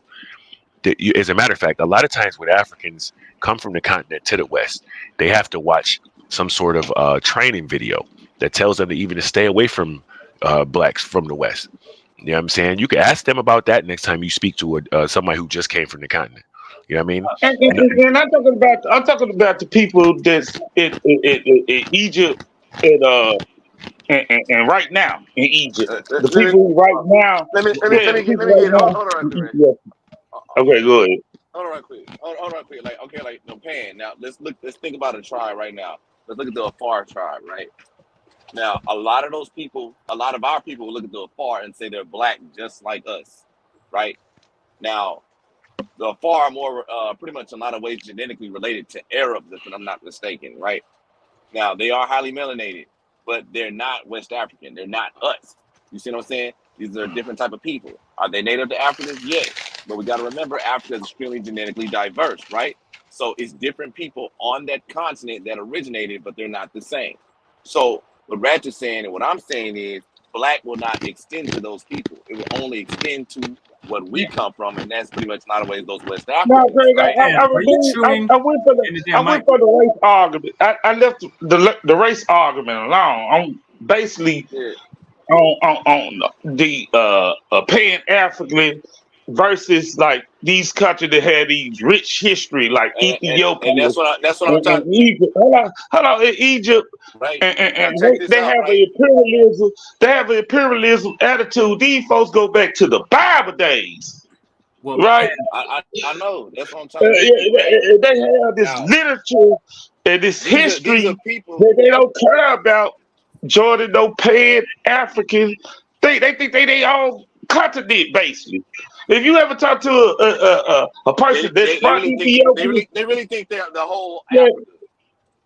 As a matter of fact, a lot of times when Africans come from the continent to the West, they have to watch some sort of training video that tells them to even to stay away from blacks from the West. You know what I'm saying? You can ask them about that next time you speak to somebody who just came from the continent. You know what I mean? And I'm talking about the people that's in Egypt and right now in Egypt. The people right now, yeah, the people let me right get now hold on right in quick, right? Ethiopia. Okay, go ahead. Hold on right quick. Hold on right quick. Like, okay, like no Pan. Now let's think about a tribe right now. Let's look at the Afar tribe, right? Now, a lot of those people, a lot of our people will look at the Afar and say they're black just like us, right? Now, the Afar are more pretty much in a lot of ways genetically related to Arabs, if I'm not mistaken, right? Now, they are highly melanated, but they're not West African. They're not us. You see what I'm saying? These are different type of people. Are they native to Africans? Yes. But we got to remember Africa is extremely genetically diverse, right? So it's different people on that continent that originated, but they're not the same. So what Ratchet's saying and what I'm saying is black will not extend to those people. It will only extend to what we come from, and that's pretty much not always those West No, Africans, Greg, right? Pan, are you chewing in the I damn went mic? for the race argument. I left the race argument alone. I'm basically Yeah. on the Pan African versus like these countries that had these rich history, like And Ethiopia that's what I'm talking. and Egypt. Hold on, in Egypt, Right now, and check this they out. have Right. an imperialism. They have an imperialism attitude. These folks go back to the Bible days, Well, right? Pan, I know. That's what I'm trying to get to. Right They have this now, literature and this these are history people. that they don't care about. Jordan, no Pan African. They think they all continent basically. If you ever talk to a person that's They from really think Ethiopia, they really think they're the whole yeah, Africa.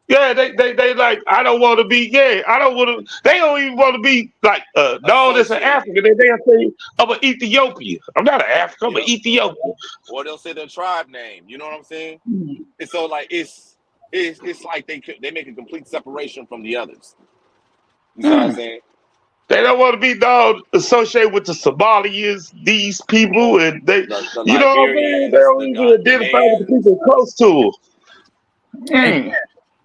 yeah, they like I don't want to be. Yeah, I don't want to. They don't even want to be like no, that's an Associated. African. They'll say I'm an Ethiopia. I'm not an African. I'm an Yep. Ethiopian. Or they'll say their tribe name. You know what I'm saying? And so like it's like they make a complete separation from the others. You see what I'm Mm. saying? They don't want to be dog associated with the Somalians, these people, and they, The you know what I mean? They Liberians, don't the even identify with the Ghanaians. people close to hey, them. Mm.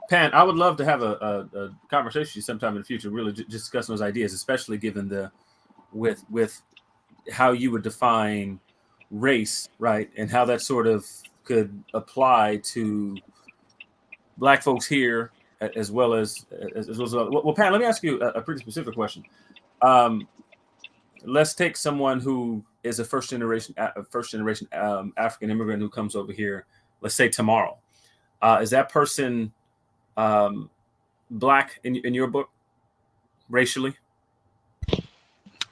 Pan, I would love to have a conversation with you sometime in the future, really discussing those ideas, especially given the with how you would define race, right, and how that sort of could apply to black folks here as well as well. Pan, let me ask you a pretty specific question. Um, let's take someone who is a first generation African immigrant who comes over here. Let's say tomorrow. Is that person black in your book racially?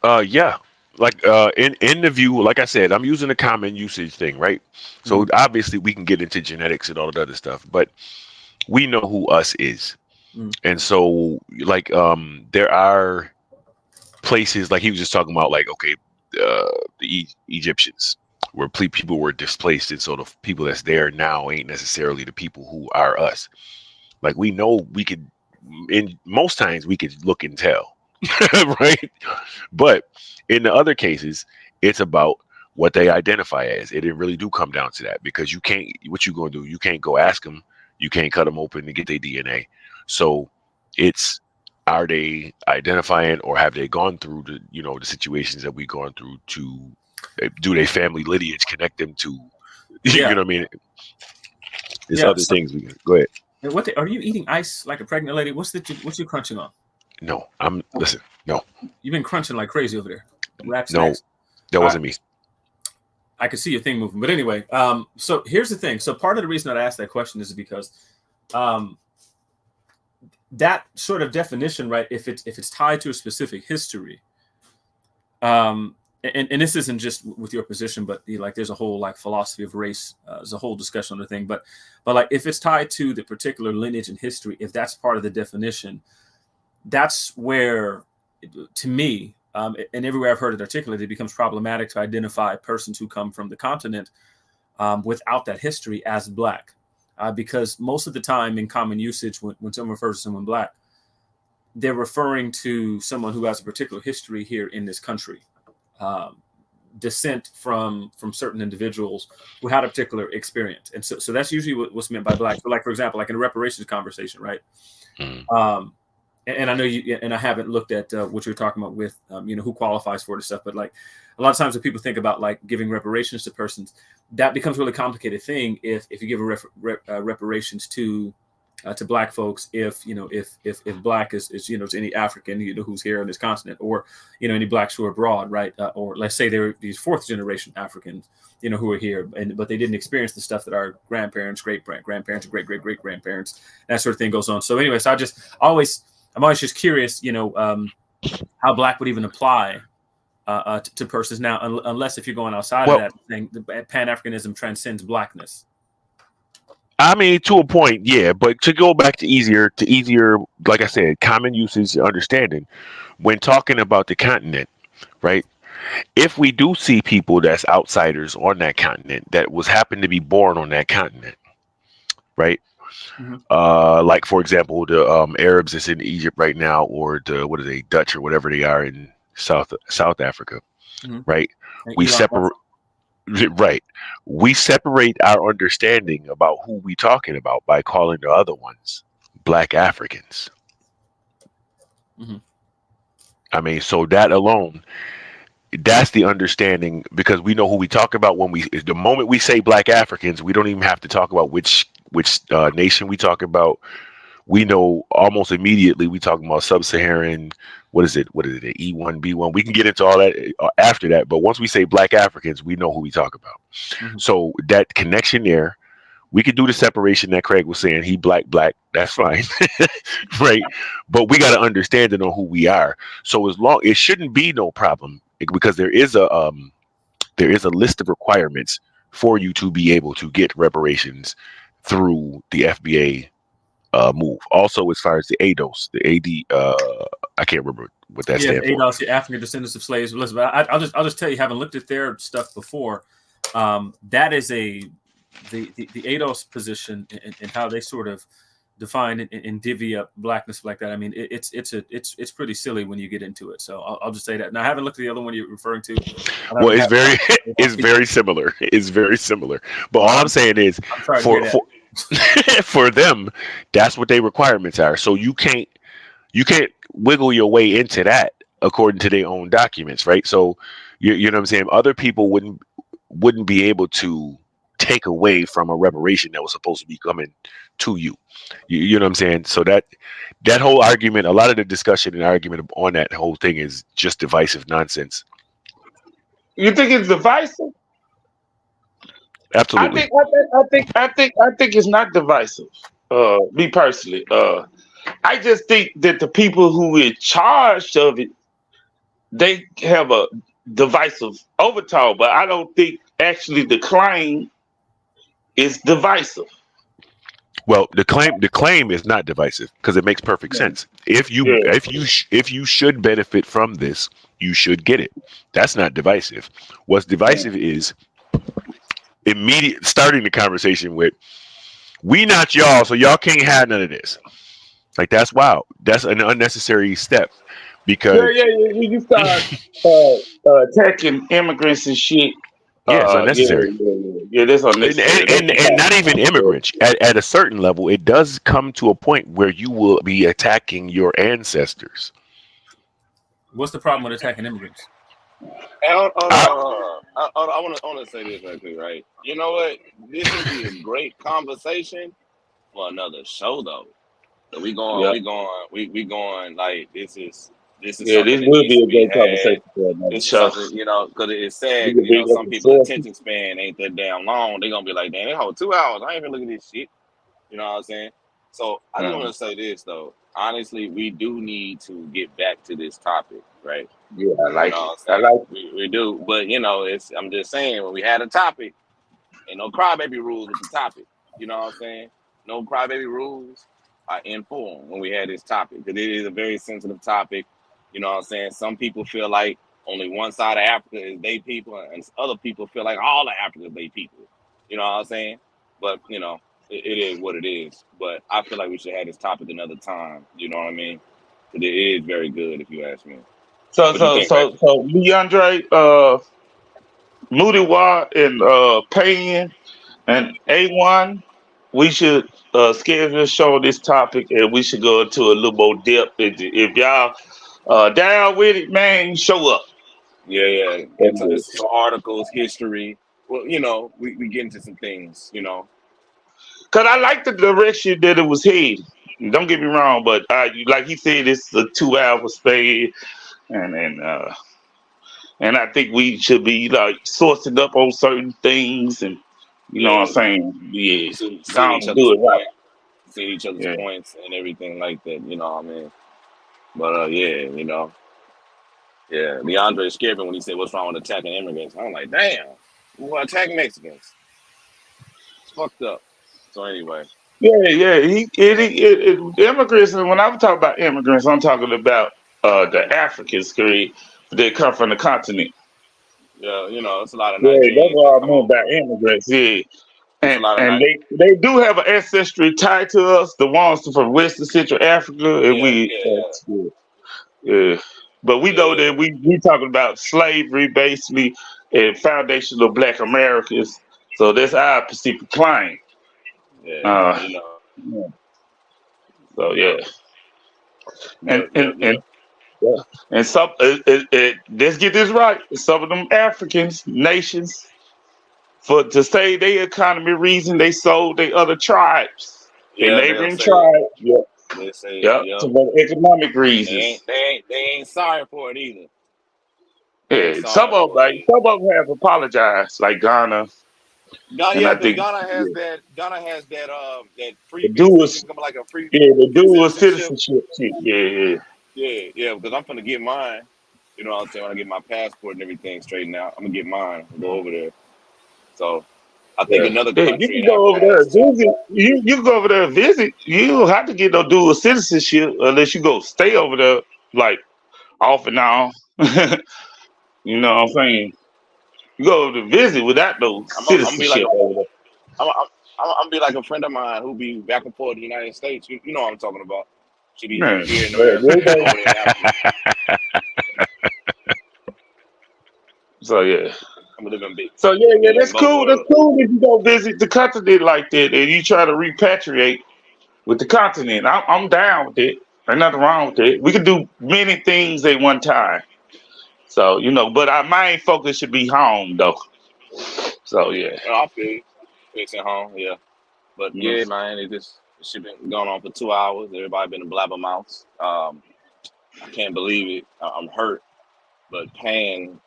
Yeah. like in the view, like I said, I'm using the common usage thing, right? So obviously we can get into genetics and all that other stuff, but we know who us is. And so like there are places like he was just talking about, like, okay, the Egyptians where people were displaced, and so the people that's there now ain't necessarily the people who are us. Like, we know we could, in most times we could look and tell, right? But in the other cases, it's about what they identify as. It really do come down to that, because you can't, what you gonna do? You can't go ask them. You can't cut them open to get their DNA. So it's, are they identifying, or have they gone through the, the situations that we've gone through to do their family lineage connect them to, you know what I mean? There's other things we can go ahead. And are you eating ice like a pregnant lady? What's you crunching on? No, listen. No, you've been crunching like crazy over there. Rap no, snacks. that wasn't me. I could see your thing moving, but anyway. So here's the thing. So part of the reason that I asked that question is because, that sort of definition, right? If it's tied to a specific history, and this isn't just with your position, but like there's a whole like philosophy of race. There's a whole discussion on the thing, but like if it's tied to the particular lineage and history, if that's part of the definition, that's where, to me, and everywhere I've heard it articulated, it becomes problematic to identify persons who come from the continent without that history as Black. Because most of the time in common usage, when someone refers to someone Black, they're referring to someone who has a particular history here in this country, descent from certain individuals who had a particular experience. And so that's usually what's meant by Black. So like, for example, like in a reparations conversation, right? And I know you, and I haven't looked at what you're talking about with, who qualifies for this stuff, but like a lot of times when people think about like giving reparations to persons, that becomes a really complicated thing if you give reparations to Black folks, if Black is to any African who's here on this continent, or any Blacks who are abroad, right? Or let's say they're these fourth generation Africans who are here, but they didn't experience the stuff that our grandparents, great grandparents, great great grandparents, that sort of thing goes on. So anyway, so I'm always just curious, how Black would even apply to persons now, unless if you're going outside of that thing, the Pan-Africanism transcends Blackness. I mean, to a point, yeah, but to go back to easier, like I said, common usage understanding, when talking about the continent, right? If we do see people that's outsiders on that continent that happen to be born on that continent, right? Like, for example, the Arabs that's in Egypt right now, or what are they, Dutch or whatever they are in South Africa, right? We separate. Right. We separate our understanding about who we talking about by calling the other ones Black Africans. I mean, so that alone, that's the understanding, because we know who we talk about the moment we say Black Africans, we don't even have to talk about which nation we talk about. We know almost immediately we talking about sub-Saharan. What is it? E1, B1. We can get into all that after that. But once we say Black Africans, we know who we talk about. So that connection there, we could do the separation that Craig was saying. He black. That's fine, right? But we got to understand it on who we are. So it shouldn't be no problem, because there is a list of requirements for you to be able to get reparations through the FBA. Move. Also, as far as the ADOS, the AD, I can't remember what that stands for. ADOS, the African Descendants of Slaves. Listen, I'll just tell you, having looked at their stuff before, that is the ADOS position and how they sort of define and divvy up Blackness like that. I mean, it's pretty silly when you get into it. So I'll just say that. Now, I haven't looked at the other one you're referring to. Well, it's very similar. It's very similar. But all I'm saying is, for them, that's what their requirements are. So you can't wiggle your way into that according to their own documents, right? So you know what I'm saying? Other people wouldn't be able to take away from a reparation that was supposed to be coming to you. You know what I'm saying? So that whole argument, a lot of the discussion and argument on that whole thing is just divisive nonsense. You think it's divisive? Absolutely. I think it's not divisive. Me personally, I just think that the people who are in charge of it, they have divisive overtone, but I don't think actually the claim is divisive. Well, the claim is not divisive because it makes perfect sense. If you Yeah, if you should benefit from this, you should get it. That's not divisive. What's divisive is immediate starting the conversation with we not y'all, so y'all can't have none of this. Like that's wild. That's an unnecessary step yeah, because yeah. yeah. When you start attacking immigrants and shit, yeah, it's yeah, unnecessary. yeah, yeah, yeah. That's And, unnecessary. and, That's and, the and not even problem. immigrants. At a certain level, it does come to a point where you will be attacking your ancestors. What's the problem with attacking immigrants? Hey, hold on, I, hold on. I want to say this right quick, right? You know what? This would be a great conversation for another show, though. So Yeah, we going like this is yeah. something This that will needs be to a be great had. conversation for another This is show. something, because it's sad, We because can bring up some the people sources. attention span ain't that damn long. They gonna be like, damn, they hold 2 hours. I ain't even looking at this shit. You know what I'm saying? So I just want Um, to say this though. Honestly, we do need to get back to this topic, right? yeah, I You know like it. what I'm I saying? like it. We do, but it's. I'm just saying when we had a topic. Ain't no crybaby rules with the topic. You know what I'm saying? No crybaby rules are informed when we had this topic because it is a very sensitive topic. You know what I'm saying? Some people feel like only one side of Africa is they people, and other people feel like all of Africa is they people. You know what I'm saying? But it is what it is. But I feel like we should have this topic another time. You know what I mean? Because it is very good, if you ask me. So, What do you so, think, so, Ratchet? so, Leandre, Moody Watt, and Payne and A1, we should schedule a show on this topic, and we should go into a little more depth. If y'all down with it, man, show up. Yeah, yeah. Get And, some articles, history. Well, we get into some things. Cause I like the direction that it was headed. Don't get me wrong, but like he said, it's a 2 hour span, and and I think we should be like sourcing up on certain things, and you know what I'm Yeah, saying? Yeah, seeing each gonna other's do it right. point, seeing each other's Yeah, points, and everything like that. You know what I mean? But yeah, yeah. DeAndre scared me when he said, "What's wrong with attacking immigrants?" I'm like, "Damn, we attack Mexicans. It's fucked up." So anyway, yeah, yeah. Immigrants. And when I'm talking about immigrants, I'm talking about the Africans, that come from the continent. yeah, it's a lot of Yeah, that's Nigerians that what I come mean over. about immigrants. Yeah, It's a lot of and they do have an ancestry tied to us, the ones from West and Central Africa, and yeah, we yeah, yeah, yeah. But we know yeah, that we talking about slavery basically and foundation of Black Americans. So that's our Pacific claim. yeah. Uh, You know, yeah. So yep, yeah, and yep, and yep, and yep. yeah. And some let's get this right. Some of them Africans nations for to say their economy reason they sold their other tribes, their Yeah, they'll neighboring say it. tribes. Yeah, They say it. yeah, Yep. for economic And reasons. they ain't sorry for it either. They ain't Yeah, some sorry of them, for it like either. some of them have apologized, like Ghana, Ghana, and yeah, I because think Ghana has yeah, that. Ghana has that the previously duals, become like a yeah, the free dual citizenship. citizenship shit. Yeah, yeah, Yeah, yeah. Because I'm gonna get mine. You know what I'm saying? When I get my passport and everything straightened out, I'm gonna get mine and go over there. So I think yeah. another Yeah, you country can in go Africa over there has and too. visit. You can go over there and visit. You don't have to get no dual citizenship unless you go stay over there like off and on. You know what I'm saying? You go to visit without no I'm gonna be like citizenship a over there. I'm gonna be like a friend of mine who be back and forth to the United States. You know what I'm talking about. She be Man, here in well, America and over there in Africa. so yeah. I'm gonna live in big. So yeah, I'm yeah, gonna live that's in both cool. That's worlds. cool if you go visit the continent like that and you try to repatriate with the continent. I'm down with it. Ain't nothing wrong with it. We can do many things at one time. So but our main focus should be home though. So yeah, I feel you. Fixing home, yeah. But you know. yeah, man, it shit been going on for 2 hours. Everybody been a blabbermouth. I can't believe it. I'm hurt, but Pan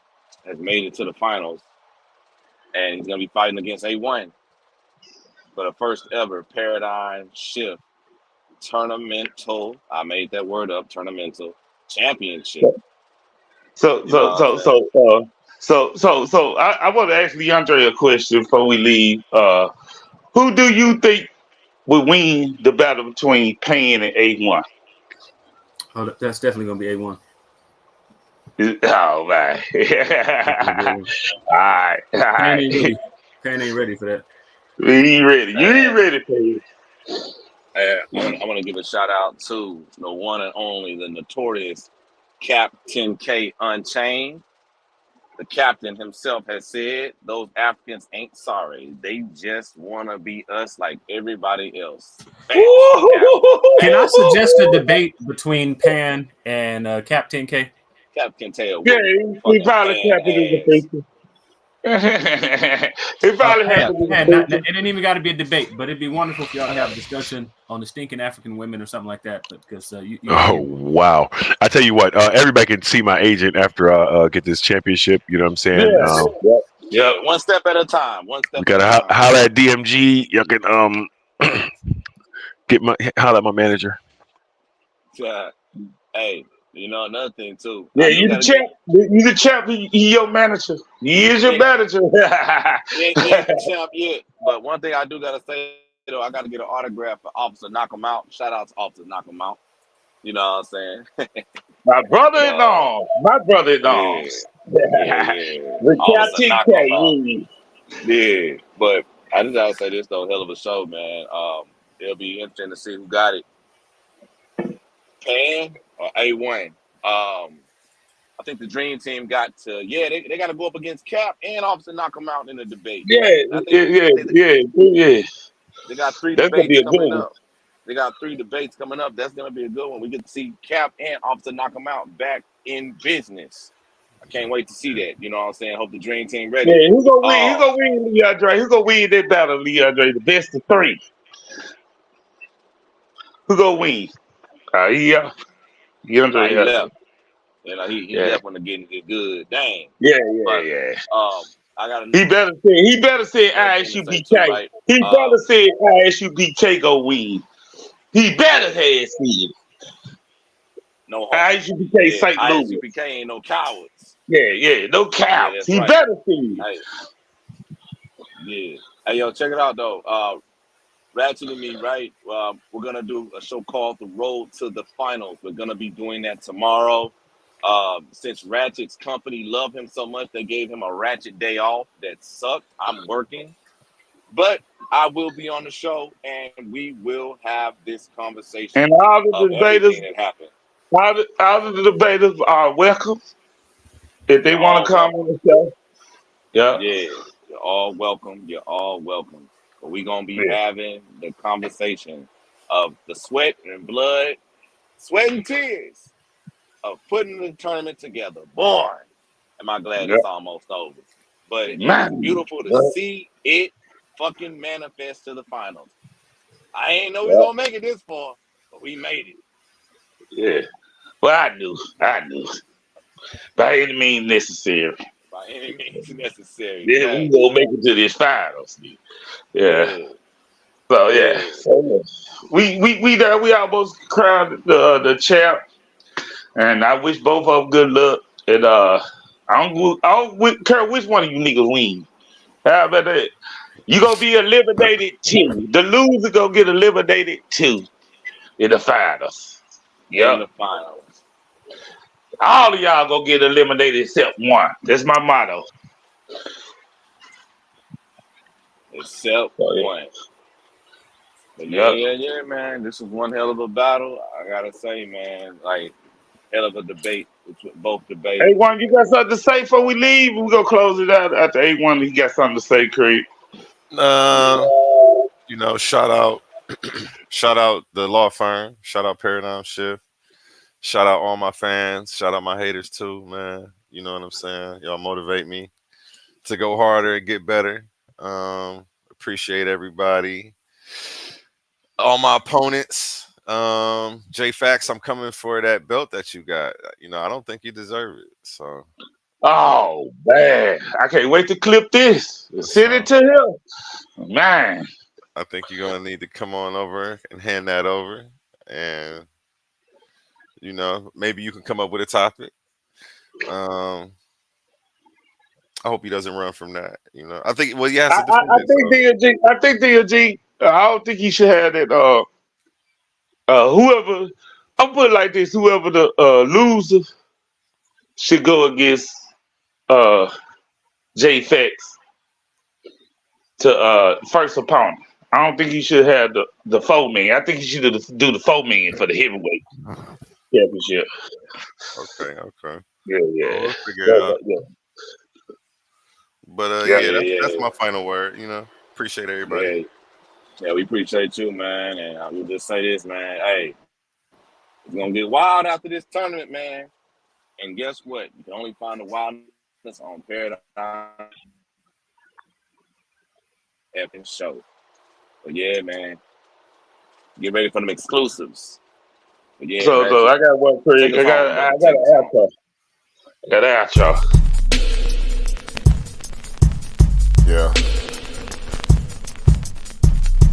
has made it to the finals, and he's gonna be fighting against AOne for the first ever paradigm shift tournamental. I made that word up. Tournamental championship. So You know so what I'm so saying? so I want to ask Leandre a question before we leave. Who do you think will win the battle between Pan and A1? Oh, that's definitely gonna be A1. Oh man! Definitely be A1. All right, all Pan right. ain't ready. Pan ain't ready for that. You ain't ready. You ain't And ready, Pan. I want to give a shout out to the one and only, the notorious Captain K Unchained. The captain himself has said those Africans ain't sorry. They just want to be us like everybody else. Bam. Can I suggest a debate between Pan and Captain K? Captain Tail Yeah, whoop he fucking probably Pan tapping in the ass. feature. He probably Pan, happened in Pan. the It ain't even got to be a debate, but it'd be wonderful for y'all to have a discussion on the stinking African women or something like that. But because Oh wow! I tell you what, everybody can see my agent after I get this championship. You know what I'm saying? Yes. Yep. Yep. Yeah, one step at a time. One We step at a gotta time. holler at DMG. Y'all can holler at my manager. Hey, you know another thing too. Yeah, I do you the gotta get. champ. You the champ. He your manager. He is your Yeah, manager. he ain't the champ yet. But one thing I do gotta say though, I gotta get an autograph for Officer Knock 'em Out. Shout out to Officer Knock 'em Out. You know what I'm saying? My brother in uh, arms. My brother in yeah, arms. yeah. The Officer Captain Knock 'em Out. K. Yeah, but I just gotta say this though, hell of a show, man. It'll be interesting to see who got it, Pan or A1. I think the Dream Team got to, they got to go up against Cap and Officer Knock 'em Out in the debate. Yeah, I think, yeah, I think yeah. they got three That's gonna be debates a good coming one. up. They got three debates coming up. That's gonna be a good one. We get to see Cap and Officer Knock 'em Out back in business. I can't wait to see that. You know what I'm saying? Hope the Dream Team Yeah, ready. who's gonna win? Who's gonna win, Leandre? Who's gonna win that battle, Leandre? The best of three. Who gonna win? Yeah, Nah, Leandre he has to. left. You know, he Yeah, left when the getting get good. Dang. yeah, But yeah. I got He better say another thing to say too, ISUBK. right? He better say ISUBK go win. He better have said it. No harm. ISUBK Yeah, St. Louis. ISUPK ain't no cowards. Yeah, no Yeah, counts. that's He right. better say it. Hey, yeah. Hey, yo, check it out though. Ratchet and me, right? We're gonna do a show called The Road to the Finals. We're gonna be doing that tomorrow. Since Ratchet's company love him so much, they gave him a Ratchet day off. That sucked. I'm working, but I will be on the show, and we will have this And conversation all the of debaters, everything that happened. all the debaters are welcome if they You're want all to come welcome. on the show. Yeah. Yeah, you're all welcome. You're all welcome. But we're gonna be Yeah. having the conversation of the sweat and blood, sweat and tears of putting the tournament together. Boy, am I glad Yeah. it's almost over. But it was Man. beautiful to Yeah. see it fucking manifest to the finals. I ain't know we Yeah. gonna make it this far, but we made it Yeah. Well, I knew. By any means necessary. by any means necessary. Yeah, we Facts. gonna make it to this finals. Yeah. Yeah, So yeah. yeah. So yeah. We almost crowned the champ, and I wish both of them good luck. And I don't care which one of you niggas win. How about that? You gonna be eliminated too. The loser gonna get eliminated too in the finals. In Yep. the finals. All of y'all gonna get eliminated except one. That's my motto. Except So, one. But yeah. yeah, man. This was one hell of a battle. I gotta say, man, like hell of a debate between both debaters. A1, you got something to say before we leave? We gonna close it out after A1. He got something to say, Creed. Shout out, shout out the law firm. Shout out Paradigm Shift. Shout out all my fans. Shout out my haters too, man. You know what I'm saying? Y'all motivate me to go harder and get better. Appreciate everybody. All my opponents. J Fax, I'm coming for that belt that you got. I don't think you deserve it. So Oh man, I can't wait to clip this. Send it to him, man. I think you're gonna need to come on over and hand that over. And maybe you can come up with a topic. Um I hope he doesn't run from that. You know, I think he has I, to defend I it. think DLG. I think DLG. I don't think he should have that. Whoever. I'm put it like this: whoever the loser should go against J Fax to first opponent. I don't think he should have the 4-man. I think he should do the 4-man for the heavyweight championship. Okay. Yeah. Well, we'll figure it out. Yeah. But that's my final word. You know, appreciate everybody. Yeah, we appreciate you, man. And I will just say this, man. Hey, it's gonna get wild after this tournament, man. And guess what? You can only find the wildness on Paradigm effing show. But yeah, man. Get ready for them exclusives. But yeah, So I got one for you. I got an outro. Yeah.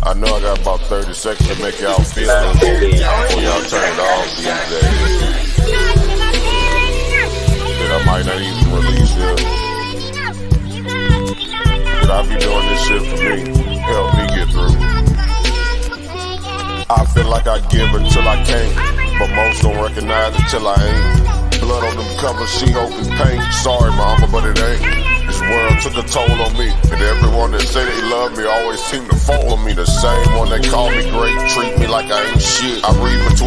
I know I got about 30 seconds to make y'all feel good before y'all turn it off these days. That I might not even release here. But I be doing this shit for me. Help me get through. I feel like I give until I can't, but most don't recognize it till I ain't. Blood on them covers, she hoping paint. Sorry mama, but it ain't. This world took a toll on me, and everyone that say they love me always seem to fall on me. The same one that call me great, treat me like I ain't shit. I read between